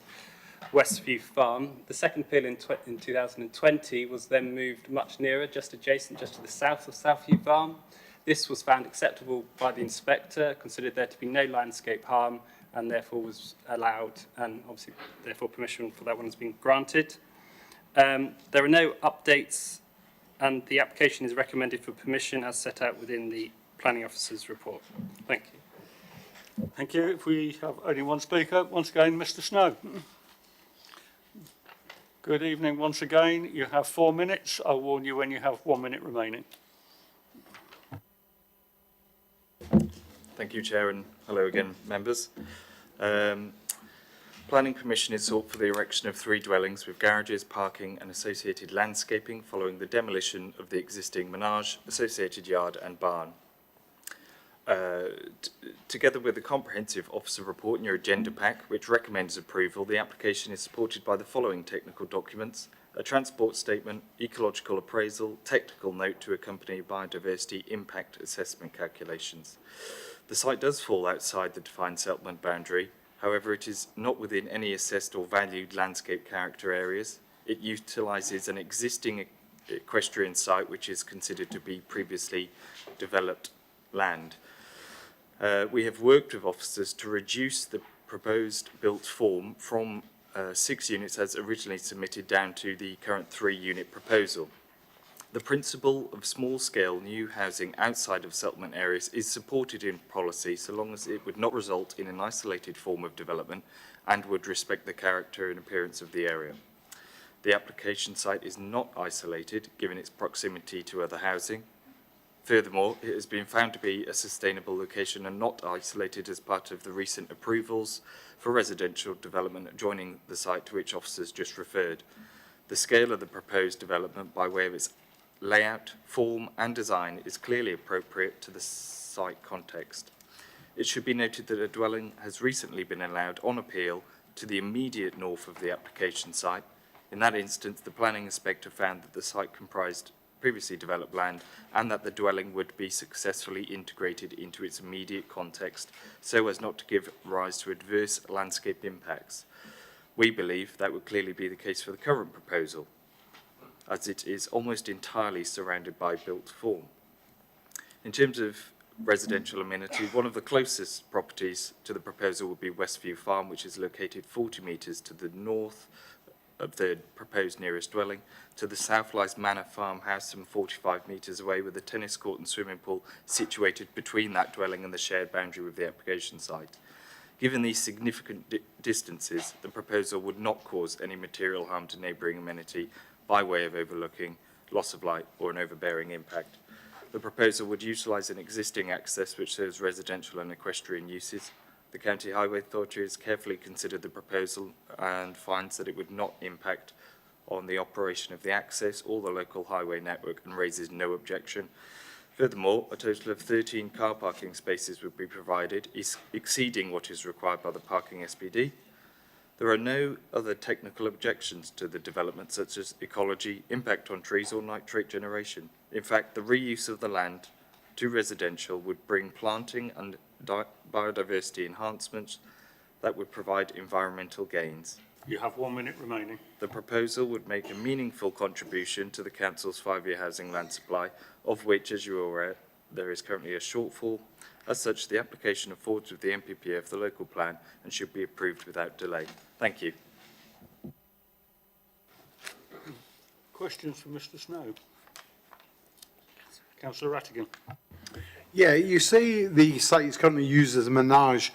Speaker 21: Westview Farm. The second appeal in 2020 was then moved much nearer, just adjacent, just to the south of Southview Farm. This was found acceptable by the inspector, considered there to be no landscape harm, and therefore was allowed, and obviously therefore permission for that one has been granted. There are no updates, and the application is recommended for permission as set out within the planning officer's report. Thank you.
Speaker 1: Thank you. If we have only one speaker, once again, Mr. Snow. Good evening once again. You have 4 minutes. I'll warn you when you have 1 minute remaining.
Speaker 9: Thank you, Chair, and hello again, members. Planning permission is sought for the erection of 3 dwellings with garages, parking and associated landscaping following the demolition of the existing menage, associated yard and barn. Together with a comprehensive officer report in your agenda pack, which recommends approval, the application is supported by the following technical documents: a transport statement, ecological appraisal, technical note to accompany biodiversity impact assessment calculations. The site does fall outside the defined settlement boundary. However, it is not within any assessed or valued landscape character areas. It utilises an existing equestrian site, which is considered to be previously developed land. We have worked with officers to reduce the proposed built form from 6 units as originally submitted down to the current 3-unit proposal. The principle of small-scale new housing outside of settlement areas is supported in policy so long as it would not result in an isolated form of development and would respect the character and appearance of the area. The application site is not isolated given its proximity to other housing. Furthermore, it has been found to be a sustainable location and not isolated as part of the recent approvals for residential development adjoining the site to which officers just referred. The scale of the proposed development by way of its layout, form and design is clearly appropriate to the site context. It should be noted that a dwelling has recently been allowed on appeal to the immediate north of the application site. In that instance, the planning inspector found that the site comprised previously developed land and that the dwelling would be successfully integrated into its immediate context so as not to give rise to adverse landscape impacts. We believe that would clearly be the case for the current proposal, as it is almost entirely surrounded by built form. In terms of residential amenity, one of the closest properties to the proposal would be Westview Farm, which is located 40 metres to the north of the proposed nearest dwelling. To the south lies Manor Farmhouse, some 45 metres away, with a tennis court and swimming pool situated between that dwelling and the shared boundary with the application site. Given these significant distances, the proposal would not cause any material harm to neighbouring amenity by way of overlooking, loss of light or an overbearing impact. The proposal would utilise an existing access which serves residential and equestrian uses. The County Highway Authority has carefully considered the proposal and finds that it would not impact on the operation of the access or the local highway network and raises no objection. Furthermore, a total of 13 car parking spaces would be provided, exceeding what is required by the parking SPD. There are no other technical objections to the development, such as ecology, impact on trees or nitrate generation. In fact, the reuse of the land to residential would bring planting and biodiversity enhancements that would provide environmental gains.
Speaker 1: You have 1 minute remaining.
Speaker 9: The proposal would make a meaningful contribution to the Council's 5-year housing land supply, of which, as you are aware, there is currently a shortfall. As such, the application affords with the NPPF the local plan and should be approved without delay. Thank you.
Speaker 1: Questions for Mr Snow? Councillor Rattigan.
Speaker 4: Yeah, you say the site is currently used as a menage.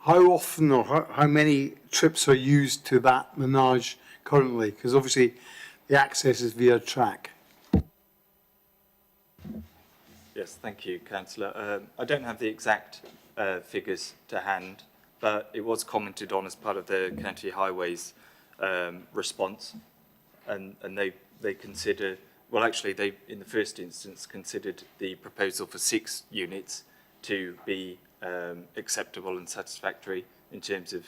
Speaker 4: How often or how many trips are used to that menage currently? Because obviously the access is via track.
Speaker 9: Yes, thank you, Councillor. I don't have the exact figures to hand, but it was commented on as part of the County Highways response, and they consider, well, actually, they in the first instance considered the proposal for 6 units to be acceptable and satisfactory in terms of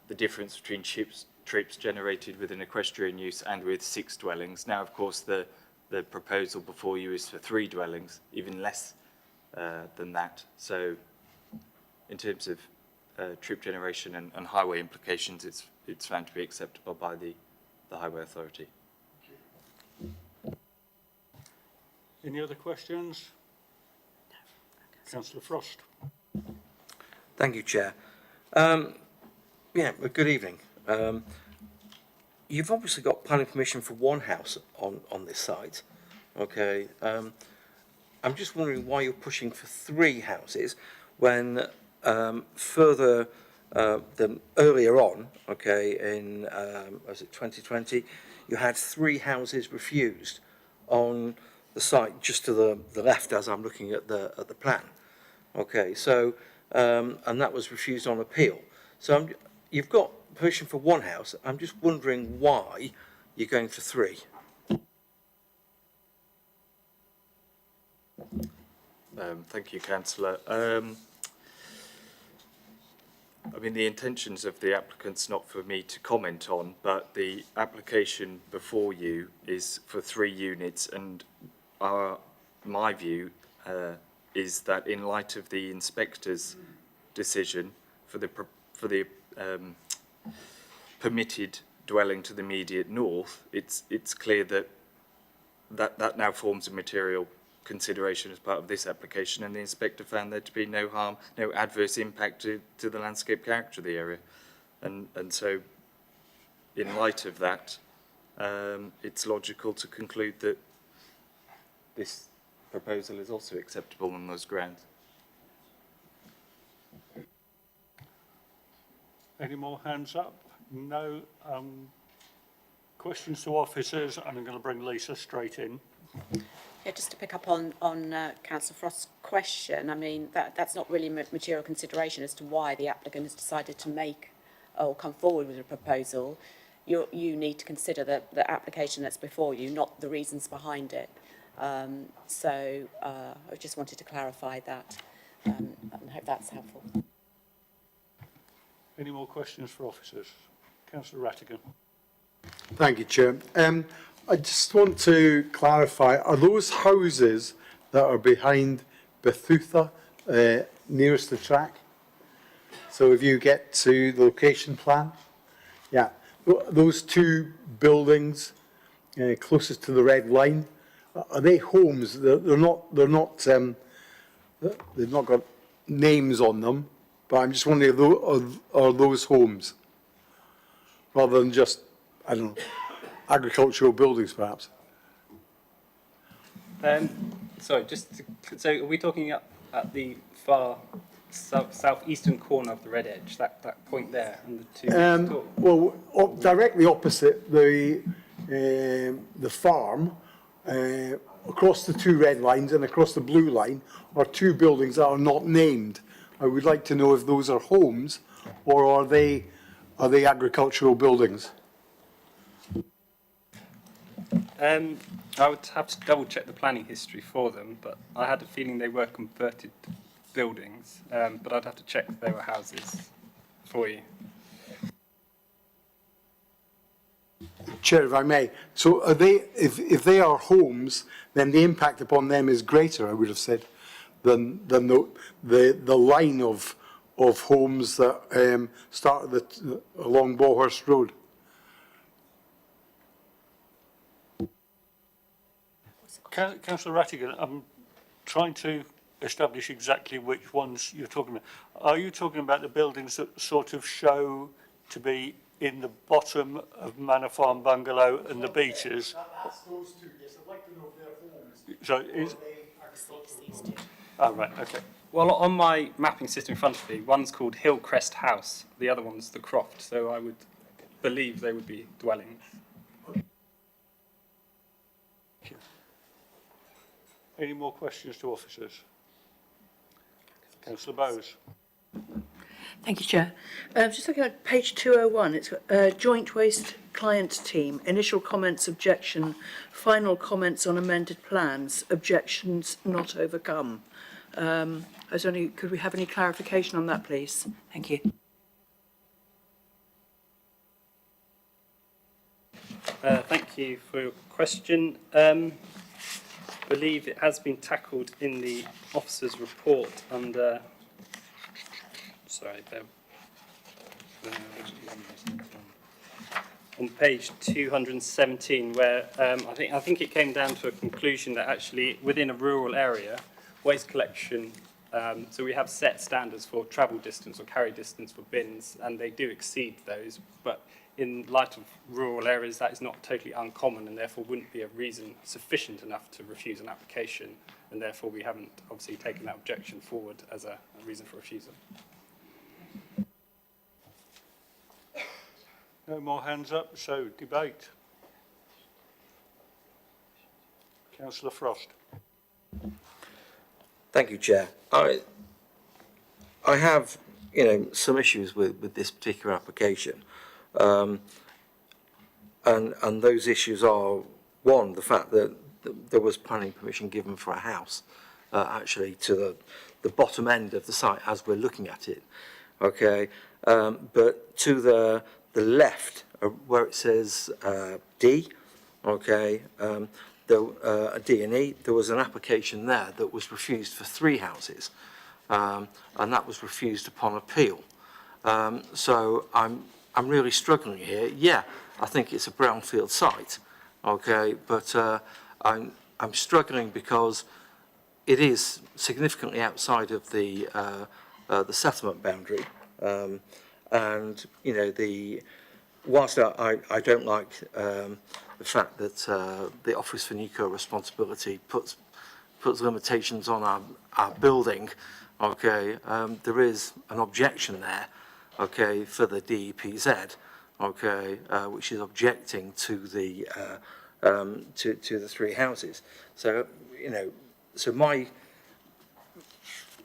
Speaker 9: the difference between trips generated with an equestrian use and with 6 dwellings. Now, of course, the proposal before you is for 3 dwellings, even less than that. So in terms of trip generation and highway implications, it's found to be acceptable by the Highway Authority.
Speaker 1: Any other questions? Councillor Frost.
Speaker 11: Thank you, Chair. Yeah, well, good evening. You've obviously got planning permission for 1 house on this site. Okay. I'm just wondering why you're pushing for 3 houses when further than earlier on, okay, in was it 2020, you had 3 houses refused on the site just to the left as I'm looking at the plan. Okay, so and that was refused on appeal. So you've got permission for 1 house. I'm just wondering why you're going for 3.
Speaker 9: Thank you, Councillor. I mean, the intentions of the applicant's not for me to comment on, but the application before you is for 3 units, and my view is that in light of the inspector's decision for the permitted dwelling to the immediate north, it's clear that now forms a material consideration as part of this application, and the inspector found there to be no harm, no adverse impact to the landscape character of the area, and so in light of that, it's logical to conclude that this proposal is also acceptable on those grounds.
Speaker 1: Any more hands up? No. Questions to officers, and I'm going to bring Lisa straight in.
Speaker 14: Yeah, just to pick up on Councillor Frost's question, I mean, that's not really material consideration as to why the applicant has decided to make or come forward with a proposal. You need to consider the application that's before you, not the reasons behind it. So I just wanted to clarify that and hope that's helpful.
Speaker 1: Any more questions for officers? Councillor Rattigan.
Speaker 4: Thank you, Chair. I just want to clarify, are those houses that are behind Bethutha nearest the track? So if you get to the location plan, yeah, those two buildings closest to the red line, are they homes? They've not got names on them, but I'm just wondering, are those homes? Rather than just, I don't know, agricultural buildings, perhaps?
Speaker 21: Sorry, so are we talking up at the far southeastern corner of the red edge, that point there, and the two next door?
Speaker 4: Well, directly opposite the farm, across the two red lines and across the blue line, are two buildings that are not named. I would like to know if those are homes or are they agricultural buildings?
Speaker 21: I would have to double check the planning history for them, but I had a feeling they were converted buildings, but I'd have to check if they were houses for you.
Speaker 4: Chair, if I may, so are they, if they are homes, then the impact upon them is greater, I would have said, than the line of homes that start along Bowhurst Road.
Speaker 1: Councillor Rattigan, I'm trying to establish exactly which ones you're talking about. Are you talking about the buildings that sort of show to be in the bottom of Manor Farm Bungalow and the beaches?
Speaker 4: That's those two, yes. I'd like to know if they're homes.
Speaker 1: So is... Oh, right, okay.
Speaker 21: Well, on my mapping system in front of me, one's called Hillcrest House, the other one's the Croft, so I would believe they would be dwellings.
Speaker 1: Any more questions to officers? Councillor Bowes.
Speaker 10: Thank you, Chair. Just looking at page 201, it's got Joint Waste Client Team, initial comments, objection, final comments on amended plans, objections not overcome. Could we have any clarification on that, please? Thank you.
Speaker 21: Thank you for your question. I believe it has been tackled in the officer's report under, on page 217, where I think it came down to a conclusion that actually within a rural area, waste collection, so we have set standards for travel distance or carry distance for bins, and they do exceed those, but in light of rural areas, that is not totally uncommon and therefore wouldn't be a reason sufficient enough to refuse an application, and therefore we haven't obviously taken that objection forward as a reason for refusal.
Speaker 1: No more hands up, so debate. Councillor Frost.
Speaker 11: Thank you, Chair. I have, some issues with this particular application. And those issues are, one, the fact that there was planning permission given for a house, actually to the bottom end of the site as we're looking at it, okay? But to the left, where it says D, okay, a D and E, there was an application there that was refused for 3 houses, and that was refused upon appeal. So I'm really struggling here. Yeah, I think it's a brownfield site, okay, but I'm struggling because it is significantly outside of the settlement boundary, and whilst I don't like the fact that the Office for Nuclear Responsibility puts limitations on our building, okay, there is an objection there, okay, for the DEPZ, okay, which is objecting to the 3 houses. So, so my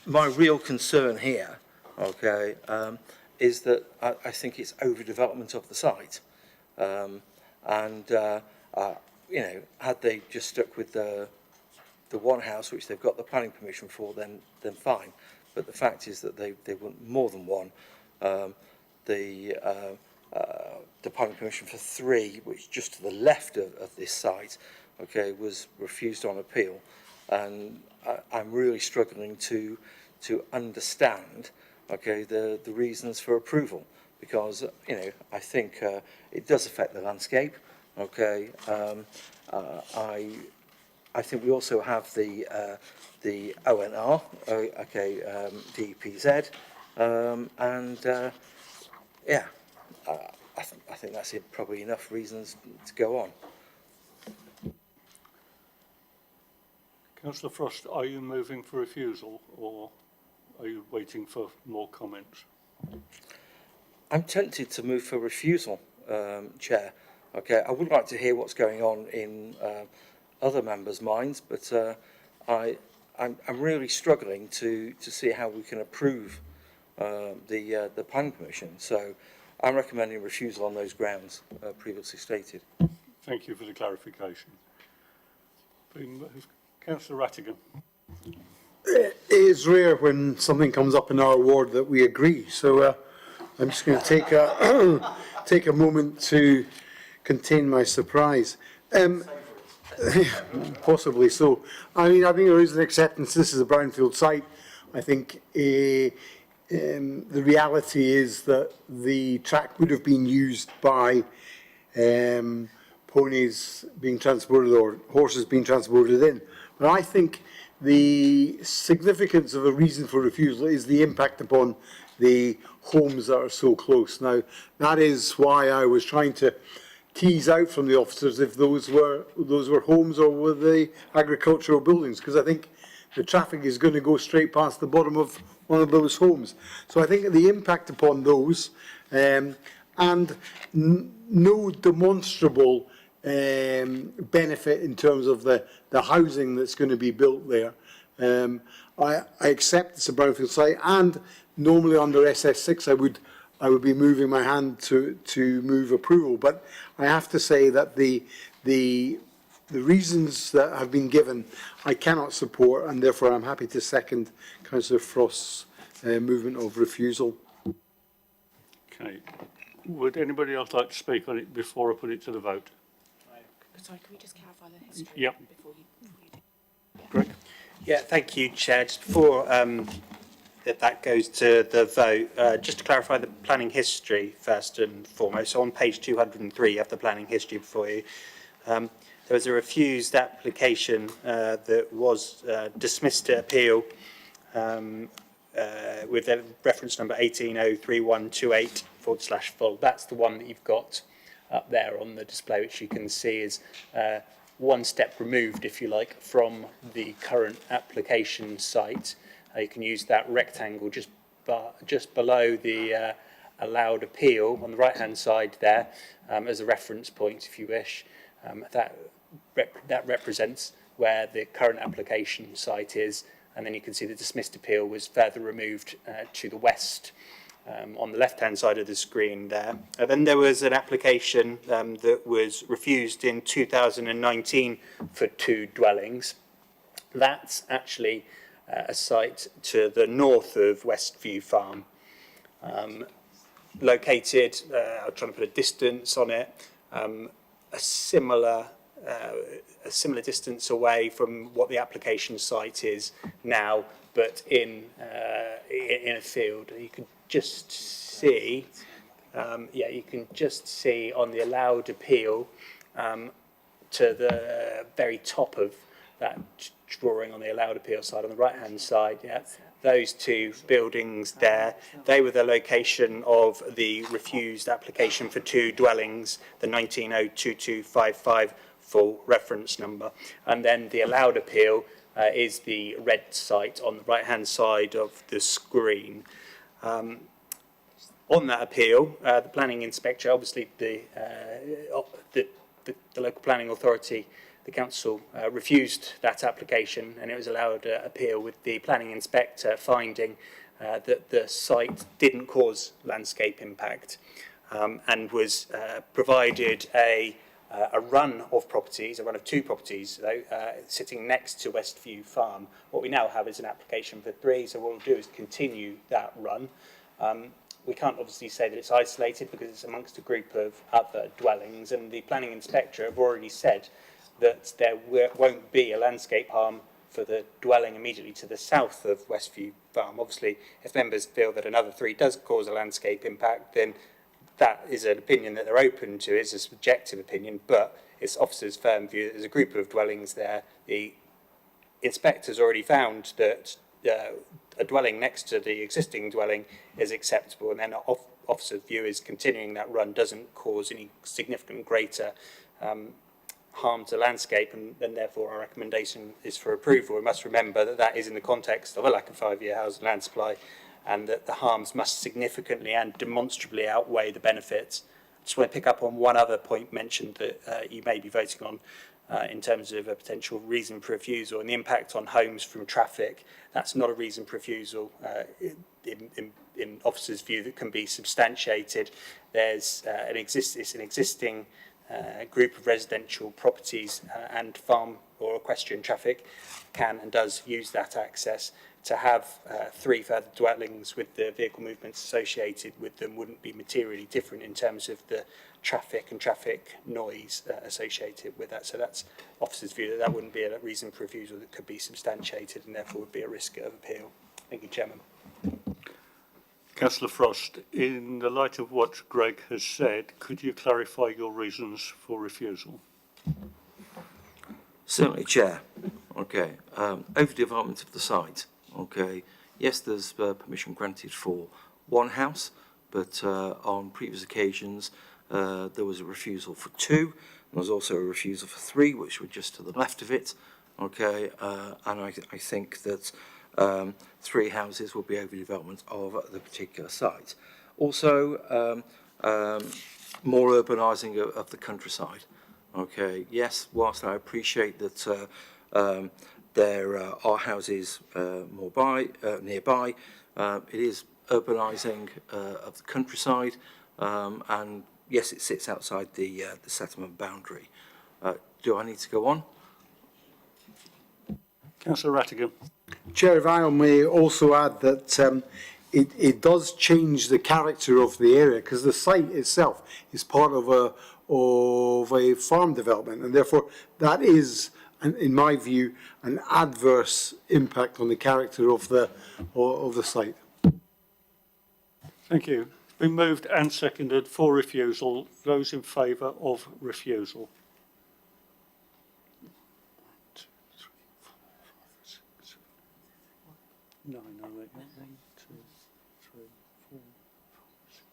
Speaker 11: real concern here, okay, is that I think it's overdevelopment of the site, and had they just stuck with the one house which they've got the planning permission for, then fine. But the fact is that they want more than one. the planning permission for 3, which just to the left of this site, okay, was refused on appeal, and I'm really struggling to understand, okay, the reasons for approval, because I think it does affect the landscape, okay. I think we also have the ONR, okay, DPZ, and yeah, I think that's probably enough reasons to go on.
Speaker 1: Councillor Frost, are you moving for refusal or are you waiting for more comments?
Speaker 11: I'm tempted to move for refusal, Chair. Okay, I would like to hear what's going on in other members' minds, but I'm really struggling to see how we can approve the planning permission. So I'm recommending refusal on those grounds previously stated.
Speaker 1: Thank you for the clarification. Councillor Rattigan.
Speaker 4: It is rare when something comes up in our ward that we agree, so I'm just going to take a moment to contain my surprise. Possibly so. I mean, I think there is an acceptance. This is a brownfield site. I think the reality is that the track would have been used by ponies being transported or horses being transported in. But I think the significance of a reason for refusal is the impact upon the homes that are so close. Now, that is why I was trying to tease out from the officers if those were homes or were they agricultural buildings, because I think the traffic is going to go straight past the bottom of one of those homes. So I think the impact upon those and no demonstrable benefit in terms of the housing that's going to be built there. I accept it's a brownfield site, and normally under SS6 I would be moving my hand to move approval, but I have to say that the reasons that have been given I cannot support, and therefore I'm happy to second Councillor Frost's movement of refusal.
Speaker 1: Okay. Would anybody else like to speak on it before I put it to the vote?
Speaker 14: Sorry, can we just clarify the history?
Speaker 1: Yep.
Speaker 14: Before you do?
Speaker 1: Greg?
Speaker 19: Yeah, thank you, Chair. Just before that goes to the vote, just to clarify the planning history first and foremost. So on page 203, you have the planning history before you. There was a refused application that was dismissed to appeal with a reference number 1803128/full. That's the one that you've got up there on the display, which you can see is one step removed, if you like, from the current application site. You can use that rectangle just below the allowed appeal on the right-hand side there as a reference point, if you wish. That represents where the current application site is, and then you can see the dismissed appeal was further removed to the west on the left-hand side of the screen there. Then there was an application that was refused in 2019 for 2 dwellings. That's actually a site to the north of Westview Farm, located, I'm trying to put a distance on it, a similar distance away from what the application site is now, but in a field. You can just see, you can just see on the allowed appeal to the very top of that drawing on the allowed appeal side, on the right-hand side, those 2 buildings there, they were the location of the refused application for 2 dwellings, the 1902255 full reference number. And then the allowed appeal is the red site on the right-hand side of the screen. On that appeal, the planning inspector, obviously the local planning authority, the council refused that application, and it was allowed appeal with the planning inspector finding that the site didn't cause landscape impact and was provided a run of properties, a run of 2 properties though, sitting next to Westview Farm. What we now have is an application for 3, so what we'll do is continue that run. we can't obviously say that it's isolated because it's amongst a group of other dwellings, and the planning inspector have already said that there won't be a landscape harm for the dwelling immediately to the south of Westview Farm. Obviously, if members feel that another 3 does cause a landscape impact, then that is an opinion that they're open to. It's a subjective opinion, but it's officers' firm view that there's a group of dwellings there. The inspectors already found that a dwelling next to the existing dwelling is acceptable, and then officer's view is continuing that run doesn't cause any significant greater harm to landscape, and therefore our recommendation is for approval. We must remember that that is in the context of a lack of 5-year housing land supply, and that the harms must significantly and demonstrably outweigh the benefits. I just want to pick up on one other point mentioned that you may be voting on in terms of a potential reason for refusal and the impact on homes from traffic. That's not a reason for refusal in officers' view that can be substantiated. There's an existing group of residential properties and farm or equestrian traffic can and does use that access. To have 3 further dwellings with the vehicle movements associated with them wouldn't be materially different in terms of the traffic and traffic noise associated with that. So that's officers' view that that wouldn't be a reason for refusal that could be substantiated and therefore would be a risk of appeal. Thank you, Chairman.
Speaker 1: Councillor Frost, in the light of what Greg has said, could you clarify your reasons for refusal?
Speaker 11: Certainly, Chair. Okay. Overdevelopment of the site. Okay. Yes, there's permission granted for 1 house, but on previous occasions there was a refusal for 2. There was also a refusal for 3, which were just to the left of it. Okay. And I think that 3 houses will be overdevelopment of the particular site. Also, more urbanising of the countryside. Okay. Yes, whilst I appreciate that there are houses nearby, it is urbanising of the countryside, and yes, it sits outside the settlement boundary. Do I need to go on?
Speaker 1: Councillor Rattigan.
Speaker 4: Chair, if I may also add that it does change the character of the area, because the site itself is part of a farm development, and therefore that is, in my view, an adverse impact on the character of the site.
Speaker 1: Thank you. Been moved and seconded for refusal. Those in favour of refusal? 1, 2, 3, 4, 5, 6, 7, 8, 9, 1, 2, 3, 4, 5, 6,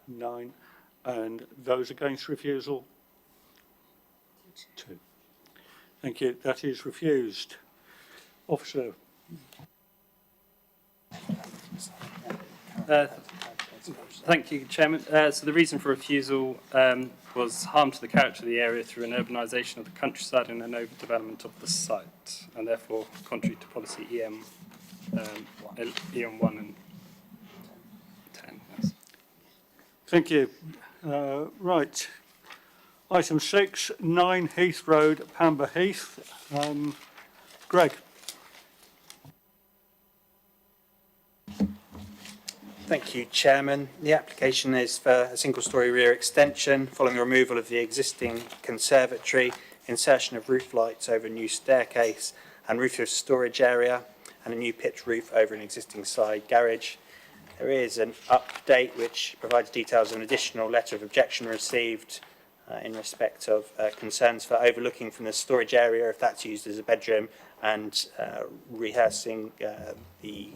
Speaker 1: 7, 9. And those against refusal? 2. Thank you. That is refused. Officer.
Speaker 21: Thank you, Chairman. So the reason for refusal was harm to the character of the area through an urbanisation of the countryside and an overdevelopment of the site, and therefore contrary to policy EM 1 and 10. Yes.
Speaker 1: Thank you. Right. Item 6, 9 Heath Road, Pamber Heath. Greg.
Speaker 19: Thank you, Chairman. The application is for a single-storey rear extension following the removal of the existing conservatory, insertion of roof lights over a new staircase and roof of storage area, and a new pitched roof over an existing side garage. There is an update which provides details of an additional letter of objection received in respect of concerns for overlooking from the storage area if that's used as a bedroom, and rehearsing the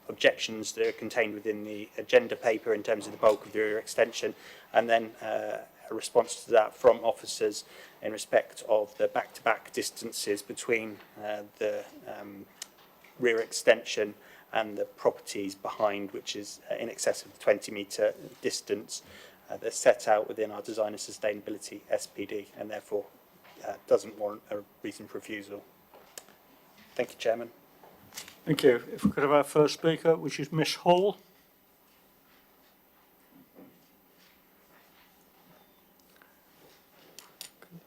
Speaker 19: objections that are contained within the agenda paper in terms of the bulk of the rear extension, and then a response to that from officers in respect of the back-to-back distances between the rear extension and the properties behind, which is in excess of the 20-metre distance that's set out within our Design and Sustainability SPD, and therefore doesn't warrant a reason for refusal. Thank you, Chairman.
Speaker 1: Thank you. If we could have our first speaker, which is Miss Hall.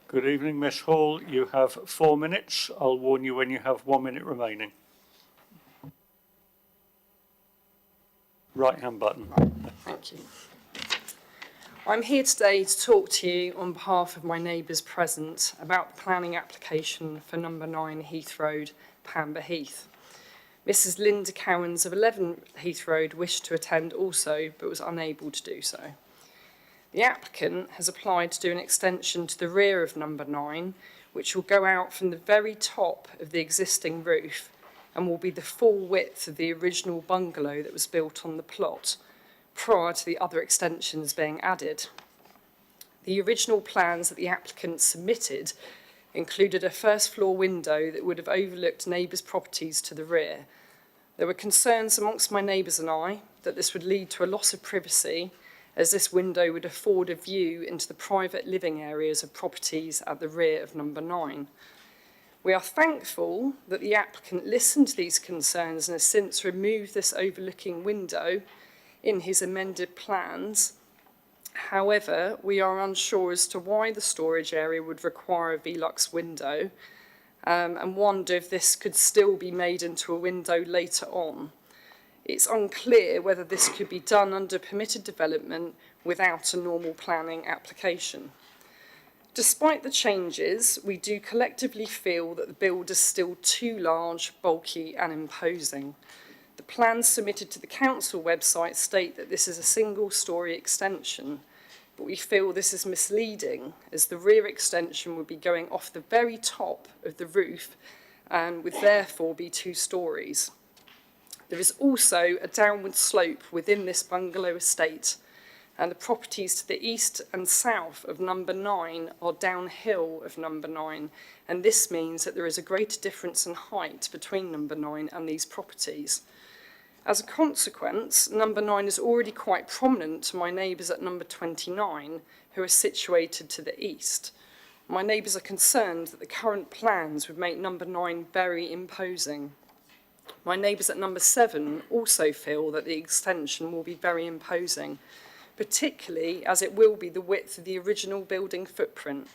Speaker 1: Good evening, Miss Hall. You have 4 minutes. I'll warn you when you have 1 minute remaining. right-hand button.
Speaker 6: Thank you. I'm here today to talk to you on behalf of my neighbours present about the planning application for number 9 Heath Road, Pamber Heath. Mrs Linda Cowans of 11 Heath Road wished to attend also, but was unable to do so. The applicant has applied to do an extension to the rear of number 9, which will go out from the very top of the existing roof and will be the full width of the original bungalow that was built on the plot, prior to the other extensions being added. The original plans that the applicant submitted included a first floor window that would have overlooked neighbours' properties to the rear. There were concerns amongst my neighbours and I that this would lead to a loss of privacy, as this window would afford a view into the private living areas of properties at the rear of number 9. We are thankful that the applicant listened to these concerns and has since removed this overlooking window in his amended plans. However, we are unsure as to why the storage area would require a Velux window, and wonder if this could still be made into a window later on. It's unclear whether this could be done under permitted development without a normal planning application. Despite the changes, we do collectively feel that the build is still too large, bulky and imposing. The plans submitted to the council website state that this is a single-storey extension, but we feel this is misleading, as the rear extension would be going off the very top of the roof and would therefore be 2 storeys. There is also a downward slope within this bungalow estate, and the properties to the east and south of number 9 are downhill of number 9, and this means that there is a greater difference in height between number 9 and these properties. As a consequence, number 9 is already quite prominent to my neighbours at number 29, who are situated to the east. My neighbours are concerned that the current plans would make number 9 very imposing. My neighbours at number 7 also feel that the extension will be very imposing, particularly as it will be the width of the original building footprint.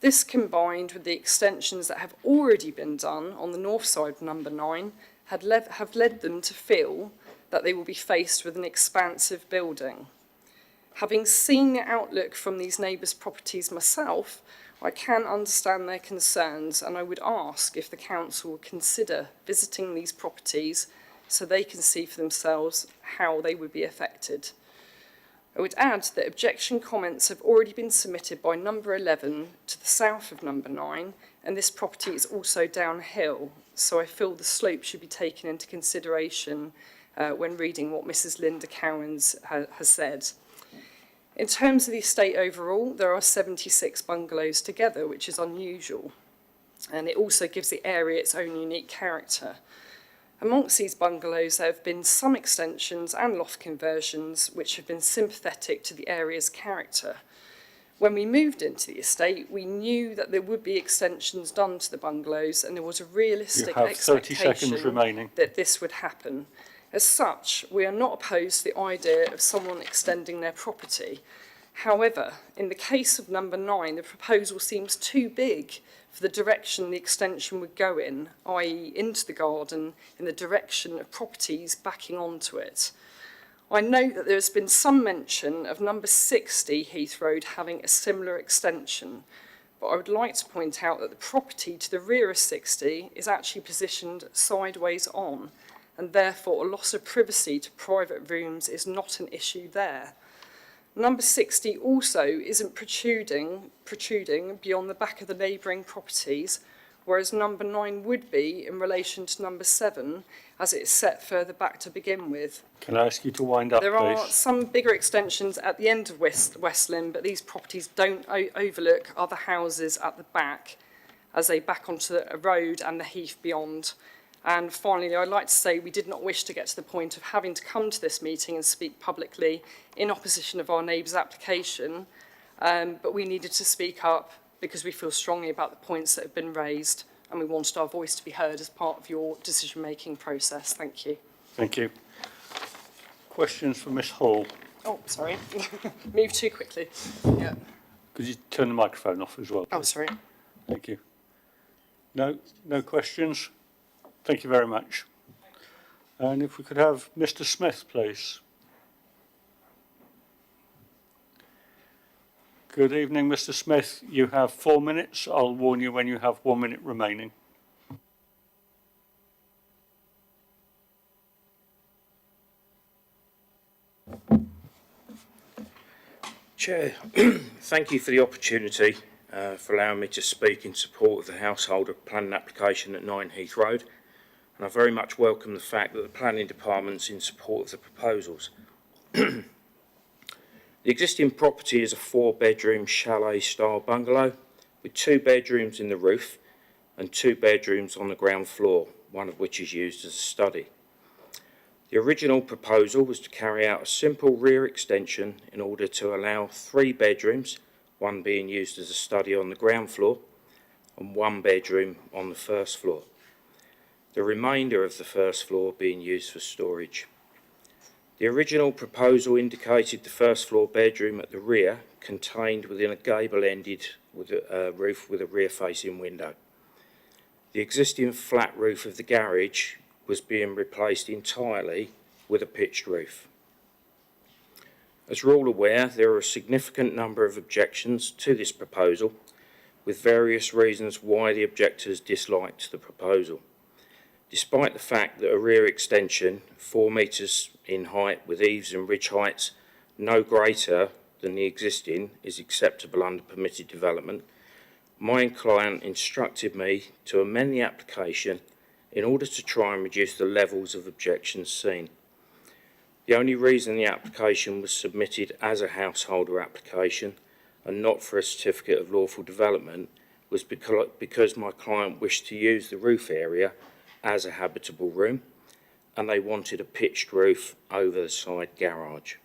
Speaker 6: This, combined with the extensions that have already been done on the north side of number 9, have led them to feel that they will be faced with an expansive building. Having seen the outlook from these neighbours' properties myself, I can understand their concerns, and I would ask if the council would consider visiting these properties so they can see for themselves how they would be affected. I would add that objection comments have already been submitted by number 11 to the south of number 9, and this property is also downhill, so I feel the slope should be taken into consideration when reading what Mrs Linda Cowans has said. In terms of the estate overall, there are 76 bungalows together, which is unusual, and it also gives the area its own unique character. Amongst these bungalows, there have been some extensions and loft conversions which have been sympathetic to the area's character. When we moved into the estate, we knew that there would be extensions done to the bungalows, and there was a realistic
Speaker 1: You have 30 seconds
Speaker 6: expectation
Speaker 1: remaining.
Speaker 6: that this would happen. As such, we are not opposed to the idea of someone extending their property. However, in the case of number 9, the proposal seems too big for the direction the extension would go in, i.e. into the garden, in the direction of properties backing onto it. I note that there has been some mention of number 60 Heath Road having a similar extension, but I would like to point out that the property to the rear of 60 is actually positioned sideways on, and therefore a loss of privacy to private rooms is not an issue there. Number 60 also isn't protruding beyond the back of the neighbouring properties, whereas number 9 would be in relation to number 7, as it is set further back to begin with.
Speaker 1: Can I ask you to wind up,
Speaker 6: There
Speaker 1: please?
Speaker 6: are some bigger extensions at the end of West Lynn, but these properties don't overlook other houses at the back as they back onto a road and the heath beyond. And finally, I'd like to say we did not wish to get to the point of having to come to this meeting and speak publicly in opposition of our neighbour's application, but we needed to speak up because we feel strongly about the points that have been raised, and we wanted our voice to be heard as part of your decision-making process. Thank you.
Speaker 1: Thank you. Questions for Ms Hall?
Speaker 6: Oh, sorry. Moved too quickly. Yeah.
Speaker 1: Could you turn the microphone off as well?
Speaker 6: Oh, sorry.
Speaker 1: Thank you. No questions? Thank you very much. And if we could have Mr. Smith, please. Good evening, Mr. Smith. You have 4 minutes. I'll warn you when you have 1 minute remaining.
Speaker 8: Chair, thank you for the opportunity for allowing me to speak in support of the householder planning application at 9 Heath Road, and I very much welcome the fact that the planning department's in support of the proposals. The existing property is a 4-bedroom chalet-style bungalow with 2 bedrooms in the roof and 2 bedrooms on the ground floor, one of which is used as a study. The original proposal was to carry out a simple rear extension in order to allow 3 bedrooms, one being used as a study on the ground floor and 1 bedroom on the first floor. The remainder of the first floor being used for storage. The original proposal indicated the first floor bedroom at the rear contained within a gable-ended roof with a rear-facing window. The existing flat roof of the garage was being replaced entirely with a pitched roof. As you're all aware, there are a significant number of objections to this proposal, with various reasons why the objectors disliked the proposal. Despite the fact that a rear extension, 4 metres in height with eaves and ridge heights no greater than the existing, is acceptable under permitted development, my client instructed me to amend the application in order to try and reduce the levels of objections seen. The only reason the application was submitted as a householder application and not for a certificate of lawful development was because my client wished to use the roof area as a habitable room and they wanted a pitched roof over the side garage.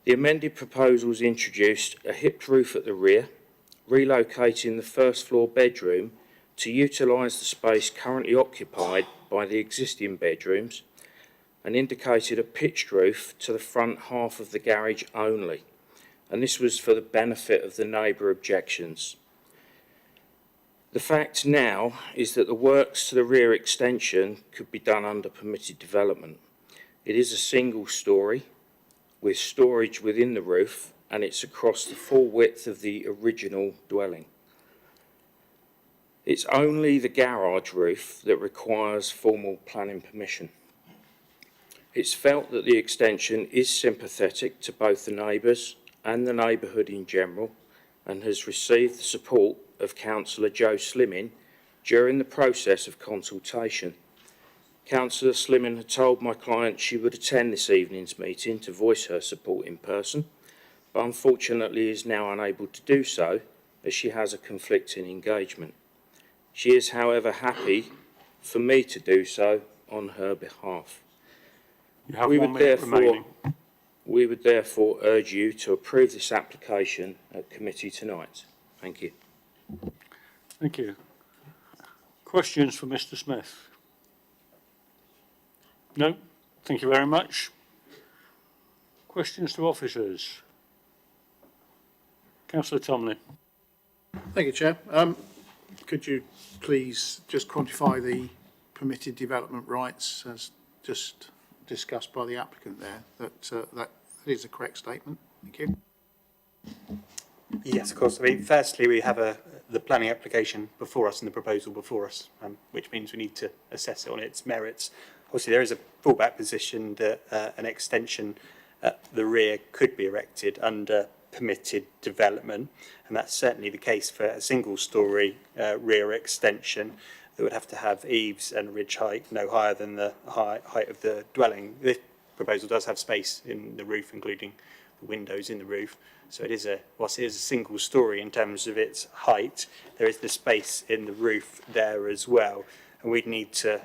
Speaker 8: The amended proposals introduced a hipped roof at the rear, relocating the first floor bedroom to utilise the space currently occupied by the existing bedrooms, and indicated a pitched roof to the front half of the garage only, and this was for the benefit of the neighbour objections. The fact now is that the works to the rear extension could be done under permitted development. It is a single storey with storage within the roof, and it's across the full width of the original dwelling. It's only the garage roof that requires formal planning permission. It's felt that the extension is sympathetic to both the neighbours and the neighbourhood in general, and has received the support of Councillor Joe Slimming during the process of consultation. Councillor Slimming had told my client she would attend this evening's meeting to voice her support in person, but unfortunately is now unable to do so as she has a conflicting engagement. She is, however, happy for me to do so on her behalf.
Speaker 1: You have 1 minute remaining.
Speaker 8: We would therefore urge you to approve this application at committee tonight. Thank you.
Speaker 1: Thank you. Questions for Mr. Smith? No? Thank you very much. Questions to officers? Councillor Tomlin.
Speaker 13: Thank you, Chair. Could you please just quantify the permitted development rights as just discussed by the applicant there? That is a correct statement. Thank you.
Speaker 19: Yes, of course. I mean, firstly, we have the planning application before us and the proposal before us, which means we need to assess it on its merits. Obviously, there is a fallback position that an extension at the rear could be erected under permitted development, and that's certainly the case for a single-storey rear extension that would have to have eaves and ridge height no higher than the height of the dwelling. This proposal does have space in the roof, including the windows in the roof. So it is whilst it is a single storey in terms of its height, there is the space in the roof there as well. And we'd need to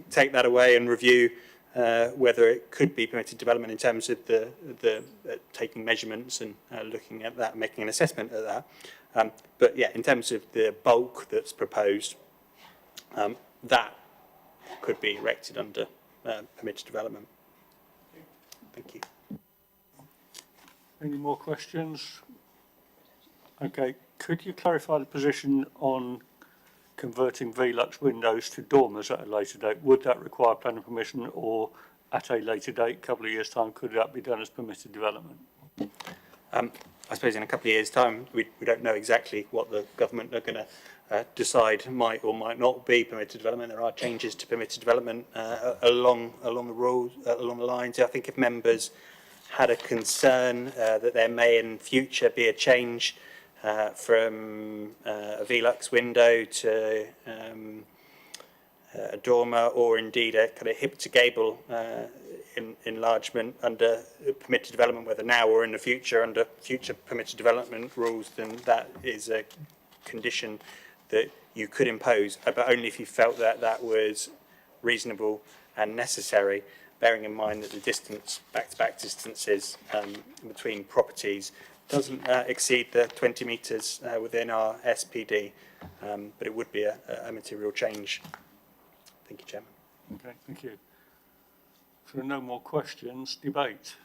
Speaker 19: take that away and review whether it could be permitted development in terms of the taking measurements and looking at that, making an assessment of that. But yeah, in terms of the bulk that's proposed, that could be erected under permitted development. Thank you.
Speaker 1: Any more questions? Okay, could you clarify the position on converting Velux windows to dormers at a later date. Would that require planning permission, or at a later date, a couple of years' time, could that be done as permitted development?
Speaker 19: I suppose in a couple of years' time, we don't know exactly what the government are going to decide might or might not be permitted development. There are changes to permitted development along the rules, along the lines. I think if members had a concern that there may in future be a change from a Velux window to a dormer, or indeed a kind of hip to gable enlargement under permitted development, whether now or in the future under future permitted development rules, then that is a condition that you could impose, but only if you felt that that was reasonable and necessary, bearing in mind that the distance, back-to-back distances between properties doesn't exceed the 20 metres within our SPD, but it would be a material change. Thank you, Chairman.
Speaker 1: Okay, thank you. If there are no more questions, debate.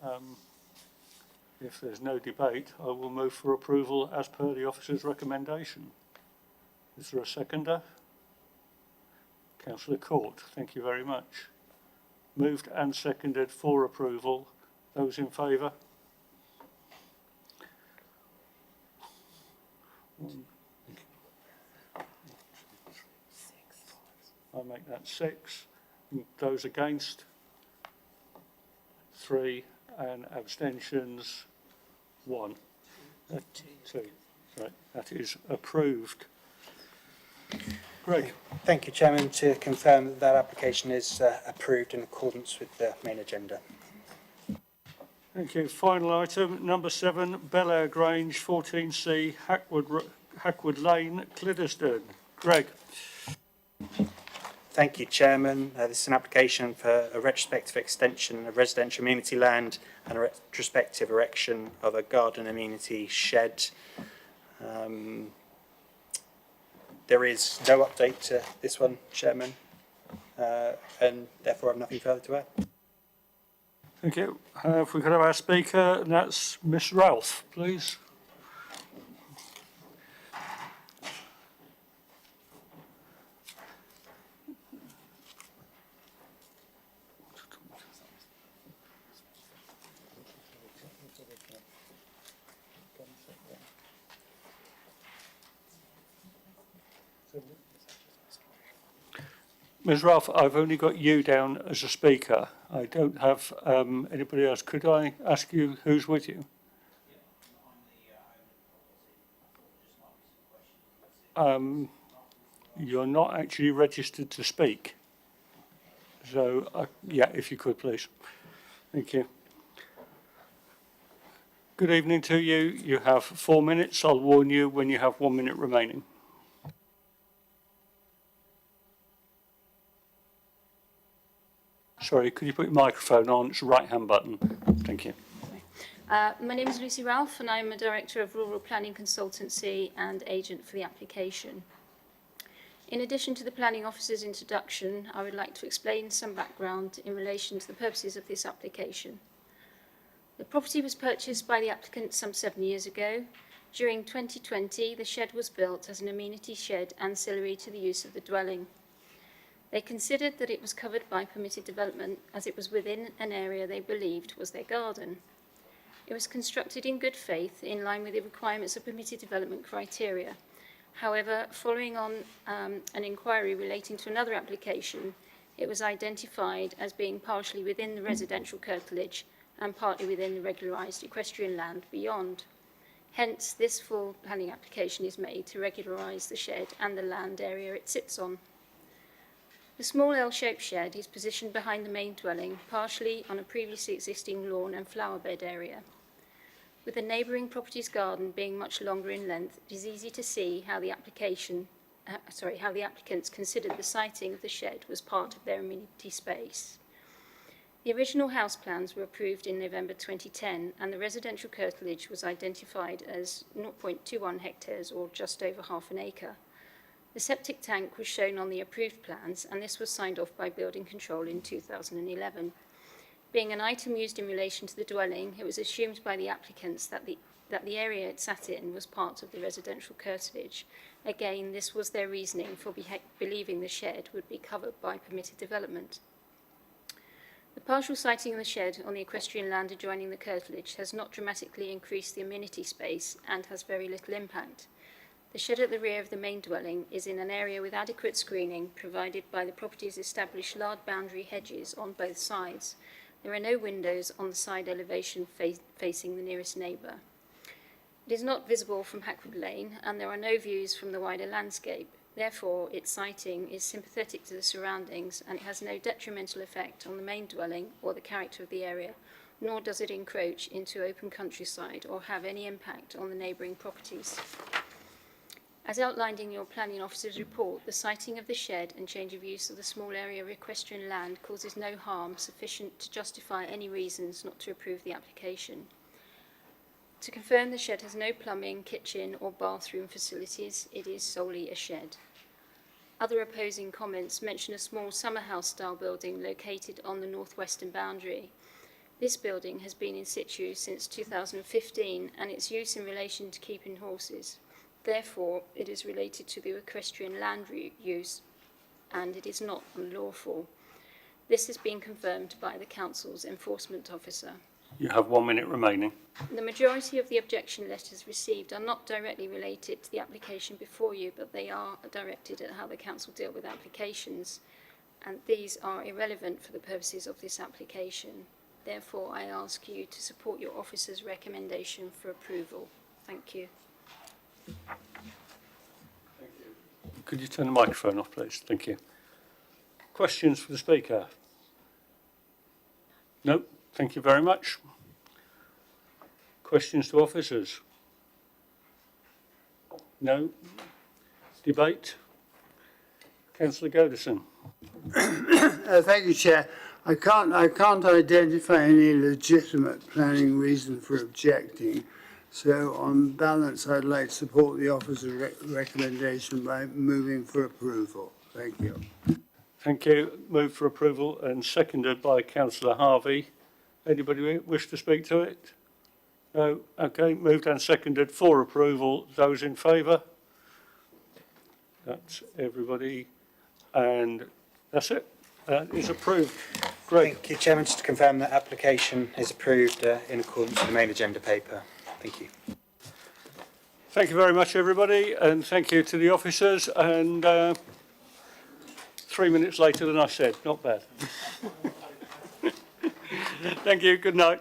Speaker 1: Okay. If there's no debate, I will move for approval as per the officer's recommendation. Is there a seconder? Councillor Court, thank you very much. Moved and seconded for approval. Those in favour? I'll make that 6. Those against? 3. And abstentions? 1. 2. Right, that is approved. Greg.
Speaker 19: Thank you, Chairman, to confirm that that application is approved in accordance with the main agenda.
Speaker 1: Thank you. Final item, number 7, Bel Air Grange, 14C, Hackwood Lane, Cliddesdon. Greg.
Speaker 19: Thank you, Chairman. This is an application for a retrospective extension of residential amenity land and a retrospective erection of a garden amenity shed. There is no update to this one, Chairman, and therefore I have nothing further to add.
Speaker 1: Thank you. If we could have our speaker, and that's Miss Ralph, please. Ms. Ralph, I've only got you down as a speaker. I don't have anybody else. Could I ask you who's with you? You're not actually registered to speak. So, yeah, if you could, please. Thank you. Good evening to you. You have 4 minutes. I'll warn you when you have 1 minute remaining. Sorry, could you put your microphone on? It's the right-hand button. Thank you.
Speaker 16: My name is Lucy Ralph, and I'm a Director of Rural Planning Consultancy and agent for the application. In addition to the Planning Officer's introduction, I would like to explain some background in relation to the purposes of this application. The property was purchased by the applicant some 7 years ago. During 2020, the shed was built as an amenity shed ancillary to the use of the dwelling. They considered that it was covered by permitted development as it was within an area they believed was their garden. It was constructed in good faith in line with the requirements of permitted development criteria. However, following on an inquiry relating to another application, it was identified as being partially within the residential curtilage and partly within the regularised equestrian land beyond. Hence, this full planning application is made to regularise the shed and the land area it sits on. The small L-shaped shed is positioned behind the main dwelling, partially on a previously existing lawn and flower bed area. With the neighbouring property's garden being much longer in length, it is easy to see how the applicants considered the siting of the shed was part of their amenity space. The original house plans were approved in November 2010, and the residential curtilage was identified as 0.21 hectares, or just over half an acre. The septic tank was shown on the approved plans, and this was signed off by Building Control in 2011. Being an item used in relation to the dwelling, it was assumed by the applicants that that the area it sat in was part of the residential curtilage. Again, this was their reasoning for believing the shed would be covered by permitted development. The partial siting of the shed on the equestrian land adjoining the curtilage has not dramatically increased the amenity space and has very little impact. The shed at the rear of the main dwelling is in an area with adequate screening provided by the property's established large boundary hedges on both sides. There are no windows on the side elevation facing the nearest neighbour. It is not visible from Hackwood Lane and there are no views from the wider landscape. Therefore, its siting is sympathetic to the surroundings and it has no detrimental effect on the main dwelling or the character of the area, nor does it encroach into open countryside or have any impact on the neighbouring properties. As outlined in your planning officer's report, the siting of the shed and change of use of the small area of equestrian land causes no harm sufficient to justify any reasons not to approve the application. To confirm, the shed has no plumbing, kitchen or bathroom facilities. It is solely a shed. Other opposing comments mention a small summer house style building located on the northwestern boundary. This building has been in situ since 2015 and its use in relation to keeping horses. Therefore, it is related to the equestrian land use and it is not unlawful. This has been confirmed by the Council's enforcement officer.
Speaker 1: You have 1 minute remaining.
Speaker 16: The majority of the objection letters received are not directly related to the application before you, but they are directed at how the Council deal with applications, and these are irrelevant for the purposes of this application. Therefore, I ask you to support your officer's recommendation for approval. Thank you.
Speaker 1: Could you turn the microphone off, please? Thank you. Questions for the speaker? No? Thank you very much. Questions to officers? No? Debate? Councillor Godison.
Speaker 17: Thank you, Chair. I can't identify any legitimate planning reason for objecting. So on balance, I'd like to support the officer's recommendation by moving for approval. Thank you.
Speaker 1: Thank you. Moved for approval and seconded by Councillor Harvey. Anybody wish to speak to it? No? Okay. Moved and seconded for approval. Those in favour? That's everybody. And that's it. It's approved. Great.
Speaker 19: Thank you, Chairman. Just to confirm that application is approved in accordance with the main agenda paper. Thank you.
Speaker 1: Thank you very much, everybody, and thank you to the officers. And 3 minutes later than I said. Not bad. Thank you. Good night.